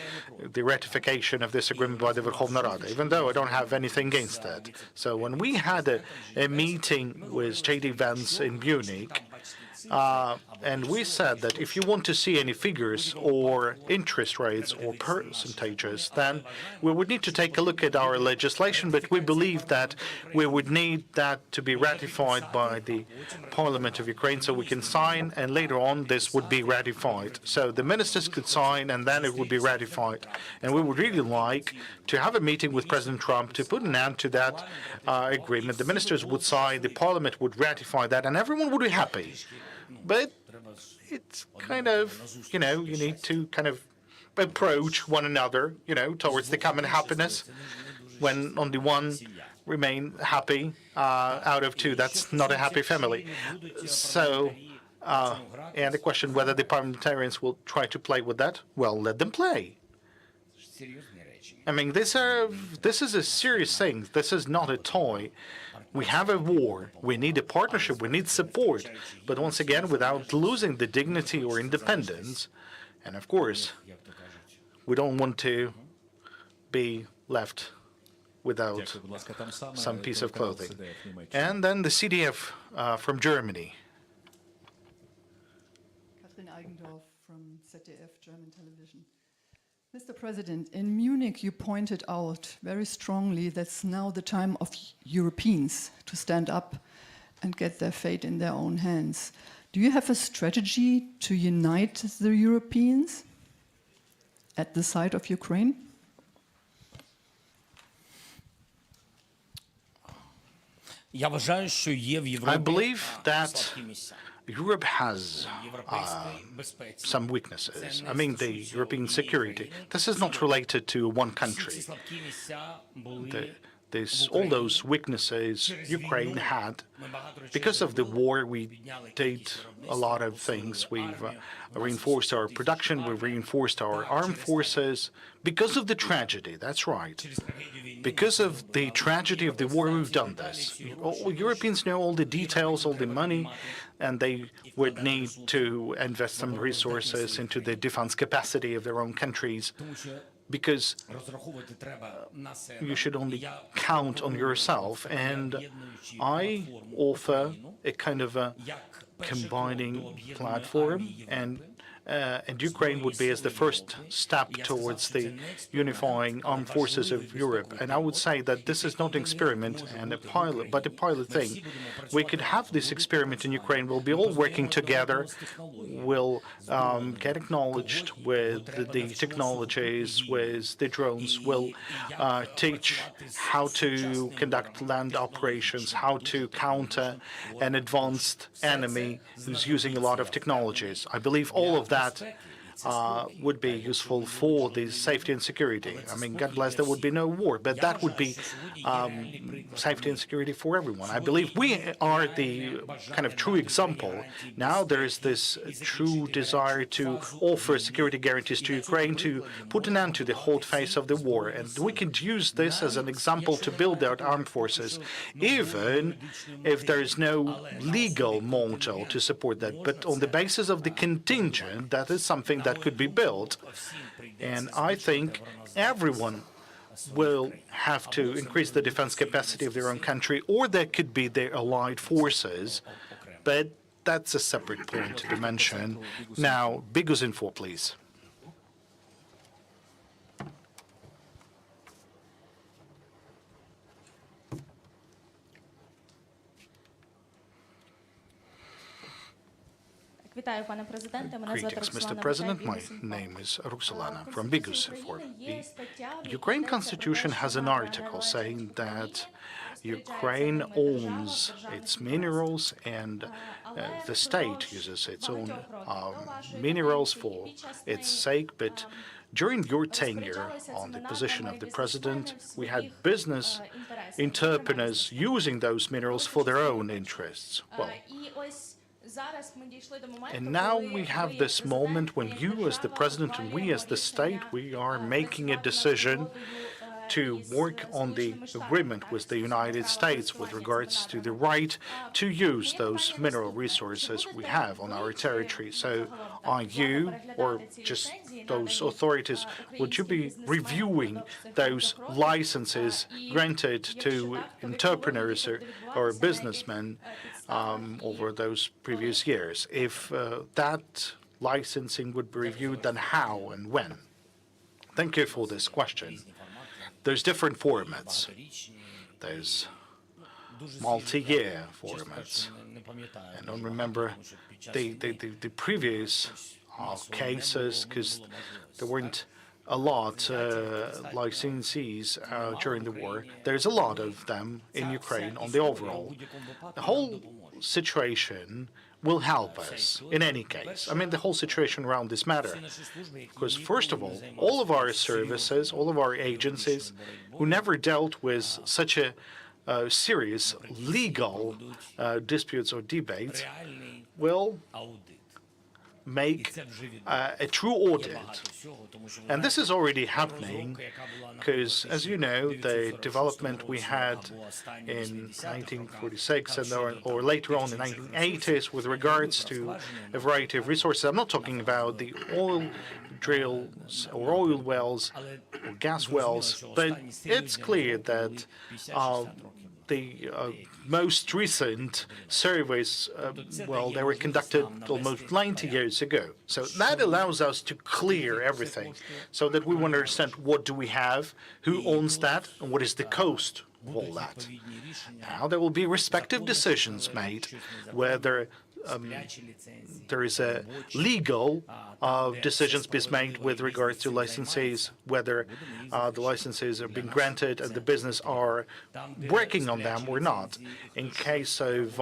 the ratification of this agreement by the Verkhovna Rada, even though I don't have anything against that. So when we had a meeting with J.D. Vance in Munich, and we said that if you want to see any figures or interest rates or percentages, then we would need to take a look at our legislation, but we believe that we would need that to be ratified by the Parliament of Ukraine so we can sign, and later on this would be ratified. So the ministers could sign and then it would be ratified. And we would really like to have a meeting with President Trump to put an end to that agreement. The ministers would sign, the Parliament would ratify that, and everyone would be happy. But it's kind of, you need to kind of approach one another, towards the common happiness. When only one remain happy out of two, that's not a happy family. So, and the question whether the parliamentarians will try to play with that, well, let them play. I mean, this is a serious thing. This is not a toy. We have a war. We need a partnership. We need support. But once again, without losing the dignity or independence. And of course, we don't want to be left without some piece of clothing. And then the CDF from Germany. Katrin Eigendorf from ZDF, German television. Mr. President, in Munich you pointed out very strongly that's now the time of Europeans to stand up and get their fate in their own hands. Do you have a strategy to unite the Europeans at the side of Ukraine? I believe that Europe has some weaknesses. I mean, the European security. This is not related to one country. All those weaknesses Ukraine had, because of the war, we did a lot of things. We've reinforced our production, we've reinforced our armed forces. Because of the tragedy, that's right. Because of the tragedy of the war, we've done this. Europeans know all the details, all the money, and they would need to invest some resources into the defense capacity of their own countries, because you should only count on yourself. And I offer a kind of a combining platform, and Ukraine would be as the first step towards the unifying armed forces of Europe. And I would say that this is not an experiment and a pilot, but a pilot thing. We could have this experiment in Ukraine. We'll be all working together. We'll get acknowledged with the technologies, with the drones. We'll teach how to conduct land operations, how to counter an advanced enemy who's using a lot of technologies. I believe all of that would be useful for the safety and security. I mean, God bless, there would be no war, but that would be safety and security for everyone. I believe we are the kind of true example. Now there is this true desire to offer security guarantees to Ukraine to put an end to the whole face of the war. And we could use this as an example to build out armed forces, even if there is no legal model to support that. But on the basis of the contingent, that is something that could be built. And I think everyone will have to increase the defense capacity of their own country, or there could be their allied forces, but that's a separate point to mention. Now, Biguzinfo, please. Greetings, Mr. President. My name is Ruslana from Bigusefor. The Ukraine Constitution has an article saying that Ukraine owns its minerals and the state uses its own minerals for its sake, but during your tenure on the position of the president, we had business entrepreneurs using those minerals for their own interests. Well, and now we have this moment when you as the president and we as the state, we are making a decision to work on the agreement with the United States with regards to the right to use those mineral resources we have on our territory. So are you, or just those authorities, would you be reviewing those licenses granted to entrepreneurs or businessmen over those previous years? If that licensing would be reviewed, then how and when? Thank you for this question. There's different formats. There's multi-year formats. I don't remember the previous cases because there weren't a lot licensees during the war. There's a lot of them in Ukraine on the overall. The whole situation will help us in any case. I mean, the whole situation around this matter. Because first of all of our services, all of our agencies who never dealt with such a serious legal disputes or debates will make a true audit. And this is already happening because, as you know, the development we had in 1946 and or later on in the 1980s with regards to a variety of resources. I'm not talking about the oil drills or oil wells or gas wells, but it's clear that the most recent surveys, well, they were conducted almost 90 years ago. So that allows us to clear everything so that we want to understand what do we have, who owns that, and what is the cost of all that. Now there will be respective decisions made whether there is a legal decisions being made with regards to licenses, whether the licenses are being granted and the business are working on them or not. In case of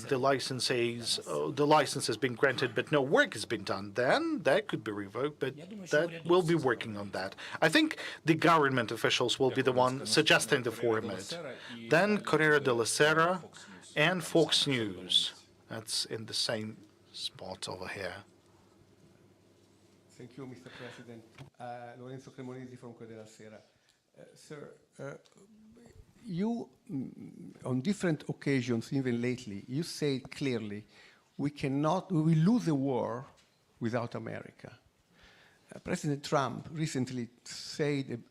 the licenses being granted but no work has been done, then that could be revoked, but that will be working on that. I think the government officials will be the one suggesting the format. Then Corriere della Sera and Fox News. That's in the same spot over here. Thank you, Mr. President. Lorenzo Cremonesi from Corriere della Sera. Sir, you, on different occasions, even lately, you said clearly, we will lose the war without America. President Trump recently said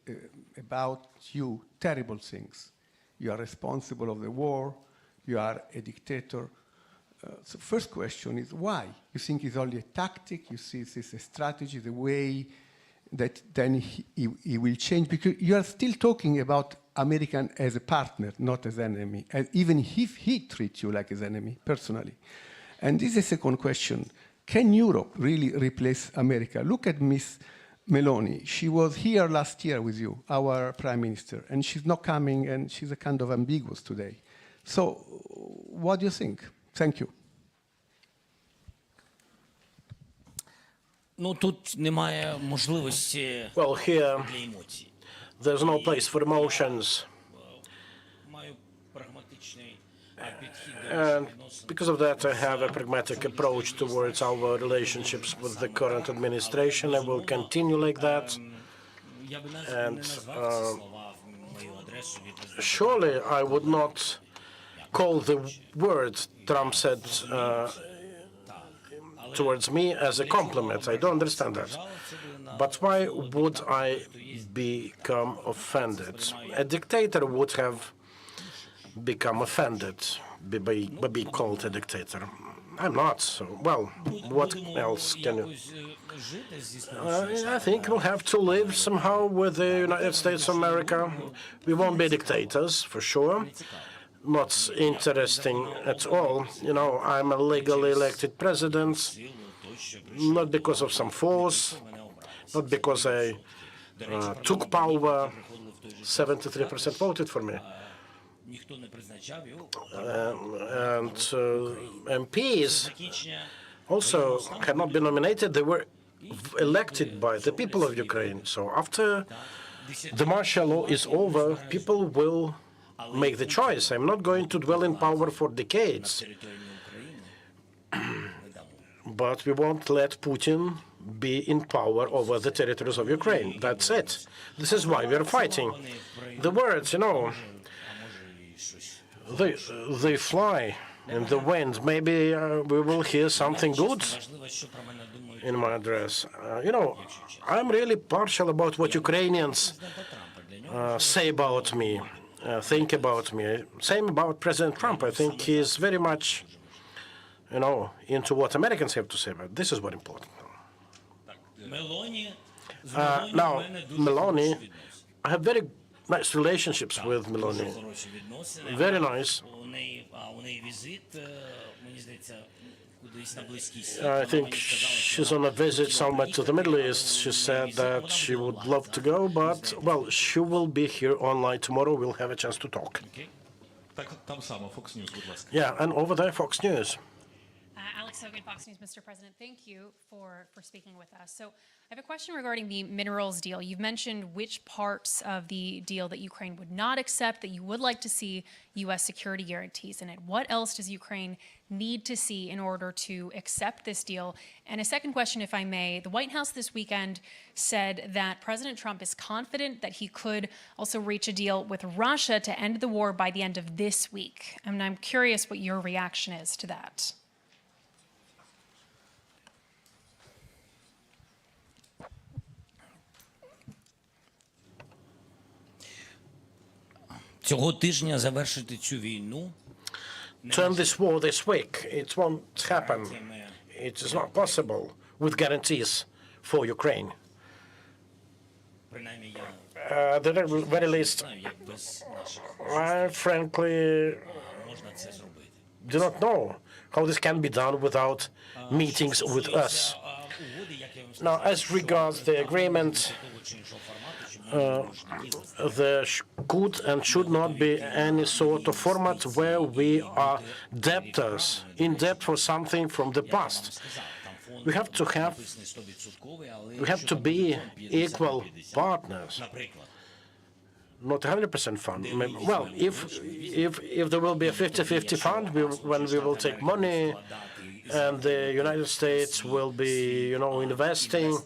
about you terrible things. You are responsible of the war, you are a dictator. So first question is why? You think it's only a tactic? You see this is a strategy, the way that then he will change? Because you are still talking about American as a partner, not as enemy, even if he treats you like his enemy, personally. And this is the second question. Can Europe really replace America? Look at Miss Meloni. She was here last year with you, our prime minister, and she's not coming, and she's a kind of ambiguous today. So what do you think? Thank you. Well, here, there's no place for emotions. And because of that, I have a pragmatic approach towards our relationships with the current administration. I will continue like that. And surely I would not call the word Trump said towards me as a compliment. I don't understand that. But why would I become offended? A dictator would have become offended by being called a dictator. I'm not, so, well, what else can you... I think we'll have to live somehow with the United States of America. We won't be dictators, for sure. not interesting at all. You know, I'm a legally elected president, not because of some force, not because I took power. 73% voted for me. And MPs also had not been nominated. They were elected by the people of Ukraine. So after the martial law is over, people will make the choice. I'm not going to dwell in power for decades. But we won't let Putin be in power over the territories of Ukraine. That's it. This is why we are fighting. The words, you know, they fly in the wind. Maybe we will hear something good in my address. You know, I'm really partial about what Ukrainians say about me, think about me. Same about President Trump. I think he's very much, you know, into what Americans have to say about. This is what important. Now, Meloni, I have very nice relationships with Meloni. Very nice. I think she's on a visit somewhere to the Middle East. She said that she would love to go, but, well, she will be here online tomorrow. We'll have a chance to talk. Yeah, and over there, Fox News. Alex Hogan, Fox News. Mr. President, thank you for speaking with us. So I have a question regarding the minerals deal. You've mentioned which parts of the deal that Ukraine would not accept, that you would like to see U.S. security guarantees in it. What else does Ukraine need to see in order to accept this deal? And a second question, if I may. The White House this weekend said that President Trump is confident that he could also reach a deal with Russia to end the war by the end of this week. And I'm curious what your reaction is to that. Цього тижня завершити цю війну. To end this war this week, it won't happen. It is not possible with guarantees for Ukraine. At the very least, I frankly do not know how this can be done without meetings with us. Now, as regards the agreement, there could and should not be any sort of format where we are debtors, in debt for something from the past. We have to be equal partners, not 100% fund. Well, if there will be a 50-50 fund, when we will take money, and the United States will be, you know, investing.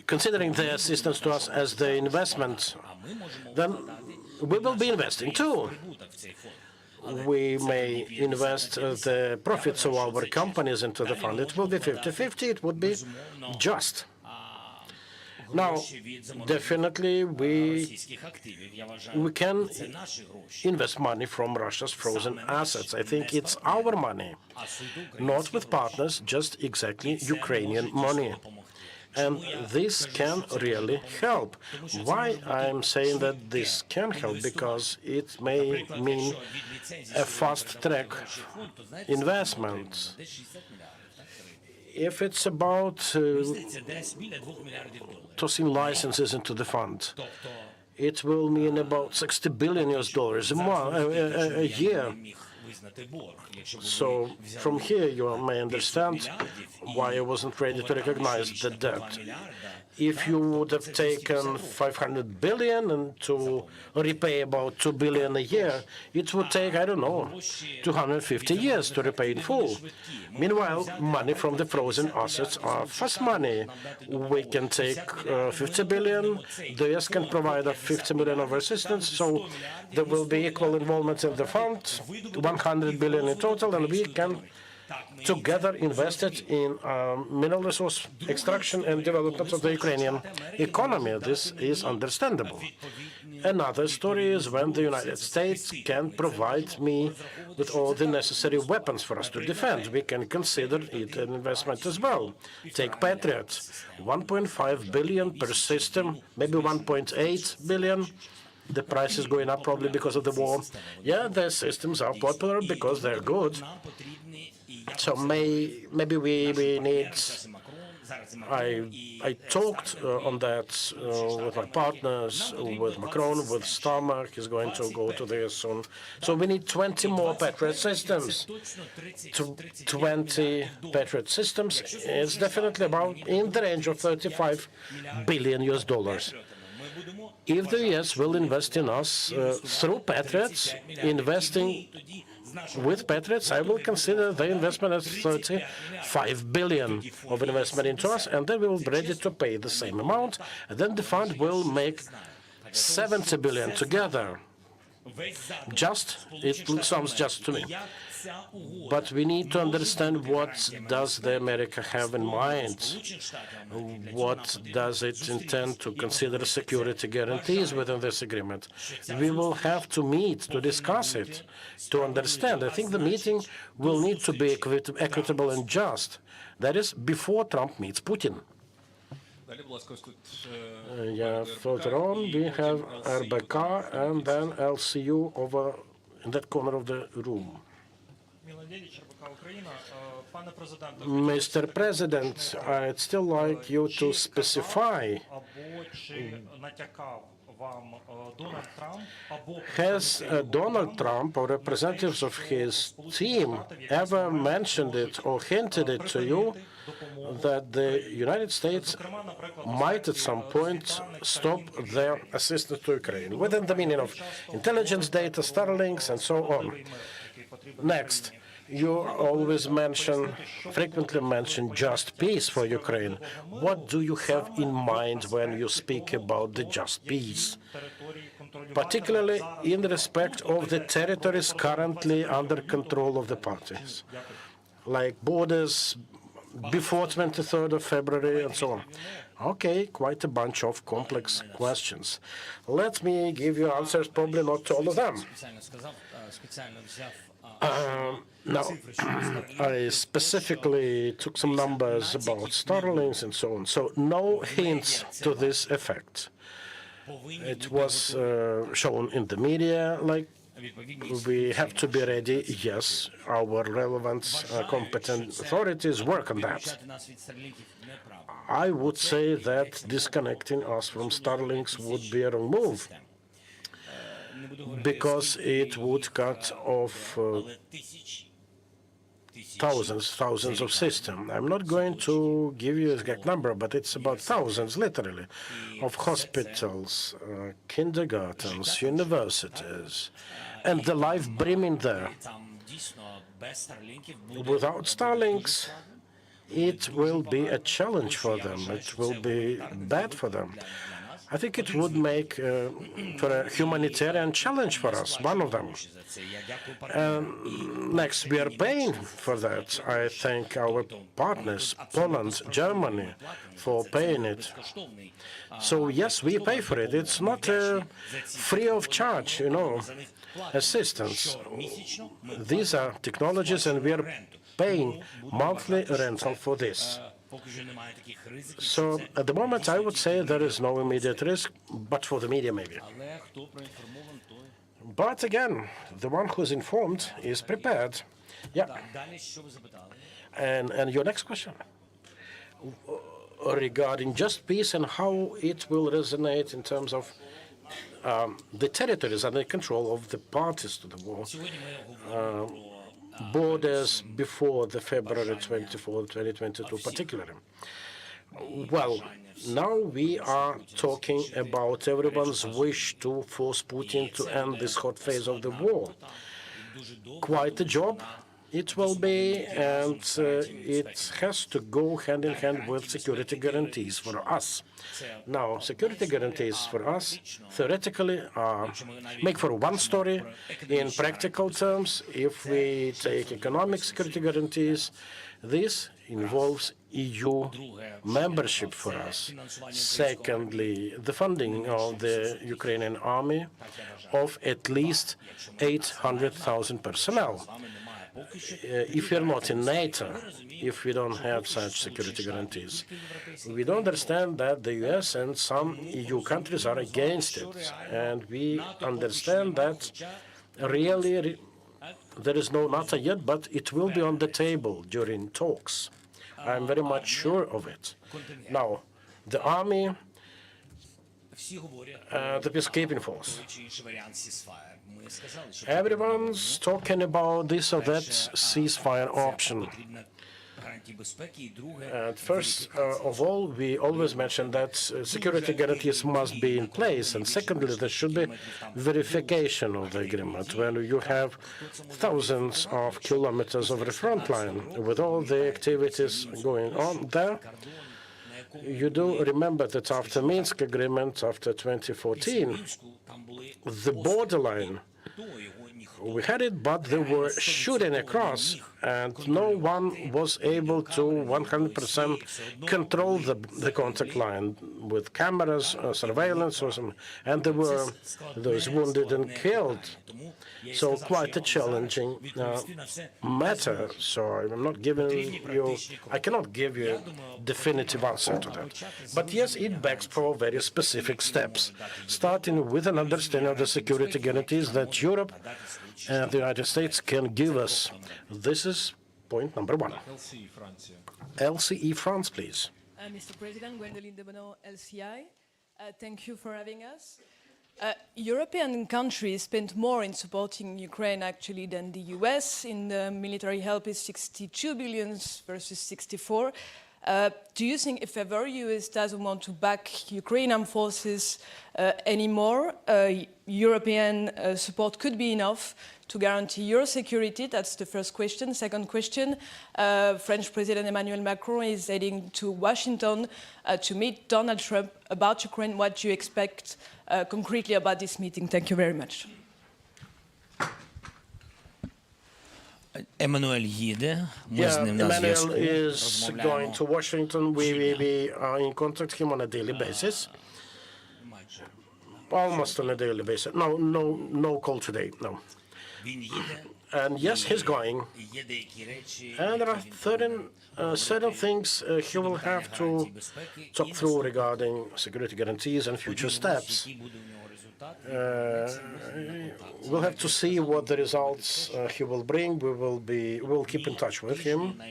Considering the assistance to us as the investment, then we will be investing too. We may invest the profits of our companies into the fund. It will be 50-50. It would be just. Now, definitely, we can invest money from Russia's frozen assets. I think it's our money, not with partners, just exactly Ukrainian money. And this can really help. Why I'm saying that this can help? Because it may mean a fast-track investment. If it's about tossing licenses into the fund, it will mean about $60 billion a year. So from here, you may understand why I wasn't ready to recognize the debt. If you would have taken $500 billion and to repay about $2 billion a year, it would take, I don't know, 250 years to repay in full. Meanwhile, money from the frozen assets are fast money. We can take $50 billion. The US can provide us $50 million of assistance, so there will be equal involvement in the fund, $100 billion in total, and we can together invested in mineral resource extraction and development of the Ukrainian economy. This is understandable. Another story is when the United States can provide me with all the necessary weapons for us to defend. We can consider it an investment as well. Take Patriots, 1.5 billion per system, maybe 1.8 billion. The price is going up probably because of the war. Yeah, the systems are popular because they're good. So maybe we need. I talked on that with my partners, with Macron, with Starmer. He's going to go to there soon. So we need 20 more Patriot systems. 20 Patriot systems is definitely about in the range of $35 billion US. If the US will invest in us through Patriots, investing with Patriots, I will consider the investment as 35 billion of investment into us, and then we will be ready to pay the same amount, and then the fund will make 70 billion together. It sounds just to me. But we need to understand what does the America have in mind. What does it intend to consider security guarantees within this agreement? We will have to meet to discuss it, to understand. I think the meeting will need to be equitable and just. That is, before Trump meets Putin. Further on, we have RBK and then LCU over in that corner of the room. Mr. President, I'd still like you to specify, has Donald Trump or representatives of his team ever mentioned it or hinted it to you that the United States might at some point stop their assistance to Ukraine, within the meaning of intelligence data, Starlinks, and so on? Next, you always frequently mention just peace for Ukraine. What do you have in mind when you speak about the just peace? Particularly in respect of the territories currently under control of the parties, like borders before 23rd of February and so on. Okay, quite a bunch of complex questions. Let me give you answers, probably not to all of them. Now, I specifically took some numbers about Starlinks and so on. So no hints to this effect. It was shown in the media, like we have to be ready. Yes, our relevant competent authorities work on that. I would say that disconnecting us from Starlinks would be a wrong move, because it would cut off thousands of systems. I'm not going to give you the exact number, but it's about thousands, literally, of hospitals, kindergartens, universities, and the life brimming there. Without Starlinks, it will be a challenge for them. It will be bad for them. I think it would make for a humanitarian challenge for us, one of them. Next, we are paying for that. I thank our partners, Poland, Germany, for paying it. So yes, we pay for it. It's not free of charge, assistance. These are technologies, and we are paying monthly rental for this. So at the moment, I would say there is no immediate risk, but for the media maybe. But again, the one who's informed is prepared. Yeah. And your next question regarding just peace and how it will resonate in terms of the territories under control of the parties to the war. Borders before the February 24, 2022, particularly. Well, now we are talking about everyone's wish to force Putin to end this hot phase of the war. Quite a job, It will be, and it has to go hand in hand with security guarantees for us. Now, security guarantees for us theoretically make for one story. In practical terms, if we take economic security guarantees, this involves EU membership for us. Secondly, the funding of the Ukrainian army of at least 800,000 personnel. If we're not in NATO, if we don't have such security guarantees, we don't understand that the US and some EU countries are against it. And we understand that really there is no NATO yet, but it will be on the table during talks. I'm very much sure of it. Now, the army, the peacekeeping force. Everyone's talking about this or that ceasefire option. First of all, we always mention that security guarantees must be in place, and secondly, there should be verification of the agreement. When you have thousands of kilometers of the front line with all the activities going on there, you do remember that after Minsk agreement, after 2014, the borderline, we had it, but they were shooting across, and no one was able to 100% control the contact line with cameras, surveillance, or something. And there were those wounded and killed. So quite a challenging matter. So I'm not giving you, I cannot give you a definitive answer to that. But yes, it begs for very specific steps, starting with an understanding of the security guarantees that Europe and the United States can give us. This is point number one. LCE France, please. Mr. President, Gwendoline Debono, LCI. Thank you for having us. European countries spent more in supporting Ukraine actually than the US. In the military help is 62 billion versus 64. Do you think if ever US doesn't want to back Ukrainian forces anymore, European support could be enough to guarantee your security? That's the first question. Second question, French President Emmanuel Macron is heading to Washington to meet Donald Trump about Ukraine. What do you expect concretely about this meeting? Thank you very much. Emmanuel їде. Emmanuel is going to Washington. We are in contact with him on a daily basis. Almost on a daily basis. No call today, no. And yes, he's going. And there are certain things he will have to talk through regarding security guarantees and future steps. We'll have to see what the results he will bring. We'll keep in touch with him.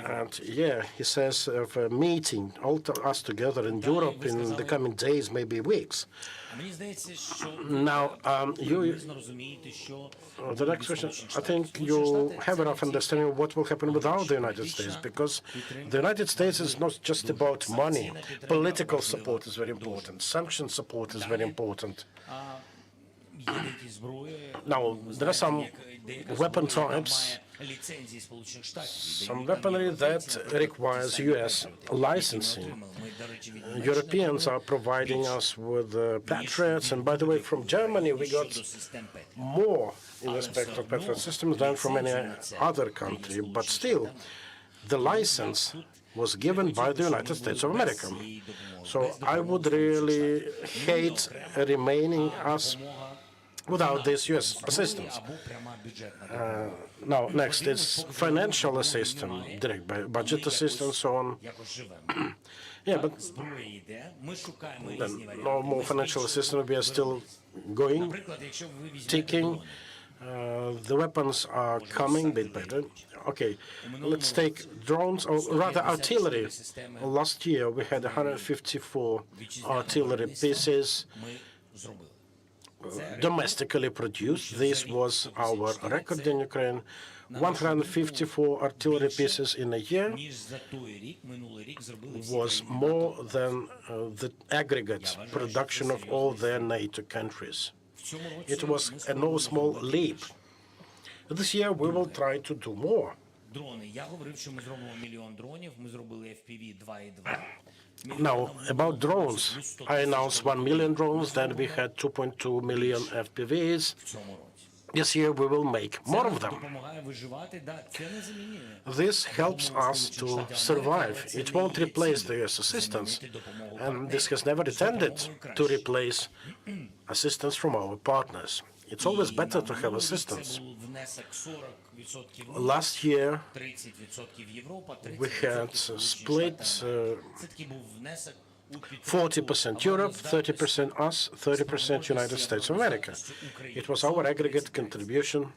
And yeah, he says of a meeting, all us together in Europe in the coming days, maybe weeks. Now, the next question, I think you have enough understanding of what will happen without the United States, because the United States is not just about money. Political support is very important. Sanction support is very important. Now, there are some weapon types, some weaponry that requires U.S. licensing. Europeans are providing us with Patriots, and by the way, from Germany we got more in respect of Patriot systems than from any other country, but still, the license was given by the United States of America. So I would really hate remaining us without this U.S. assistance. Now, next is financial assistance, direct budget assistance, so on. Yeah, but then no more financial assistance. We are still going, ticking. The weapons are coming bit better. Okay, let's take drones, or rather artillery. Last year we had 154 artillery pieces domestically produced. This was our record in Ukraine. 154 artillery pieces in a year was more than the aggregate production of all their NATO countries. It was a no small leap. This year we will try to do more. Дрони. Я говорив, що ми зробимо 1 мільйон дронів. Ми зробили FPV 2,2. Now, about drones, I announced 1 million drones, then we had 2.2 million FPVs. This year we will make more of them. Допомагає виживати. Да, це не замінює. This helps us to survive. It won't replace the US assistance, and this has never intended to replace assistance from our partners. It's always better to have assistance. Last year, we had split 40% Europe, 30% us, 30% United States of America. It was our aggregate contribution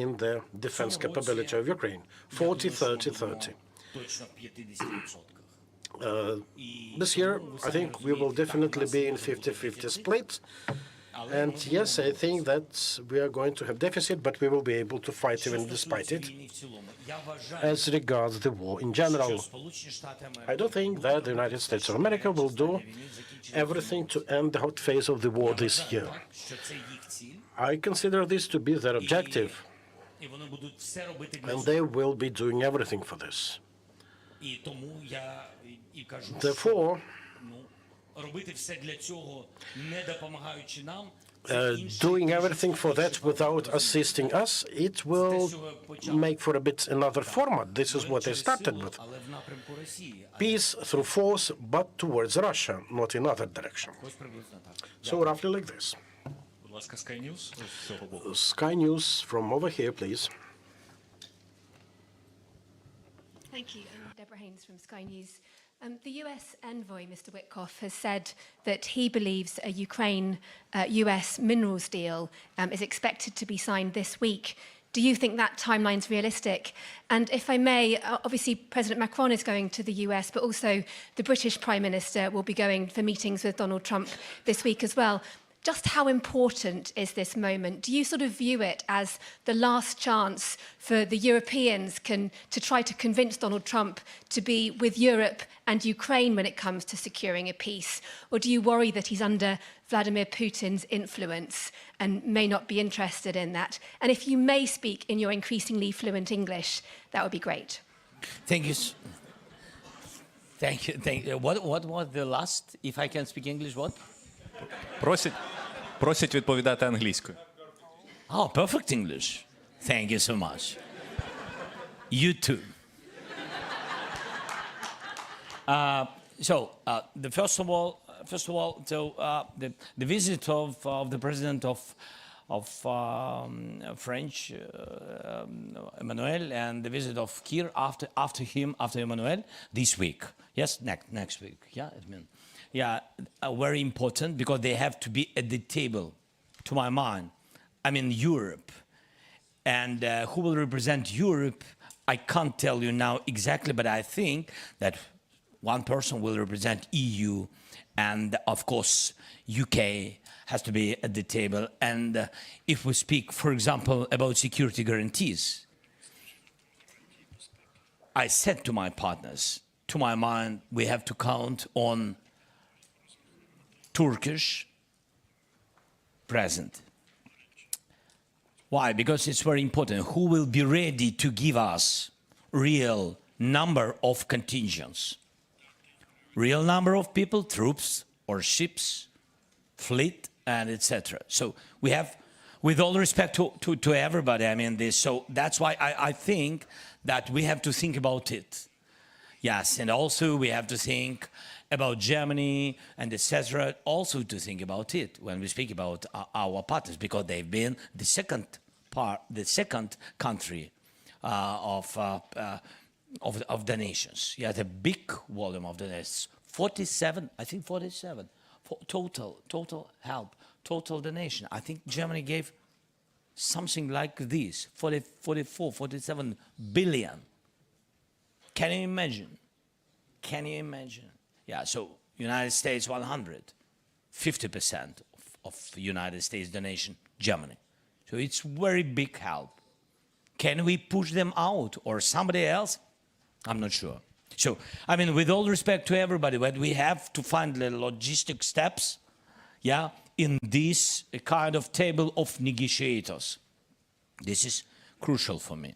in the defense capability of Ukraine, 40, 30, 30. This year, I think we will definitely be in 50-50 split. And yes, I think that we are going to have deficit, but we will be able to fight even despite it. As regards the war in general, I don't think that the United States of America will do everything to end the hot phase of the war this year. I consider this to be their objective, and they will be doing everything for this. Therefore, doing everything for that without assisting us, it will make for a bit another format. This is what I started with. Peace through force, but towards Russia, not in other direction. So roughly like this. Sky News from over here, please. Thank you. I'm Deborah Haynes from Sky News. The US envoy, Mr. Witkoff, has said that he believes a Ukraine-US minerals deal is expected to be signed this week. Do you think that timeline's realistic? And if I may, obviously President Macron is going to the US, but also the British Prime Minister will be going for meetings with Donald Trump this week as well. Just how important is this moment? Do you sort of view it as the last chance for the Europeans to try to convince Donald Trump to be with Europe and Ukraine when it comes to securing a peace? Or do you worry that he's under Vladimir Putin's influence and may not be interested in that? And if you may speak in your increasingly fluent English, that would be great. Thank you. Thank you. What was the last, if I can speak English, what? Просять відповідати англійською. Oh, perfect English. Thank you so much. You too. First of all, the visit of the president of French, Emmanuel, and the visit of Kir after Emmanuel, this week. Yes, next week. Yeah, very important because they have to be at the table, to my mind. I mean, Europe. And who will represent Europe, I can't tell you now exactly, but I think that one person will represent EU, and of course, UK has to be at the table. And if we speak, for example, about security guarantees, I said to my partners, to my mind, we have to count on Turkish present. Why? Because it's very important. Who will be ready to give us real number of contingents? Real number of people, troops or ships, fleet, and etc. So we have, with all respect to everybody, I mean this. So that's why I think that we have to think about it. Yes, and also we have to think about Germany and etc. Also to think about it when we speak about our partners, because they've been the second country of the nations. Yeah, the big volume of the nations. 47, I think 47 total help, total donation. I think Germany gave something like this, 47 billion. Can you imagine? Can you imagine? Yeah, so United States 50% of United States donation, Germany. So it's very big help. Can we push them out or somebody else? I'm not sure. So, I mean, with all respect to everybody, but we have to find the logistic steps, yeah, in this kind of table of negotiators. This is crucial for me.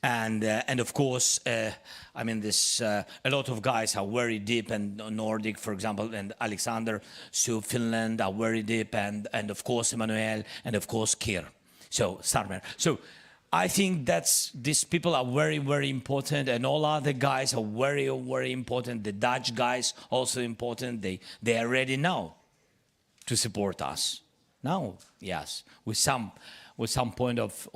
And of course, I mean, this a lot of guys are very deep, and Nordic, for example, and Alexander, so Finland are very deep, and of course Emmanuel, and of course Kir, so Starmer. So I think these people are very, very important, and all other guys are very, very important. The Dutch guys also important. They are ready now to support us. Now, yes, with some point of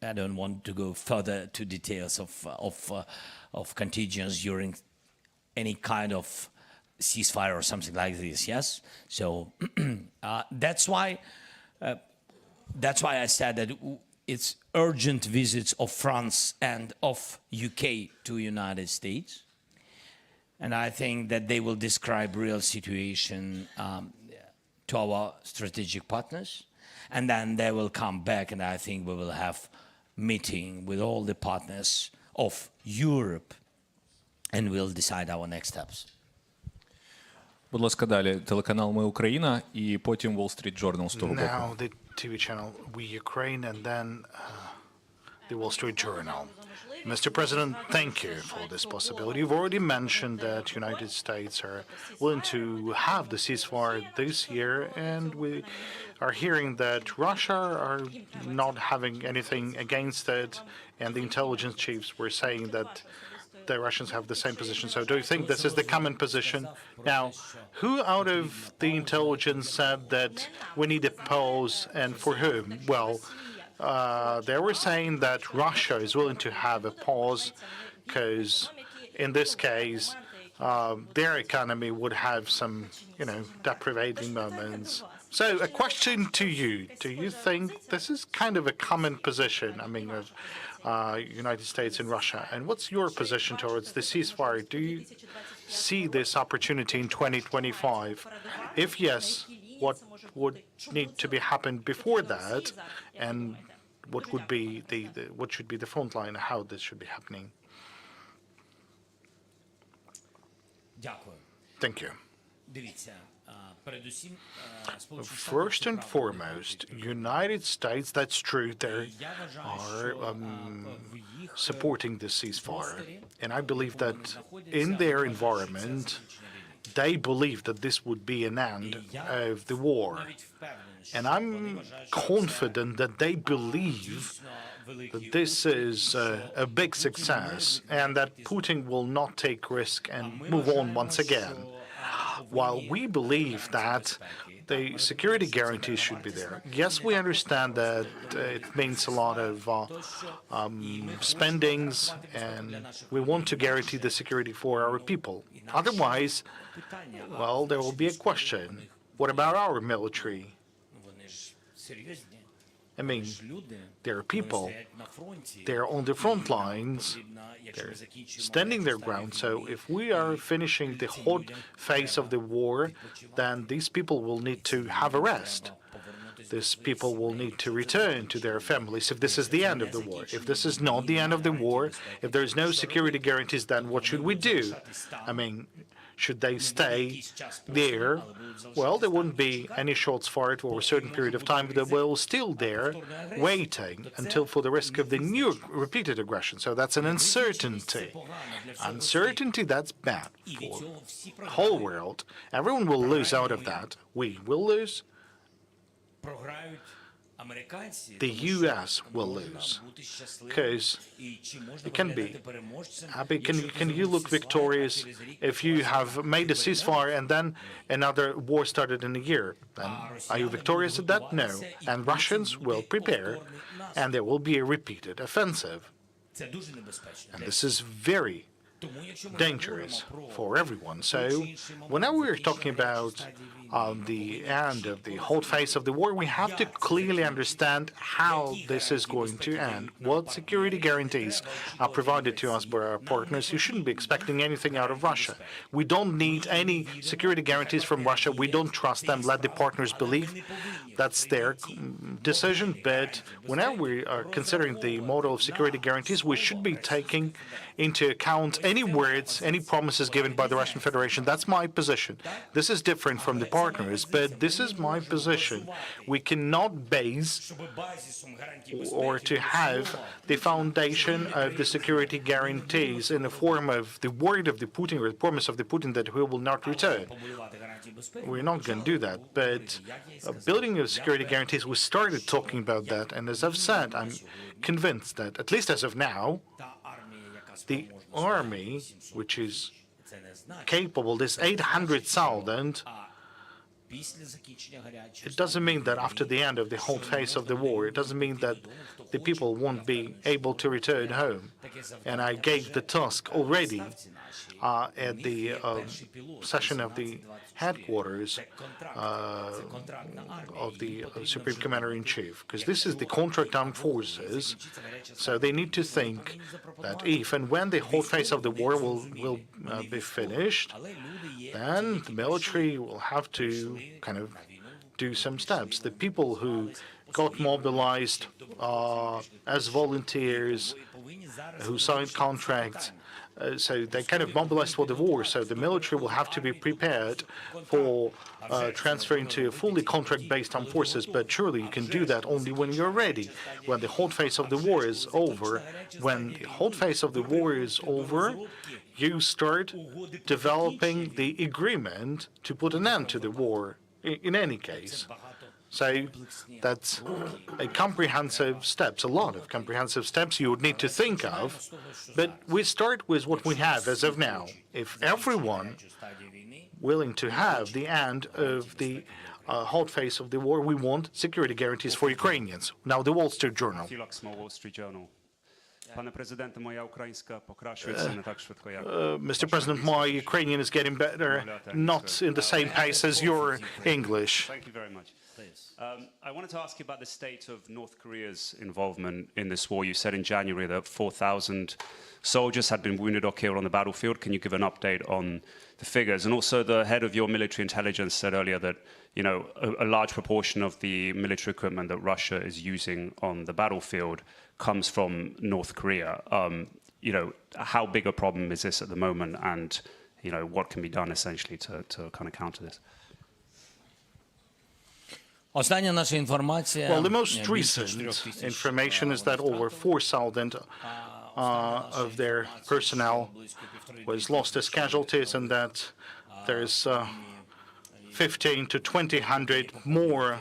I don't want to go further to details of contingents during any kind of ceasefire or something like this. Yes, so that's why I said that it's urgent visits of France and of UK to United States, and I think that they will describe real situation to our strategic partners. And then they will come back, and I think we will have meeting with all the partners of Europe, and we'll decide our next steps. Будь ласка, далі телеканал «Ми Україна» і потім Wall Street Journal з того боку. Now the TV channel We Ukraine, and then the Wall Street Journal. Mr. President, thank you for this possibility. You've already mentioned that United States are willing to have the ceasefire this year, and we are hearing that Russia are not having anything against it, and the intelligence chiefs were saying that the Russians have the same position. So do you think this is the common position? Now, who out of the intelligence said that we need a pause, and for whom? Well, they were saying that Russia is willing to have a pause because in this case, their economy would have some, deprivating moments. So a question to you, do you think this is kind of a common position, of United States and Russia? And what's your position towards the ceasefire? Do you see this opportunity in 2025? If yes, what would need to be happened before that, and what would be what should be the front line, how this should be happening? Thank you. First and foremost, United States, that's true, they are supporting the ceasefire. And I believe that in their environment, they believe that this would be an end of the war. And I'm confident that they believe that this is a big success and that Putin will not take risk and move on once again. While we believe that the security guarantees should be there, yes, we understand that it means a lot of spendings, and we want to guarantee the security for our people. Otherwise, well, there will be a question. What about our military? There are people, they're on the front lines, they're standing their ground. So if we are finishing the hot phase of the war, then these people will need to have a rest. These people will need to return to their families if this is the end of the war. If this is not the end of the war, if there is no security guarantees, then what should we do? Should they stay there? Well, there wouldn't be any shots fired for a certain period of time, but they will still there, waiting until for the risk of the new repeated aggression. So that's an uncertainty. Uncertainty, that's bad for the whole world. Everyone will lose out of that. We will lose. The U.S. will lose, because it can be. Can you look victorious if you have made a ceasefire and then another war started in a year? Then are you victorious at that? No. And Russians will prepare, and there will be a repeated offensive. And this is very dangerous for everyone. So whenever we're talking about the end of the whole phase of the war, we have to clearly understand how this is going to end, what security guarantees are provided to us by our partners. You shouldn't be expecting anything out of Russia. We don't need any security guarantees from Russia. We don't trust them. Let the partners believe. That's their decision. But whenever we are considering the model of security guarantees, we should be taking into account any words, any promises given by the Russian Federation. That's my position. This is different from the partners, but this is my position. We cannot base or to have the foundation of the security guarantees in the form of the word of the Putin or the promise of the Putin that he will not return. We're not going to do that, but building of security guarantees, we started talking about that, and as I've said, I'm convinced that, at least as of now, the army, which is capable, this 800,000, it doesn't mean that after the end of the whole phase of the war, it doesn't mean that the people won't be able to return home. And I gave the task already at the session of the headquarters of the Supreme Commander-in-Chief, because this is the contract armed forces, so they need to think that if and when the whole phase of the war will be finished, then the military will have to kind of do some steps. The people who got mobilized as volunteers, who signed contracts, so they kind of mobilized for the war, so the military will have to be prepared for transferring to fully contract-based armed forces, but surely you can do that only when you're ready, when the whole phase of the war is over. When the whole phase of the war is over, you start developing the agreement to put an end to the war, in any case. So that's a comprehensive steps, a lot of comprehensive steps you would need to think of, but we start with what we have as of now. If everyone willing to have the end of the whole phase of the war, we want security guarantees for Ukrainians. Now, the Wall Street Journal. Mr. President, my Ukrainian is getting better, not in the same pace as your English. Thank you very much. I wanted to ask you about the state of North Korea's involvement in this war. You said in January that 4,000 soldiers had been wounded or killed on the battlefield. Can you give an update on the figures? And also, the head of your military intelligence said earlier that, you know, a large proportion of the military equipment that Russia is using on the battlefield comes from North Korea. You know, how big a problem is this at the moment, and, you know, what can be done essentially to kind of counter this? Well, the most recent information is that over 4,000 of their personnel was lost as casualties, and that there's 1,500 to 2,000 more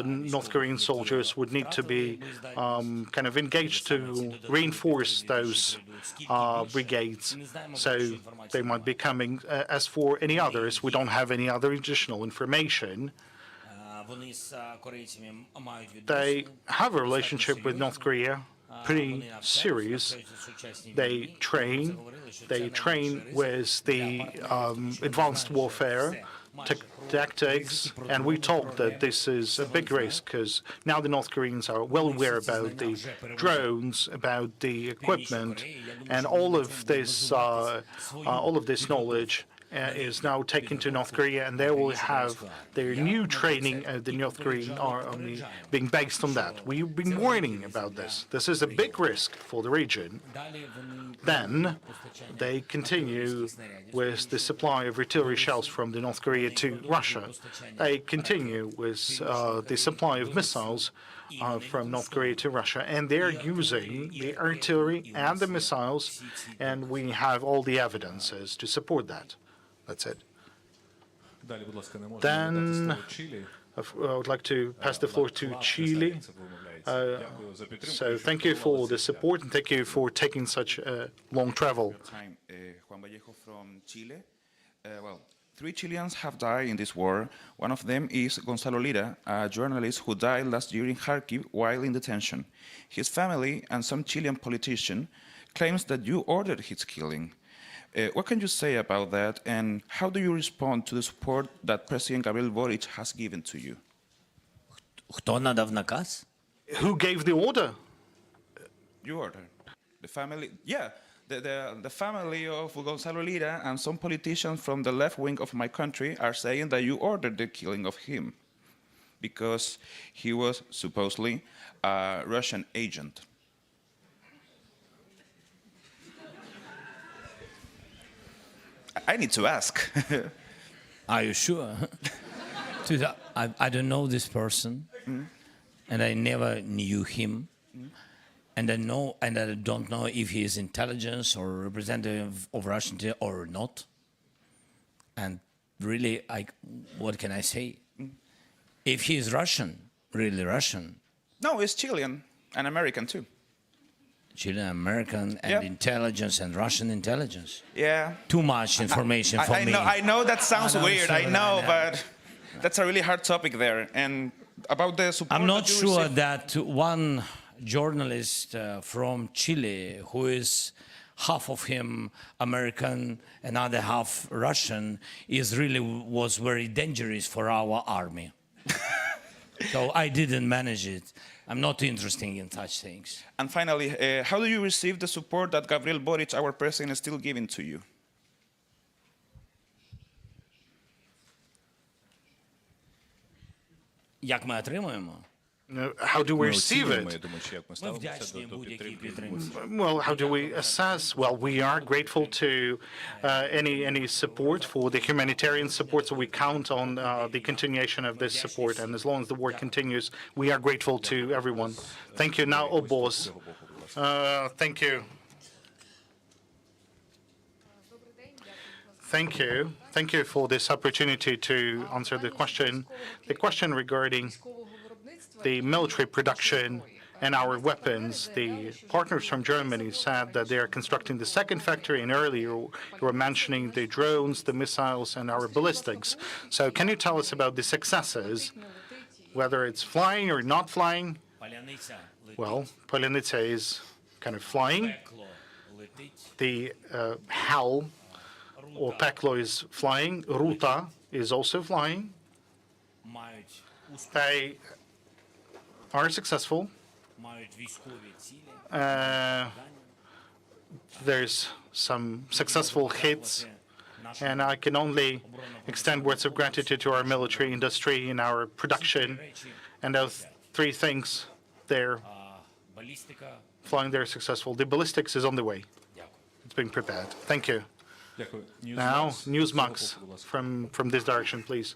North Korean soldiers would need to be kind of engaged to reinforce those brigades. So they might be coming. As for any others, we don't have any other additional information. They have a relationship with North Korea, pretty serious. They train with the advanced warfare tactics, and we talk that this is a big risk because now the North Koreans are well aware about the drones, about the equipment, and all of this knowledge is now taken to North Korea, and they will have their new training of the North Korean army being based on that. We've been warning about this. This is a big risk for the region. Then they continue with the supply of artillery shells from the North Korea to Russia. They continue with the supply of missiles from North Korea to Russia, and they're using the artillery and the missiles, and we have all the evidences to support that. That's it. Then I would like to pass the floor to Chile. So thank you for the support, and thank you for taking such a long travel. Juan Vallejo from Chile. Well, 3 Chileans have died in this war. One of them is Gonzalo Lira, a journalist who died last year in Kharkiv while in detention. His family and some Chilean politician claims that you ordered his killing. What can you say about that, and how do you respond to the support that President Gabriel Boric has given to you? Who gave the order? You ordered. The family, yeah, the family of Gonzalo Lira and some politicians from the left wing of my country are saying that you ordered the killing of him because he was supposedly a Russian agent. I need to ask. Are you sure? I don't know this person, and I never knew him, and I don't know if he is intelligence or representative of Russian or not. And really, what can I say? If he is Russian, really Russian. No, he's Chilean and American too. Chilean, American, and intelligence, and Russian intelligence. Yeah. Too much information for me. I know that sounds weird. I know, but that's a really hard topic there. And about the support. I'm not that you sure receive- that one journalist from Chile, who is half of him American, another half Russian, was very dangerous for our army. So I didn't manage it. I'm not interested in such things. And finally, how do you receive the support that Gabriel Boric, our president, is still giving to you? Як ми отримуємо? How do we receive it? Ми вдячні будь-якій підтримці. Well, how do we assess? Well, we are grateful to any support for the humanitarian support, so we count on the continuation of this support. And as long as the war continues, we are grateful to everyone. Thank you. Now, Obos. Thank you. Thank you. Thank you for this opportunity to answer the question. The question regarding the military production and our weapons. The partners from Germany said that they are constructing the second factory, and earlier you were mentioning the drones, the missiles, and our ballistics. So can you tell us about the successes, whether it's flying or not flying? Well, Polyanica is kind of flying. The HAL or Peklo is flying. Ruta is also flying. They are successful. There's some successful hits, and I can only extend words of gratitude to our military industry and our production. And those three things, they're flying, they're successful. The ballistics is on the way. It's being prepared. Thank you. Now, Newsmax from this direction, please.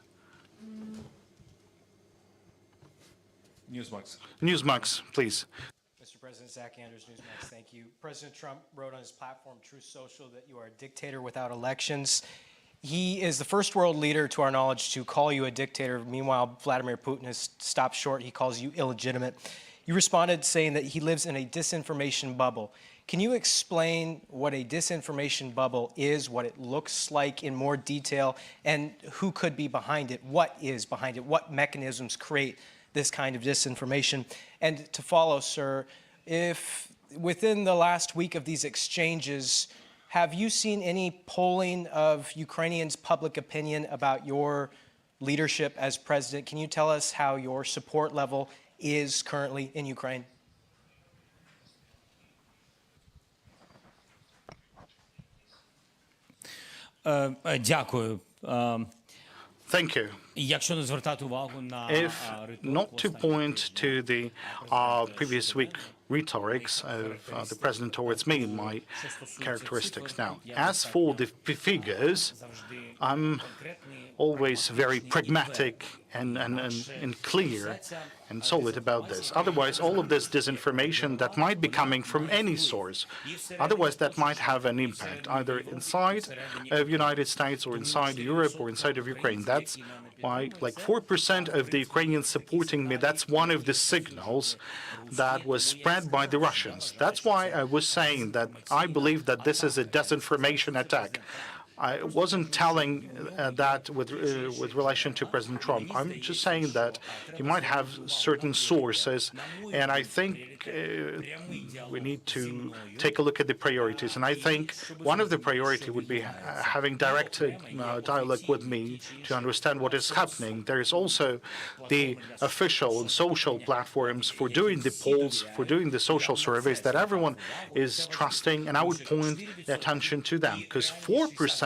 Newsmax, please. Mr. President, Zach Andrews, Newsmax, thank you. President Trump wrote on his platform, Truth Social, that you are a dictator without elections. He is the first world leader, to our knowledge, to call you a dictator. Meanwhile, Vladimir Putin has stopped short. He calls you illegitimate. You responded saying that he lives in a disinformation bubble. Can you explain what a disinformation bubble is, what it looks like in more detail, and who could be behind it? What is behind it? What mechanisms create this kind of disinformation? And to follow, sir, if within the last week of these exchanges, have you seen any polling of Ukrainians' public opinion about your leadership as president? Can you tell us how your support level is currently in Ukraine? Дякую. Thank you. Якщо не звертати увагу на If not to point to the previous week rhetorics of the president towards me and my characteristics. Now, as for the figures, I'm always very pragmatic and clear and solid about this. Otherwise, all of this disinformation that might be coming from any source, otherwise that might have an impact either inside of United States or inside Europe or inside of Ukraine. That's why, like 4% of the Ukrainians supporting me, that's one of the signals that was spread by the Russians. That's why I was saying that I believe that this is a disinformation attack. I wasn't telling that with relation to President Trump. I'm just saying that he might have certain sources, and I think we need to take a look at the priorities. And I think one of the priority would be having direct dialogue with me to understand what is happening. There is also the official and social platforms for doing the polls, for doing the social surveys that everyone is trusting, and I would point the attention to them, because 4%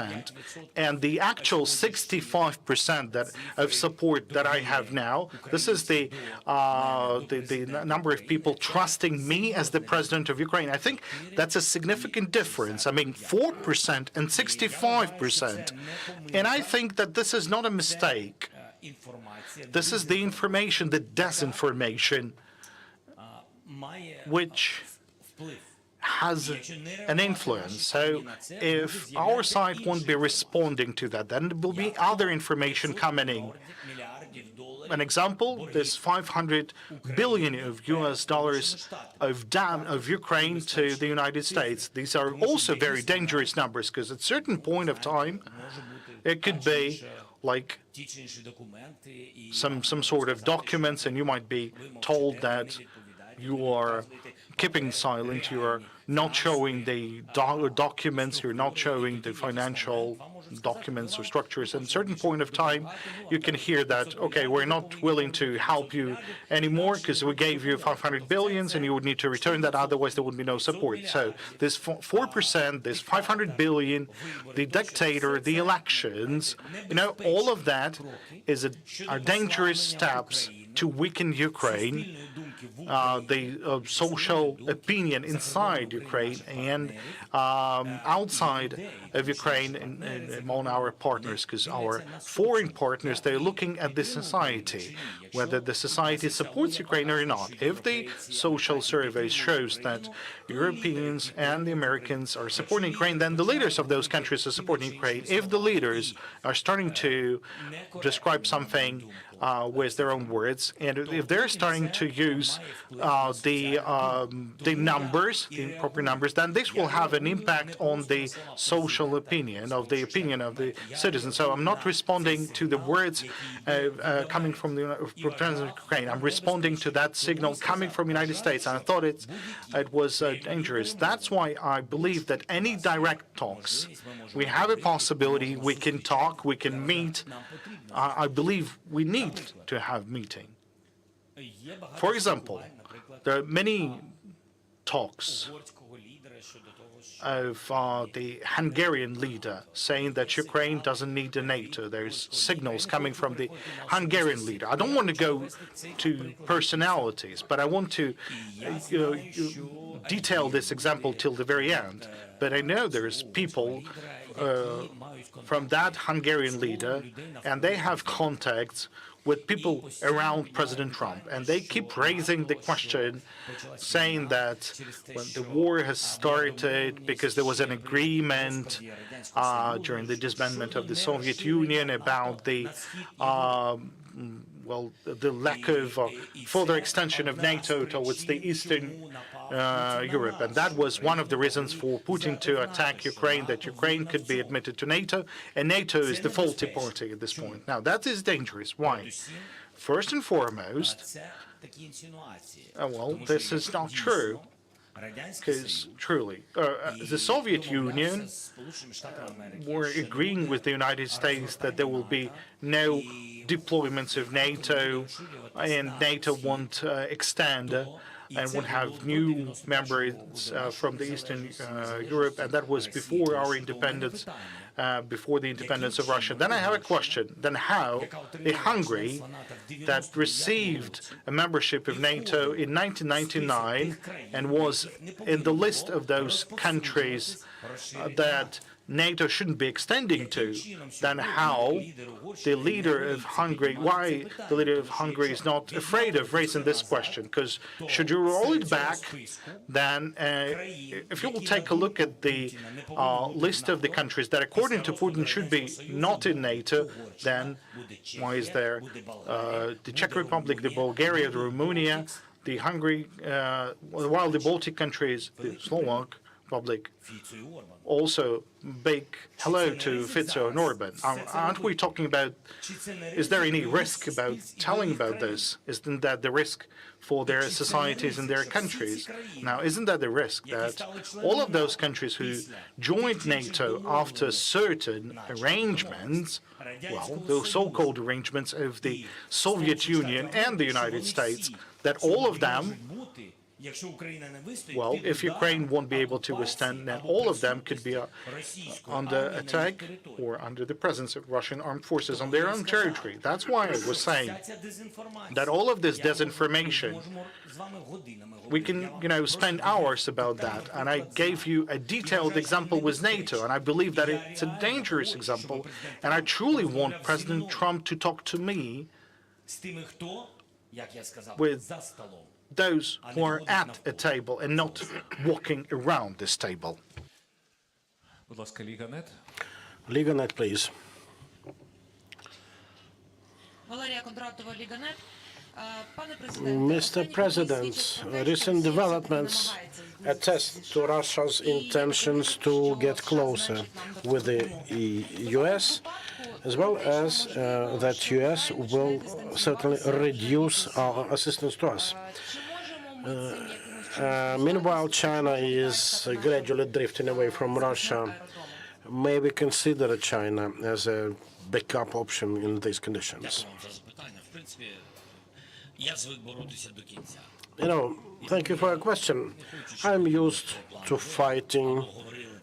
and the actual 65% of support that I have now, this is the number of people trusting trusting me as the president of Ukraine. I think that's a significant difference. I mean, 4% and 65%. And I think that this is not a mistake. This is the information, the disinformation, which has an influence. So if our side won't be responding to that, then there will be other information coming in. An example, this 500 billion of US dollars of Ukraine to the United States. These are also very dangerous numbers, because at a certain point of time, it could be like some sort of documents, and you might be told that you are keeping silent, you are not showing the documents, you're not showing the financial documents or structures. And at a certain point of time, you can hear that, okay, we're not willing to help you anymore because we gave you 500 billions and you would need to return that, otherwise there would be no support. So this 4%, this 500 billion, the dictator, the elections, all of that are dangerous steps to weaken Ukraine, the social opinion inside Ukraine and outside of Ukraine and among our partners, because our foreign partners, they're looking at the society, whether the society supports Ukraine or not. If the social survey shows that Europeans and the Americans are supporting Ukraine, then the leaders of those countries are supporting Ukraine. If the leaders are starting to describe something with their own words, and if they're starting to use the numbers, the proper numbers, then this will have an impact on the social opinion of the citizens. So I'm not responding to the words coming from the President of Ukraine. I'm responding to that signal coming from the United States, and I thought it was dangerous. That's why I believe that any direct talks, we have a possibility, we can talk, we can meet. I believe we need to have meeting. For example, there are many talks of the Hungarian leader saying that Ukraine doesn't need the NATO. There's signals coming from the Hungarian leader. I don't want to go to personalities, but I want to detail this example till the very end. But I know there's people from that Hungarian leader, and they have contacts with people around President Trump, and they keep raising the question, saying that when the war has started because there was an agreement during the disbandment of the Soviet Union about the the lack of further extension of NATO towards the Eastern Europe. And that was one of the reasons for Putin to attack Ukraine, that Ukraine could be admitted to NATO, and NATO is the faulty party at this point. Now, that is dangerous. Why? First and foremost, this is not true. Because truly, the Soviet Union were agreeing with the United States that there will be no deployments of NATO, and NATO won't extend and would have new members from the Eastern Europe, and that was before our independence, before the independence of Russia. Then I have a question. Then how a Hungary that received a membership of NATO in 1999 and was in the list of those countries that NATO shouldn't be extending to, then how the leader of Hungary, why the leader of Hungary is not afraid of raising this question? Because should you roll it back, then if you will take a look at the list of the countries that according to Putin should be not in NATO, then why is there the Czech Republic, the Bulgaria, the Romania, the Hungary, while the Baltic countries, the Slovak Republic, also big hello to Fico and Orban. Aren't we talking about, is there any risk about telling about this? Isn't that the risk for their societies and their countries? Now, isn't that the risk that all of those countries who joined NATO after certain arrangements, well, the so-called arrangements of the Soviet Union and the United States, that all of them Well, if Ukraine won't be able to withstand, then all of them could be under attack or under the presence of Russian armed forces on their own territory. That's why I was saying that all of this disinformation, we can, spend hours about that. And I gave you a detailed example with NATO, and I believe that it's a dangerous example. And I truly want President Trump to talk to me with those who are at a table and not walking around this table. Будь ласка, Ліга Нет. Liga Net, please. Валерія Кондратова, Ліганет. Mr. President, recent developments attest to Russia's intentions to get closer with the US, as well as that US will certainly reduce our assistance to us. Meanwhile, China is gradually drifting away from Russia. May we consider China as a backup option in these conditions? Thank you for your question. I'm used to fighting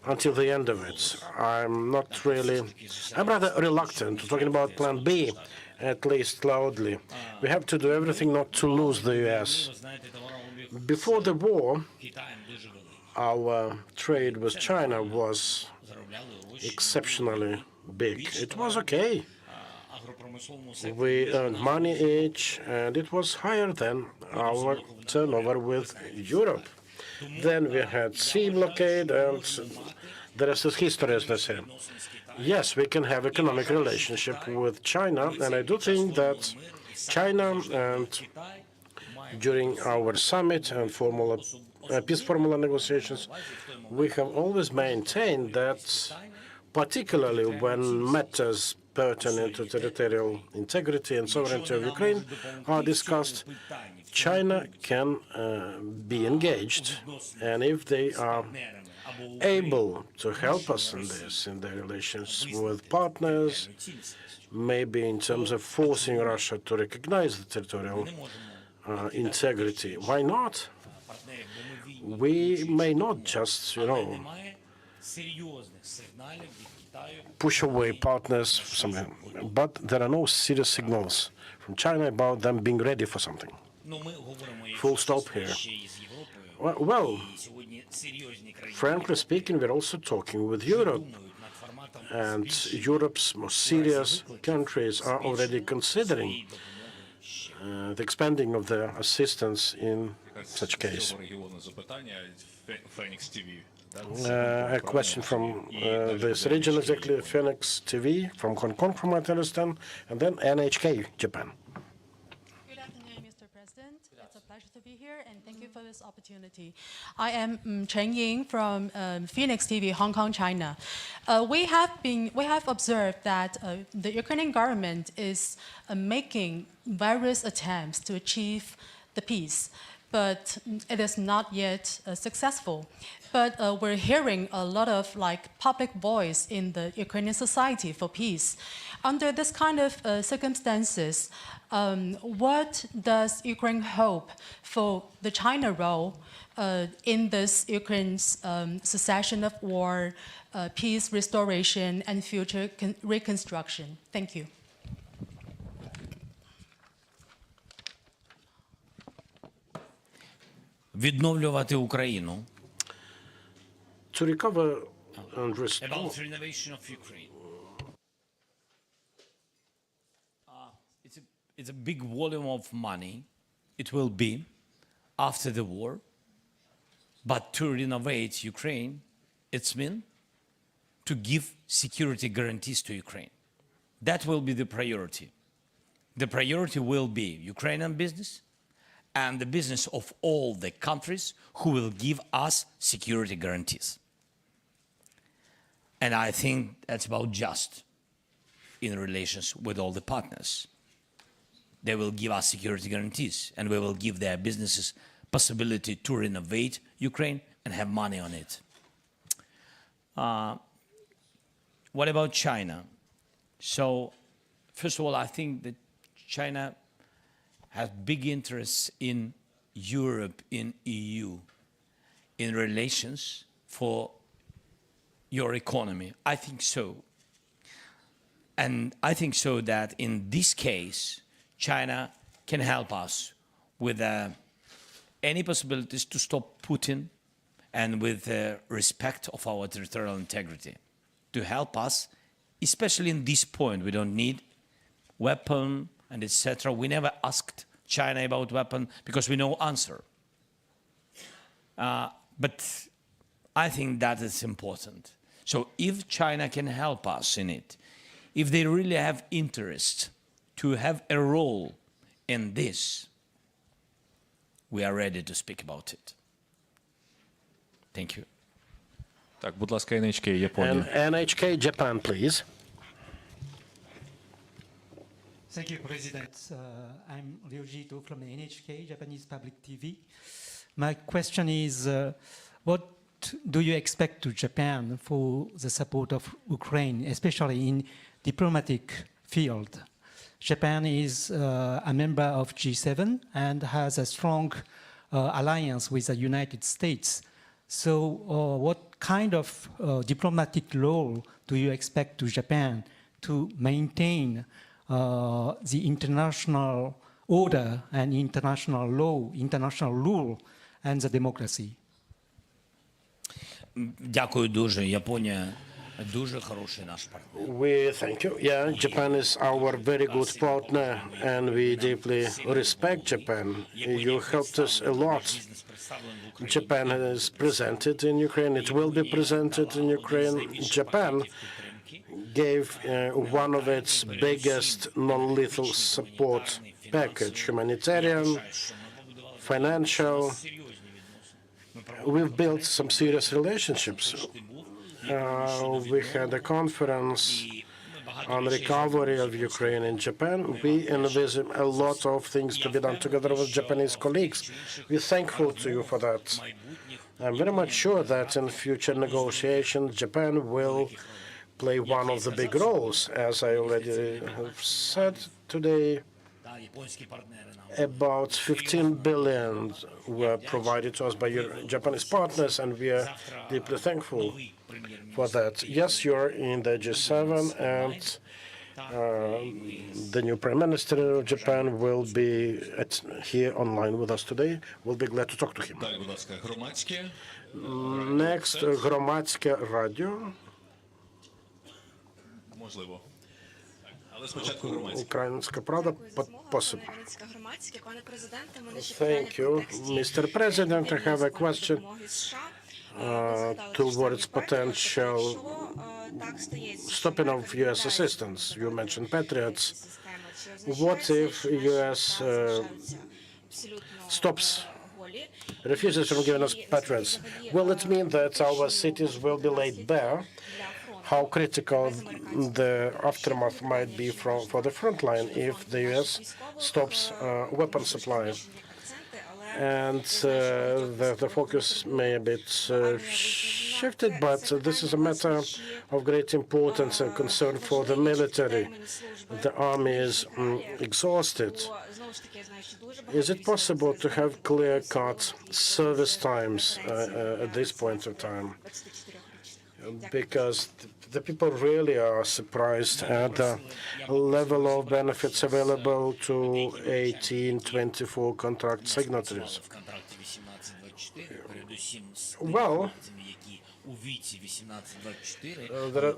until the end of it. I'm rather reluctant to talking about Plan B, at least loudly. We have to do everything not to lose the US. Before the war, our trade with China was exceptionally big. It was okay. We earned money each, and it was higher than our turnover with Europe. Then we had sea blockade, and the rest is history, as they say. Yes, we can have economic relationship with China, and I do think that China, and during our summit and peace formula negotiations, we have always maintained that, particularly when matters pertinent to territorial integrity and sovereignty of Ukraine are discussed, China can be engaged, and if they are able to help us in this, in their relations with partners, maybe in terms of forcing Russia to recognize the territorial integrity, why not? We may not just, push away partners, but there are no serious signals from China about them being ready for something. Full stop here. Well, frankly speaking, we're also talking with Europe, and Europe's most serious countries are already considering the expanding of their assistance in such case. A question from this region, exactly Phoenix TV from Hong Kong, from what I understand, and then NHK, Japan. Good afternoon, Mr. President. It's a pleasure to be here, and thank you for this opportunity. I am Chen Ying from Phoenix TV, Hong Kong, China. We have observed that the Ukrainian government is making various attempts to achieve the peace, but it is not yet successful. But we're hearing a lot of public voice in the Ukrainian society for peace. Under this kind of circumstances, what does Ukraine hope for the China role in this Ukraine's cessation of war, peace restoration, and future reconstruction? Thank you. Відновлювати Україну. To recover and restore. About renovation of Ukraine. It's a big volume of money. It will be after the war. But to renovate Ukraine, it's mean to give security guarantees to Ukraine. That will be the priority. The priority will be Ukrainian business and the business of all the countries who will give us security guarantees. And I think that's about just in relations with all the partners. They will give us security guarantees, and we will give their businesses possibility to renovate Ukraine and have money on it. What about China? So, first of all, I think that China has big interests in Europe in EU in relations for your economy? I think so. And I think so that in this case, China can help us with any possibilities to stop Putin and with respect of our territorial integrity, to help us, especially in this point. We don't need weapon and etc. We never asked China about weapon because we know answer. But I think that is important. So if China can help us in it, if they really have interest to have a role in this, we are ready to speak about it. Thank you. Так, будь ласка, NHK, Японія. And NHK Japan, please. Thank you, President. I'm Ryoji Ito from NHK, Japanese Public TV. My question is, what do you expect to Japan for the support of Ukraine, especially in diplomatic field? Japan is a member of G7 and has a strong alliance with the United States. So what kind of diplomatic role do you expect to Japan to maintain the international order and international law, international rule and the democracy? Дякую дуже. Японія дуже хороший наш партнер. We thank you. Yeah, Japan is our very good partner, and we deeply respect Japan. You helped us a lot. Japan is presented in Ukraine. It will be presented in Ukraine. Japan gave one of its biggest non-lethal support package, humanitarian, financial. We've built some serious relationships. We had a conference on recovery of Ukraine in Japan. We envision a lot of things to be done together with Japanese colleagues. We're thankful to you for that. I'm very much sure that in future negotiations, Japan will play one of the big roles. As I already have said today, about 15 billion were provided to us by your Japanese partners, and we are deeply thankful for that. Yes, you're in the G7, and the new Prime Minister of Japan will be here online with us today. We'll be glad to talk to him. Next, Громадське радіо. Можливо. Українська правда, possible. Thank you. Mr. President, I have a question towards potential stopping of U.S. assistance. You mentioned Patriots. What if U.S. refuses from giving us Patriots? Will it mean that our cities will be laid bare? How critical the aftermath might be for the front line if the U.S. stops weapon supply. And the focus may a bit shifted, but this is a matter of great importance and concern for the military. The army is exhausted. Is it possible to have clear-cut service times at this point of time? Because the people really are surprised at the level of benefits available to 1824 contract signatories. Well, there are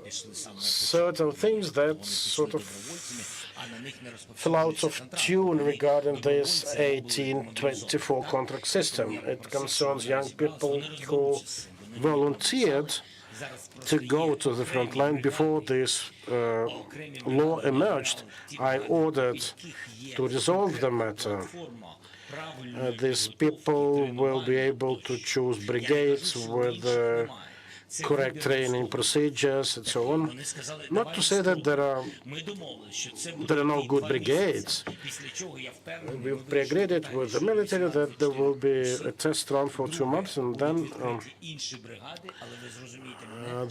certain things that sort of fell out of tune regarding this 1824 contract system. It concerns young people who volunteered to go to the front line. Before this law emerged, I ordered to resolve the matter. These people will be able to choose brigades with correct training procedures and so on. Not to say that there are no good brigades. We've pre-agreed it with the military that there will be a test run for 2 months, and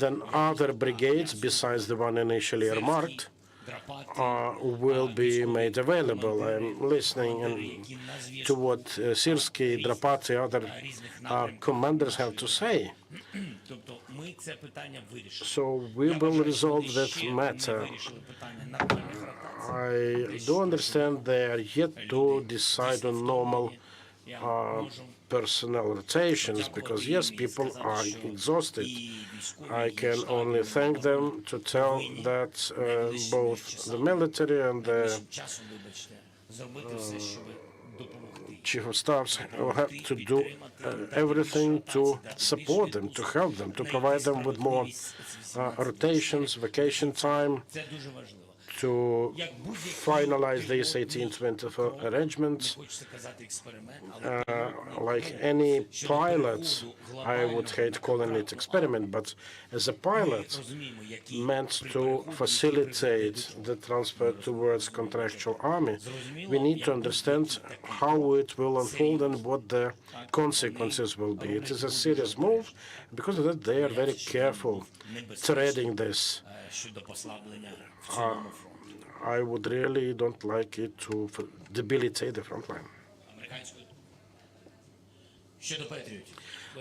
then other brigades, besides the one initially earmarked, will be made available. I'm listening to what Sirski, Drapati, other commanders have to say. So we will resolve that matter. I do understand they are yet to decide on normal personnel rotations, because yes, people are exhausted. I can only thank them to tell that both the military and the chief of staffs will have to do everything to support them, to help them, to provide them with more rotations, vacation time, to finalize these 1824 arrangements. Like any pilot, I would hate calling it experiment, but as a pilot, meant to facilitate the transfer towards contractual army, we need to understand how it will unfold and what the consequences will be. It is a serious move. Because of that, they are very careful treading this. I would really don't like it to debilitate the front line.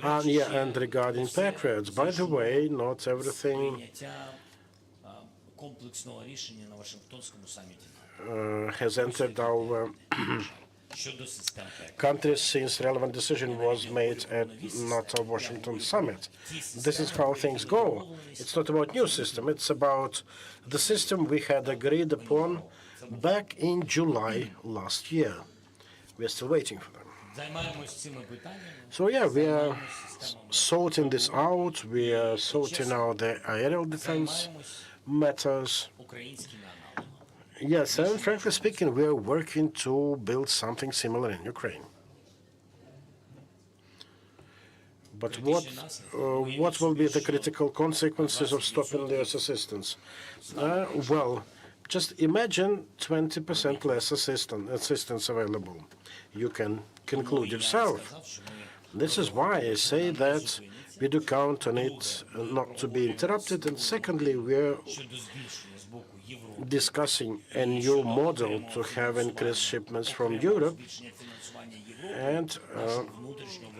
And regarding Patriots, by the way, not everything has entered our countries since relevant decision was made at NATO Washington summit. This is how things go. It's not about new system. It's about the system we had agreed upon back in July last year. We're still waiting for them. So yeah, we are sorting this out. We are sorting out the aerial defense matters. Yes, and frankly speaking, we are working to build something similar in Ukraine. But what will be the critical consequences of stopping the US assistance? Well, just imagine 20% less assistance available. You can conclude yourself. This is why I say that we do count on it not to be interrupted. And secondly, we are discussing a new model to have increased shipments from Europe, and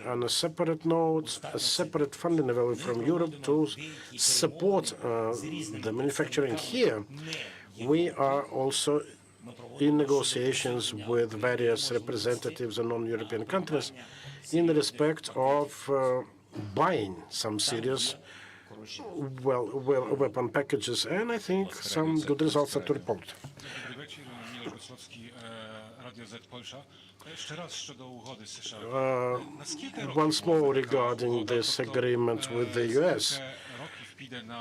on a separate note, a separate funding available from Europe to support the manufacturing here. We are also in negotiations with various representatives of non-European countries in respect of buying some serious weapon packages, and I think some good results are to report. Once more regarding this agreement with the US,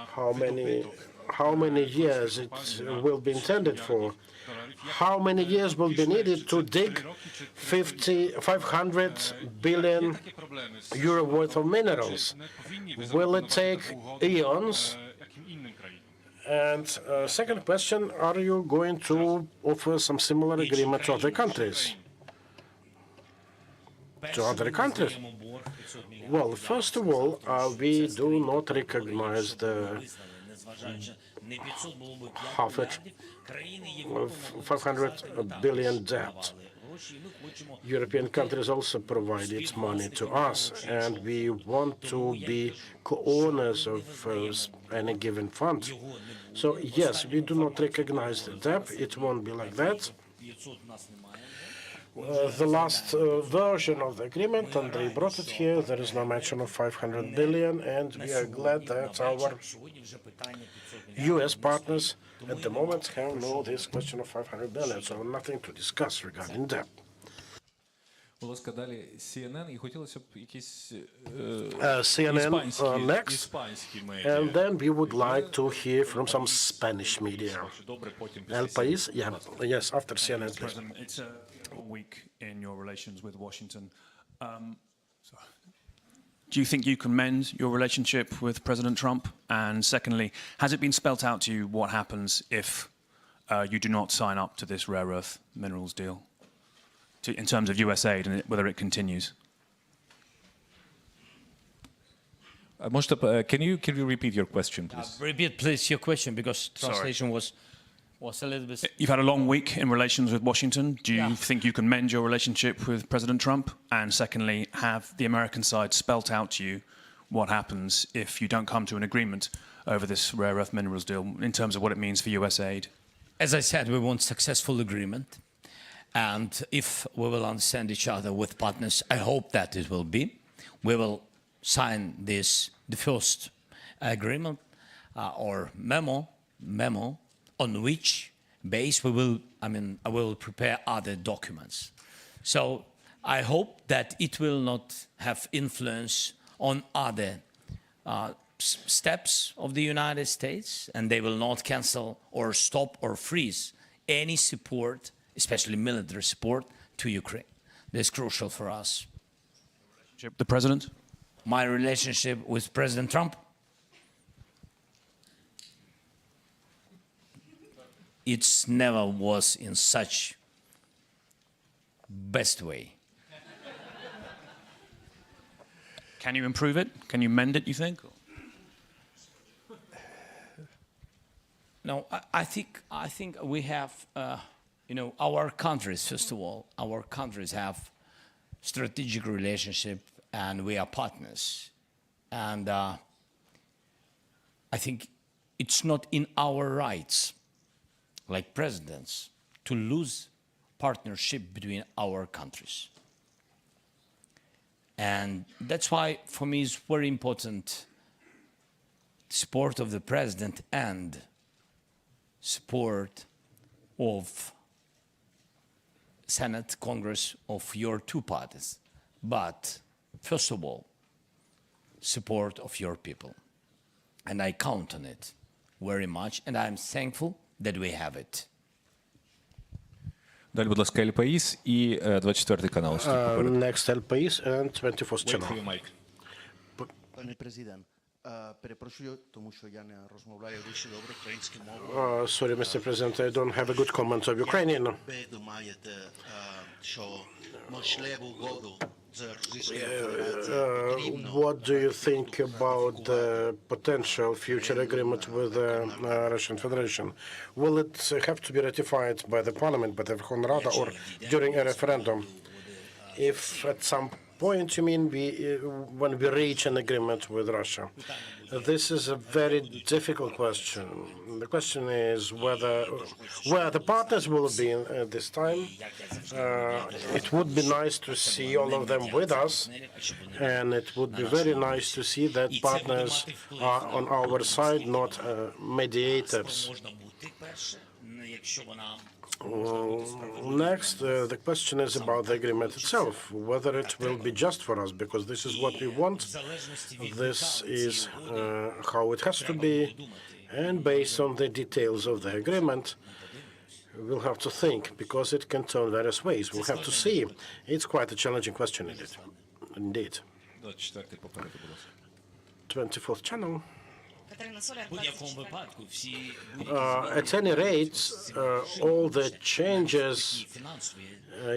how many years it will be intended for? How many years will be needed to dig 500 billion euro worth of minerals? Will it take eons? And second question, are you going to offer some similar agreement to other countries? Well, first of all, we do not recognize the 500 billion debt. European countries also provided money to us, and we want to be co-owners of any given fund. So yes, we do not recognize the debt. It won't be like that. The last version of the agreement, and they brought it here, there is no mention of 500 billion, and we are glad that our US partners at the moment have no this question of 500 billion, so nothing to discuss regarding that. CNN next, and then we would like to hear from some Spanish media. El País, yes, after CNN, please. It's a week in your relations with Washington. Do you think you can mend your relationship with President Trump? And secondly, has it been spelt out to you what happens if you do not sign up to this rare earth minerals deal, in terms of US aid and whether it continues? Can you repeat your question, please? Repeat, please, your question, because translation was was a little bit. You've had a long week in relations with Washington. Do you think you can mend your relationship with President Trump? And secondly, have the American side spelt out to you what happens if you don't come to an agreement over this rare earth minerals deal in terms of what it means for US aid? As I said, we want successful agreement. And if we will understand each other with partners, I hope that it will be. We will sign the first agreement or memo on which base I will prepare other documents. So I hope that it will not have influence on other steps of the United States, and they will not cancel or stop or freeze any support, especially military support, to Ukraine. That's crucial for us. The President? My relationship with President Trump? It never was in such best way. Can you improve it? Can you mend it, you think? No, I think we have, our countries, first of all, our countries have strategic relationship and we are partners. And I think it's not in our rights, like presidents, to lose partnership between our countries. And that's why, for me, it's very important support of the president and support of Senate, Congress, of your two parties. But first of all, support of your people. And I count on it very much, and I'm thankful that we have it. Далі, будь ласка, ЛПІС і 24 канал. Next LPS and 24th channel. Пане президент, перепрошую, тому що я не розмовляю дуже добре українською мовою. Sorry, Mr. President, I don't have a good comment of Ukrainian. Ви думаєте, що можливу угоду з Російською Федерацією? What do you think about the potential future agreement with the Russian Federation? Will it have to be ratified by the parliament, by the Verkhovna Rada, or during a referendum? If at some point you mean when we reach an agreement with Russia? This is a very difficult question. The question is where the partners will be at this time. It would be nice to see all of them with us, and it would be very nice to see that partners are on our side, not mediators. Next, the question is about the agreement itself, whether it will be just for us, because this is what we want, this is how it has to be, and based on the details of the agreement, we'll have to think, because it can turn various ways. We'll have to see. It's quite a challenging question, indeed. 24th channel. At any rate, all the changes,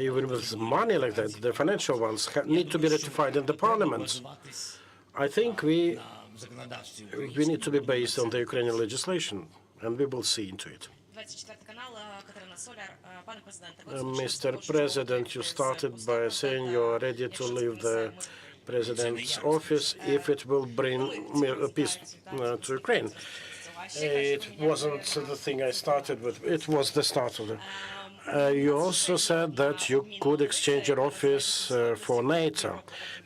even with money like that, the financial ones, need to be ratified in the parliament. I think we need to be based on the Ukrainian legislation, and we will see into it. Mr. President, you started by saying you're ready to leave the President's office if it will bring peace to Ukraine. It wasn't the thing I started with. It was the start of it. You also said that you could exchange your office for NATO.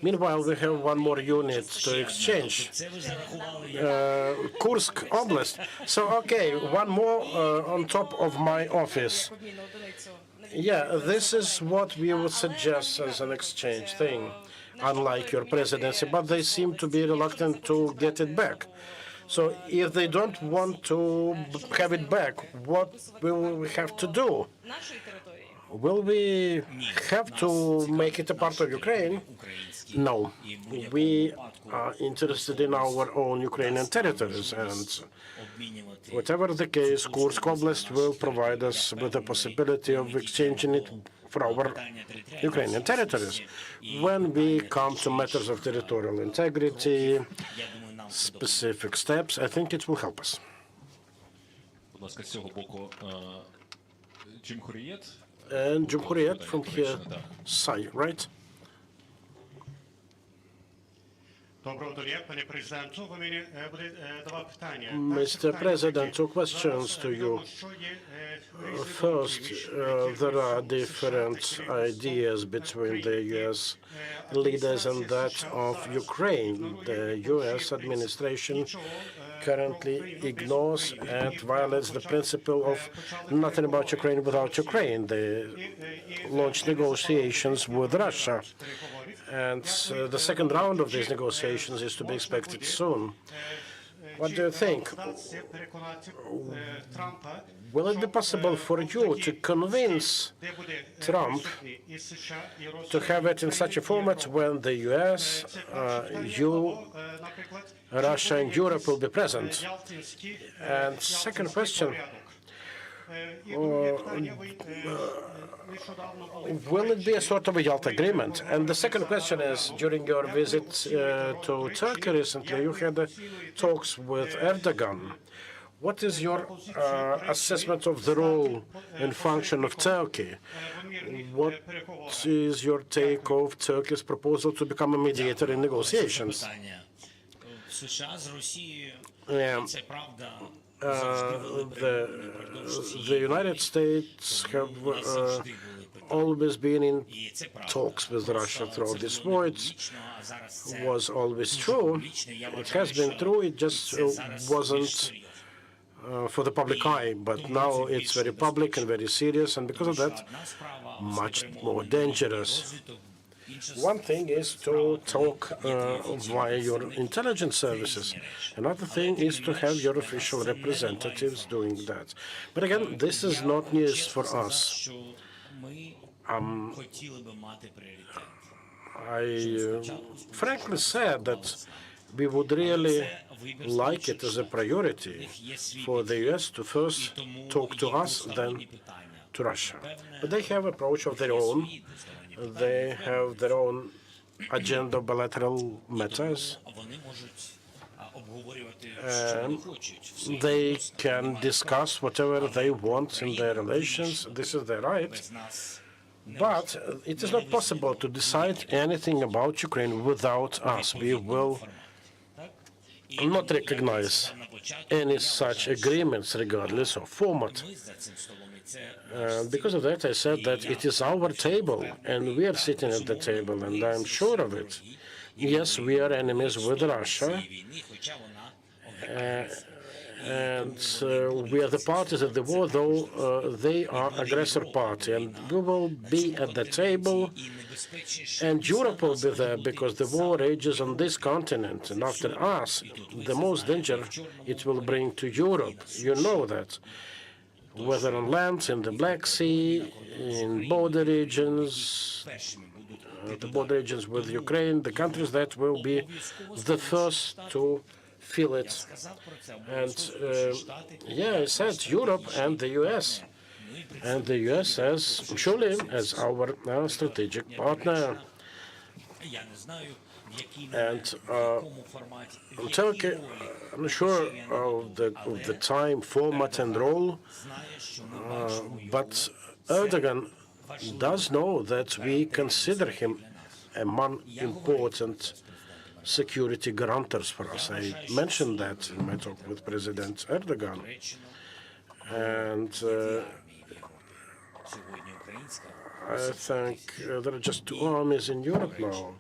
Meanwhile, we have one more unit to exchange. Kursk Oblast. So, okay, one more on top of my office. Yeah, this is what we would suggest as an exchange thing, unlike your presidency, but they seem to be reluctant to get it back. So if they don't want to have it back, what will we have to do? Will we have to make it a part of Ukraine? No. We are interested in our own Ukrainian territories, and whatever the case, Kursk Oblast will provide us with the possibility of exchanging it for our Ukrainian territories. When we come to matters of territorial integrity, specific steps, I think it will help us. And Jumhuriyet from here, Sai, right? Mr. President, two questions to you. First, there are different ideas between the U.S. leaders and that of Ukraine. The U.S. administration currently ignores and violates the principle of nothing about Ukraine without Ukraine. They launched negotiations with Russia. And the second round of these negotiations is to be expected soon. What do you think? Will it be possible for you to convince Trump to have it in such a format when the US, you, Russia and Europe will be present? And second question, will it be a sort of a Yalta agreement? And the second question is, during your visit to Turkey recently, you had talks with Erdogan. What is your assessment of the role and function of Turkey? What is your take of Turkey's proposal to become a mediator in negotiations? The United States have always been in talks with Russia throughout this war. It was always true. It has been true. It just wasn't for the public eye. But now it's very public and very serious, and because of that, much more dangerous. One thing is to talk via your intelligence services. Another thing is to have your official representatives doing that. But again, this is not news for us. I frankly said that we would really like it as a priority for the US to first talk to us, then to Russia. But they have an approach of their own. They have their own agenda of bilateral matters. They can discuss whatever they want in their relations. This is their right. But it is not possible to decide anything about Ukraine without us. We will not recognize any such agreements, regardless of format. Because of that, I said that it is our table, and we are sitting at the table, and I'm sure of it. Yes, we are enemies with Russia, and we are the parties of the war, though they are aggressor party, and we will be at the table, and Europe will be there because the war rages on this continent, and after us, the most danger it will bring to Europe. You know that. Whether on land, in the Black Sea, in border regions, the border regions with Ukraine, the countries that will be the first to feel it. And yeah, I said Europe and the US. And the US as surely as our strategic partner. And Turkey, I'm not sure of the time, format, and role, but Erdogan does know that we consider him among important security guarantors for us. I mentioned that in my talk with President Erdogan. And I think there are just two armies in Europe now.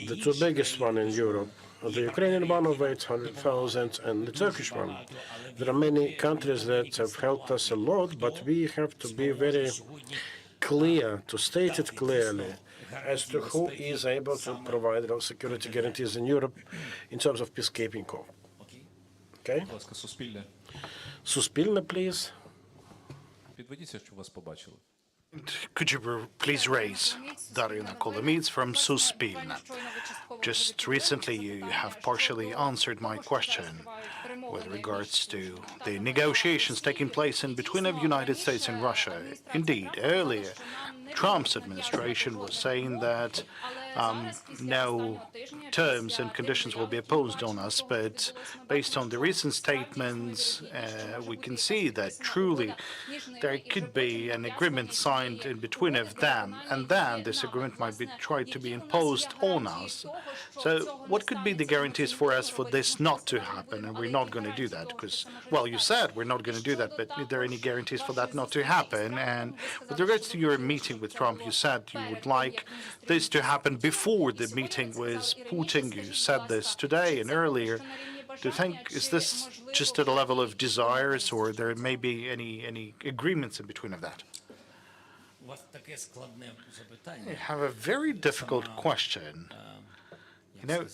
The two biggest one in Europe, the Ukrainian one of 800,000 and the Turkish one. There are many countries that have helped us a lot, but we have to be very clear, to state it clearly, as to who is able to provide those security guarantees in Europe in terms of peacekeeping corps. Okay? Суспільне, please. Could you please raise Darina Kolomids from Suspilna? Just recently, you have partially answered my question with regards to the negotiations taking place in between the United States and Russia. Indeed, earlier, Trump's administration was saying that no terms and conditions will be imposed on us, but based on the recent statements, we can see that truly there could be an agreement signed in between of them, and then this agreement might be tried to be imposed on us. So what could be the guarantees for us for this not to happen? And we're not going to do that because, well, you said we're not going to do that, but are there any guarantees for that not to happen? And with regards to your meeting with Trump, you said you would like this to happen before the meeting with Putin. You said this today and earlier. Do you think, is this just at a level of desires, or there may be any agreements in between of that? I have a very difficult question. You know,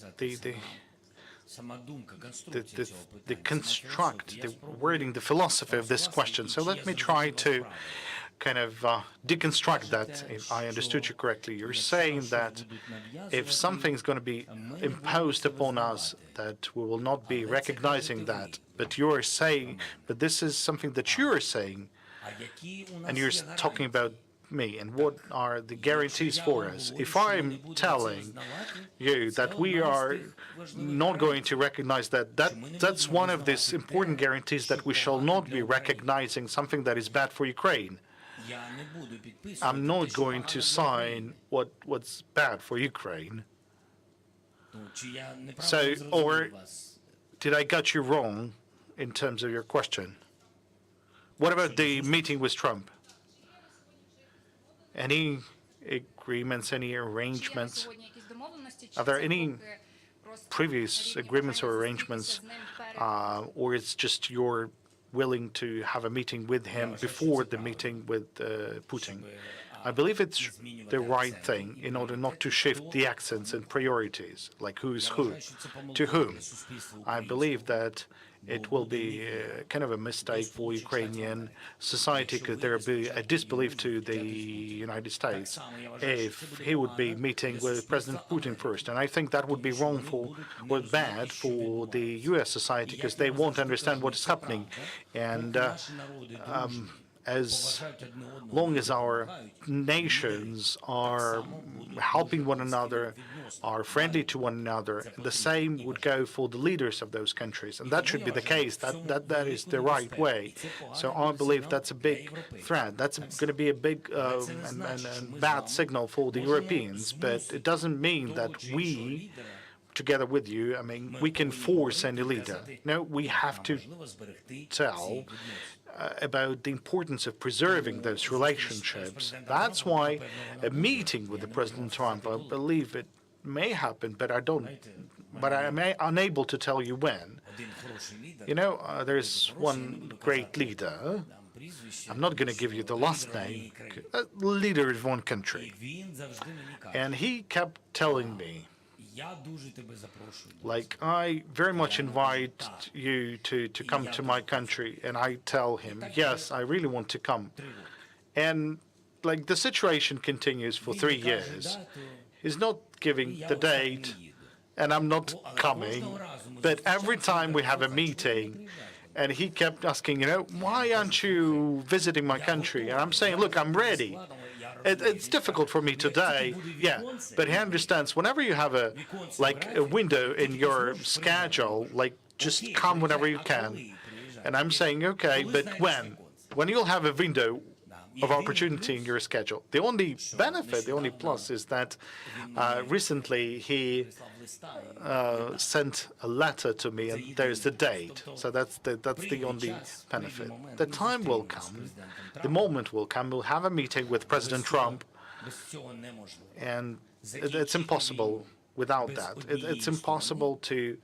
the construct, the wording, the philosophy of this question. So let me try to kind of deconstruct that, if I understood you correctly. You're saying that if something's going to be imposed upon us, that we will not be recognizing that. But you're saying, but this is something that you're saying, and you're talking about me, and what are the guarantees for us? If I'm telling you that we are not going to recognize that's one of these important guarantees, that we shall not be recognizing something that is bad for Ukraine. I'm not going to sign what's bad for Ukraine. So, or did I get you wrong in terms of your question? What about the meeting with Trump? Any agreements, any arrangements? Are there any previous agreements or arrangements, or it's just you're willing to have a meeting with him before the meeting with Putin? I believe it's the right thing in order not to shift the accents and priorities, like who's who, to whom. I believe that it will be kind of a mistake for Ukrainian society, because there will be a disbelief to the United States if he would be meeting with President Putin first. And I think that would be wrongful or bad for the U.S. society, because they won't understand what is happening. And as long as our nations are helping one another, are friendly to one another, the same would go for the leaders of those countries. And that should be the case. That is the right way. So I believe that's a big threat. That's going to be a big and bad signal for the Europeans. But it doesn't mean that we, together with you, I mean, we can force any leader. No, we have to tell about the importance of preserving those relationships. That's why a meeting with the President Trump, I believe it may happen, but I'm unable to tell you when. You know, there's one great leader. I'm not going to give you the last name. A leader of one country, and he kept telling me, like, I very much invite you to come to my country. And I tell him, yes, I really want to come. And like the situation continues for 3 years. He's not giving the date, and I'm not coming. But every time we have a meeting, and he kept asking, you know, why aren't you visiting my country? And I'm saying, look, I'm ready. It's difficult for me today, yeah, but he understands whenever you have a window in your schedule, like just come whenever you can. And I'm saying, okay, but when you'll have a window of opportunity in your schedule. The only benefit, the only plus is that recently he sent a letter to me, and there's the date. So that's the only benefit. The time will come, the moment will come. We'll have a meeting with President Trump, and it's impossible without that. It's impossible to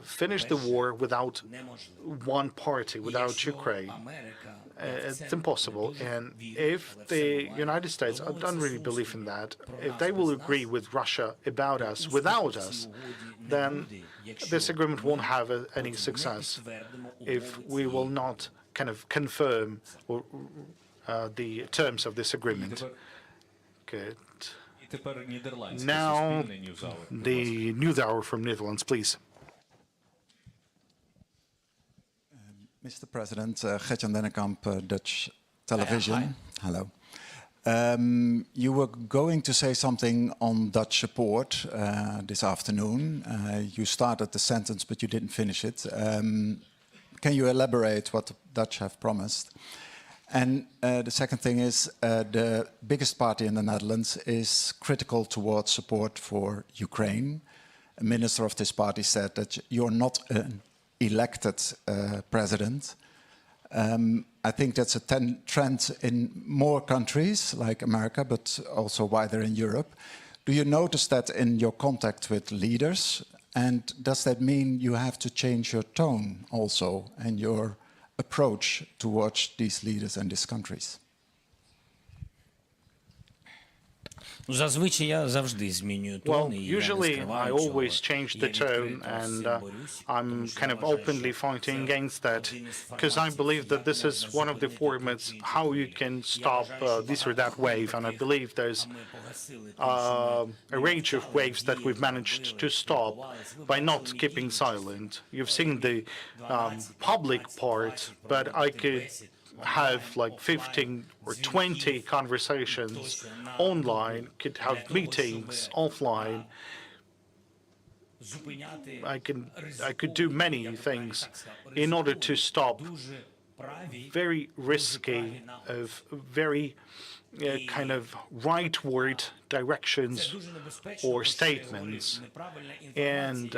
finish the war without one party, without Ukraine. It's impossible. And if the United States, I don't really believe in that, if they will agree with Russia about us, without us, then this agreement won't have any success if we will not kind of confirm the terms of this agreement. Good. Now, the news hour from Netherlands, please. Mr. President, Gert-Jan Dennekamp, Dutch television. Hi. Hello. You were going to say something on Dutch support this afternoon. You started the sentence, but you didn't finish it. Can you elaborate what the Dutch have promised? And the second thing is the biggest party in the Netherlands is critical towards support for Ukraine. A minister of this party said that you're not an elected president. I think that's a trend in more countries like America, but also wider in Europe. Do you notice that in your contact with leaders? And does that mean you have to change your tone also and your approach towards these leaders and these countries? Well, usually I always change the tone, and I'm kind of openly fighting against that, because I believe that this is one of the formats how you can stop this or that wave, and I believe there's a range of waves that we've managed to stop by not keeping silent. You've seen the public part, but I could have like 15 or 20 conversations online, could have meetings offline. I could do many things in order to stop very risky, very kind of rightward directions or statements. And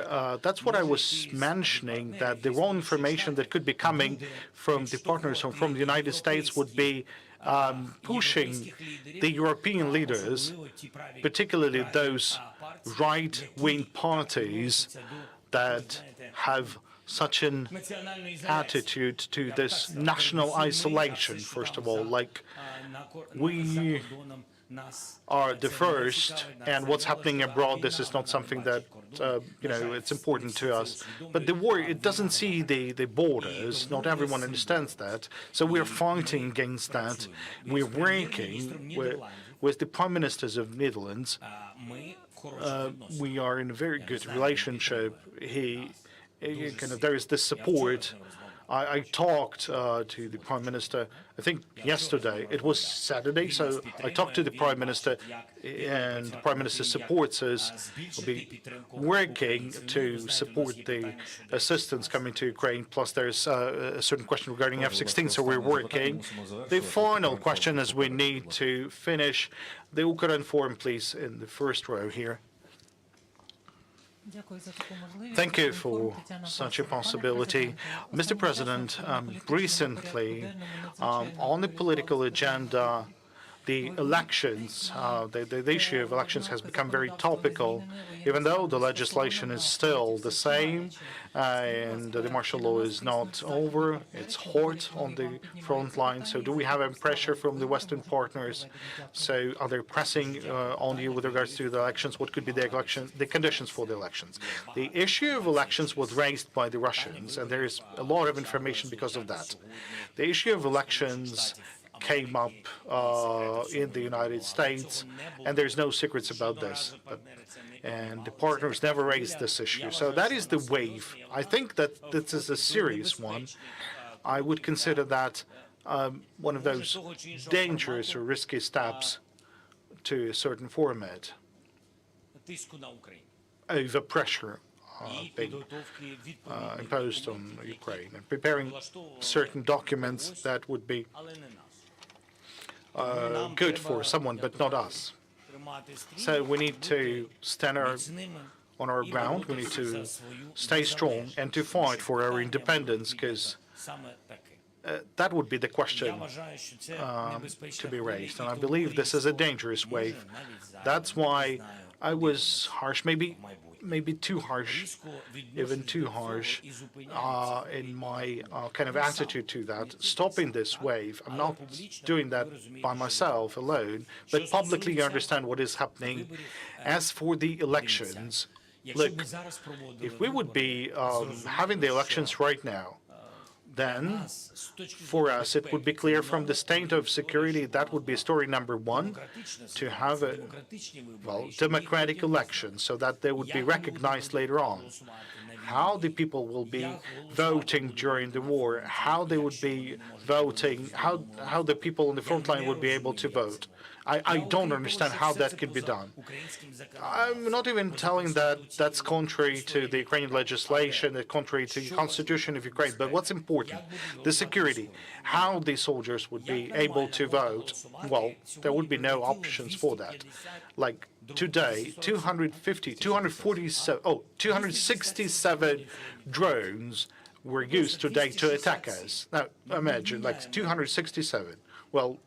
that's what I was mentioning, that the wrong information that could be coming from the partners or from the United States would be pushing the European leaders, particularly those right-wing parties that have such an attitude to this national isolation, first of all, like we are the first, and what's happening abroad, this is not something that, it's important to us. But the war, it doesn't see the borders, not everyone understands that, so we're fighting against that. We're working with the Prime Ministers of Netherlands. We are in a very good relationship. There is this support. I talked to the Prime Minister, I think yesterday. It was Saturday, so I talked to the Prime Minister, and the Prime Minister supports us. We'll be working to support the assistance coming to Ukraine, plus there's a certain question regarding F-16, so we're working. The final question is we need to finish the Ukraine forum, please, in the first row here. Thank you for such a possibility. Mr. President, recently, on the political agenda, the elections, the issue of elections has become very topical, even though the legislation is still the same and the martial law is not over. It's hot on the front line. So do we have a pressure from the Western partners? So are they pressing on you with regards to the elections? What could be the conditions for the elections? The issue of elections was raised by the Russians, and there is a lot of information because of that. The issue of elections came up in the United States, and there's no secrets about this. And the partners never raised this issue. So that is the wave. I think that this is a serious one. I would consider that one of those dangerous or risky steps to a certain format over pressure being imposed on Ukraine, and preparing certain documents that would be good for someone, but not us. So we need to stand on our ground. We need to stay strong and to fight for our independence, because that would be the question to be raised. And I believe this is a dangerous wave. That's why I was harsh, maybe too harsh, even too harsh in my kind of attitude to that, stopping this wave. I'm not doing that by myself alone, but publicly understand what is happening. As for the elections, look, if we would be having the elections right now, then for us it would be clear from the state of security, that would be story number one, to have a democratic election so that they would be recognized later on. How the people will be voting during the war, how they would be voting, how the people on the front line would be able to vote. I don't understand how that can be done. I'm not even telling that that's contrary to the Ukrainian legislation, contrary to the constitution of Ukraine, but what's important, the security, how the soldiers would be able to vote. Well, there would be no options for that. Like today, 267 drones were used today to attack us. Now, imagine, like 267. Well,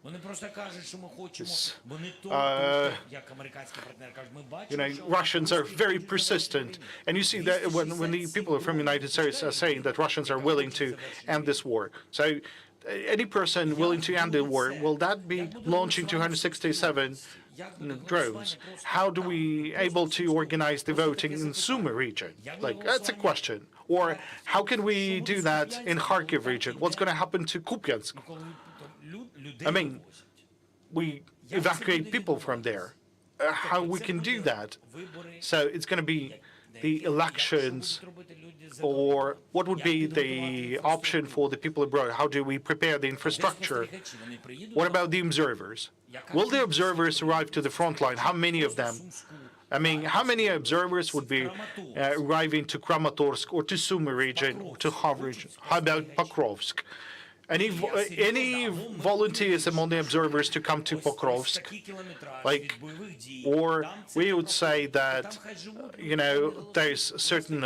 Russians are very persistent. And you see that when the people from the United States are saying that Russians are willing to end this war. So any person willing to end the war, will that be launching 267 drones? How do we able to organize the voting in Sumy region? Like, that's a question. Or how can we do that in Kharkiv region? What's going to happen to Kupiansk? I mean, we evacuate people from there. How we can do that? So it's going to be the elections, or what would be the option for the people abroad? How do we prepare the infrastructure? What about the observers? Will the observers arrive to the front line? How many of them? I mean, how many observers would be arriving to Kramatorsk or to Sumy region or to Kharkiv region? How about Pokrovsk? Any volunteers among the observers to come to Pokrovsk? Like, or we would say that, there's a certain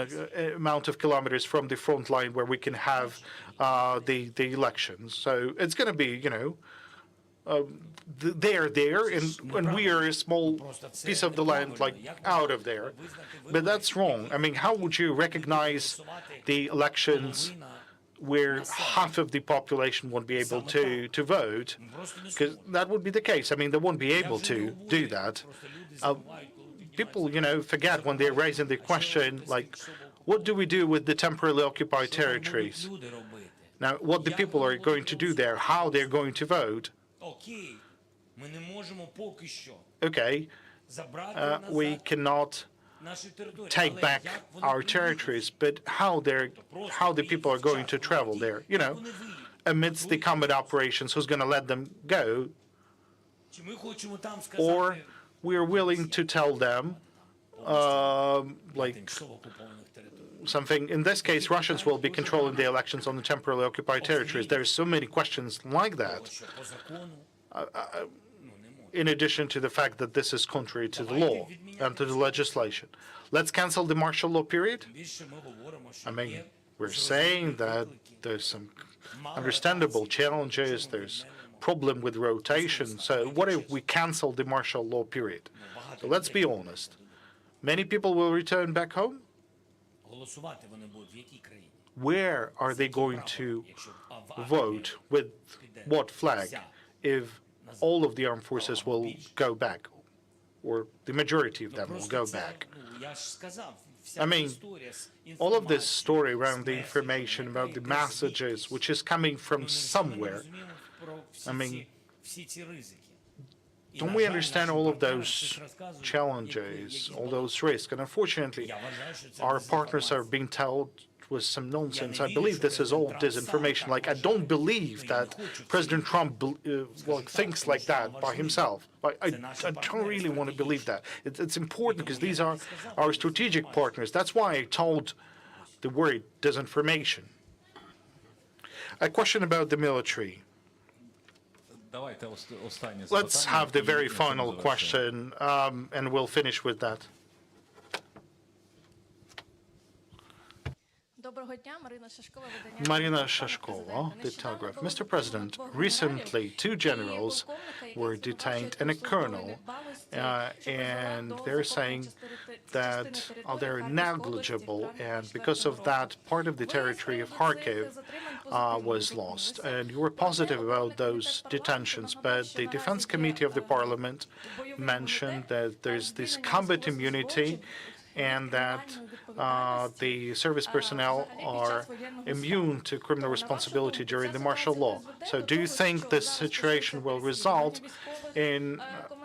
amount of kilometers from the front line where we can have the elections. So it's going to be, they're there, and we are a small piece of the land, like, out of there. But that's wrong. I mean, how would you recognize the elections where half of the population won't be able to vote? Because that would be the case. I mean, they won't be able to do that. People, forget when they're raising the question, like, what do we do with the temporarily occupied territories? Now, what the people are going to do there, how they're going to vote. Okay, we cannot take back our territories, but how the people are going to travel there, amidst the combat operations, who's going to let them go? Or we're willing to tell them, like, something. In this case, Russians will be controlling the elections on the temporarily occupied territories. There are so many questions like that. In addition to the fact that this is contrary to the law and to the legislation. Let's cancel the martial law period? I mean, we're saying that there's some understandable challenges, there's problem with rotation. So what if we cancel the martial law period? So let's be honest. Many people will return back home? Where are they going to vote? With what flag? If all of the armed forces will go back, or the majority of them will go back. I mean, all of this story around the information about the messages, which is coming from somewhere, I mean, don't we understand all of those challenges, all those risks? And unfortunately, our partners are being told was some nonsense. I believe this is all disinformation. Like, I don't believe that President Trump thinks like that by himself. I don't really want to believe that. It's important because these are our strategic partners. That's why I told the word disinformation. A question about the military. Let's have the very final question, and we'll finish with that. Marina Shashkova, The Telegraph. Mr. President, recently 2 generals were detained and a colonel, and they're saying that they're negligible, and because of that, part of the territory of Kharkiv was lost. And you were positive about those detentions, but the Defense Committee of the Parliament mentioned that there's this combat immunity and that the service personnel are immune to criminal responsibility during the martial law. So do you think this situation will result in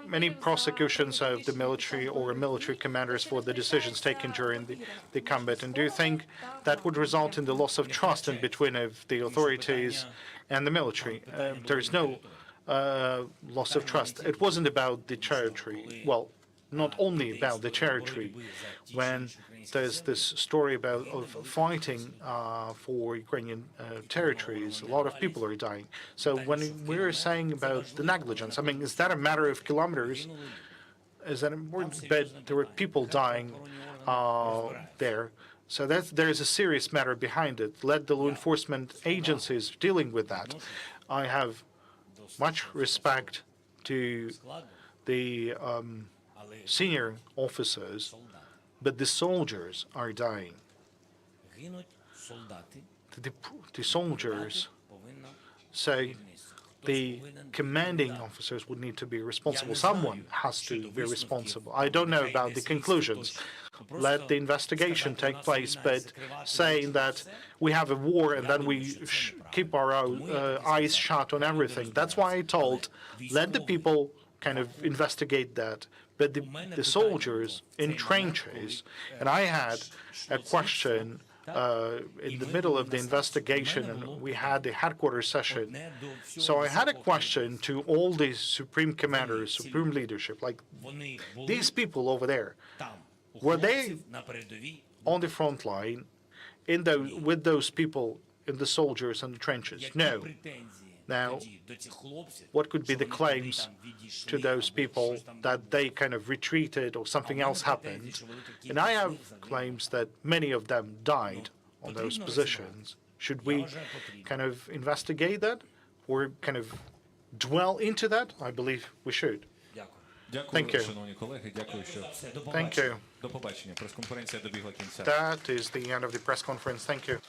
many prosecutions of the military or military commanders for the decisions taken during the combat? And do you think that would result in the loss of trust in between of the authorities and the military? There's no loss of trust. It wasn't about the territory. Well, not only about the territory. When there's this story about of fighting for Ukrainian territories, a lot of people are dying. So when we're saying about the negligence, I mean, is that a matter of kilometers? Is that important? But there were people dying there. So there's a serious matter behind it. Let the law enforcement agencies dealing with that. I have much respect to the senior officers, but the soldiers are dying. The soldiers say the commanding officers would need to be responsible. Someone has to be responsible. I don't know about the conclusions. Let the investigation take place, but saying that we have a war and then we keep our eyes shut on everything. That's why I told, let the people kind of investigate that. But the soldiers in trenches, and I had a question in the middle of the investigation, and we had a headquarters session. So I had a question to all the supreme commanders, supreme leadership, like these people over there, were they on the front line with those people, in the soldiers and the trenches? No. Now, what could be the claims to those people that they kind of retreated or something else happened? And I have claims that many of them died on those positions. Should we kind of investigate that or kind of dwell into that? I believe we should. Thank you. Thank you. That is the end of the press conference. Thank you.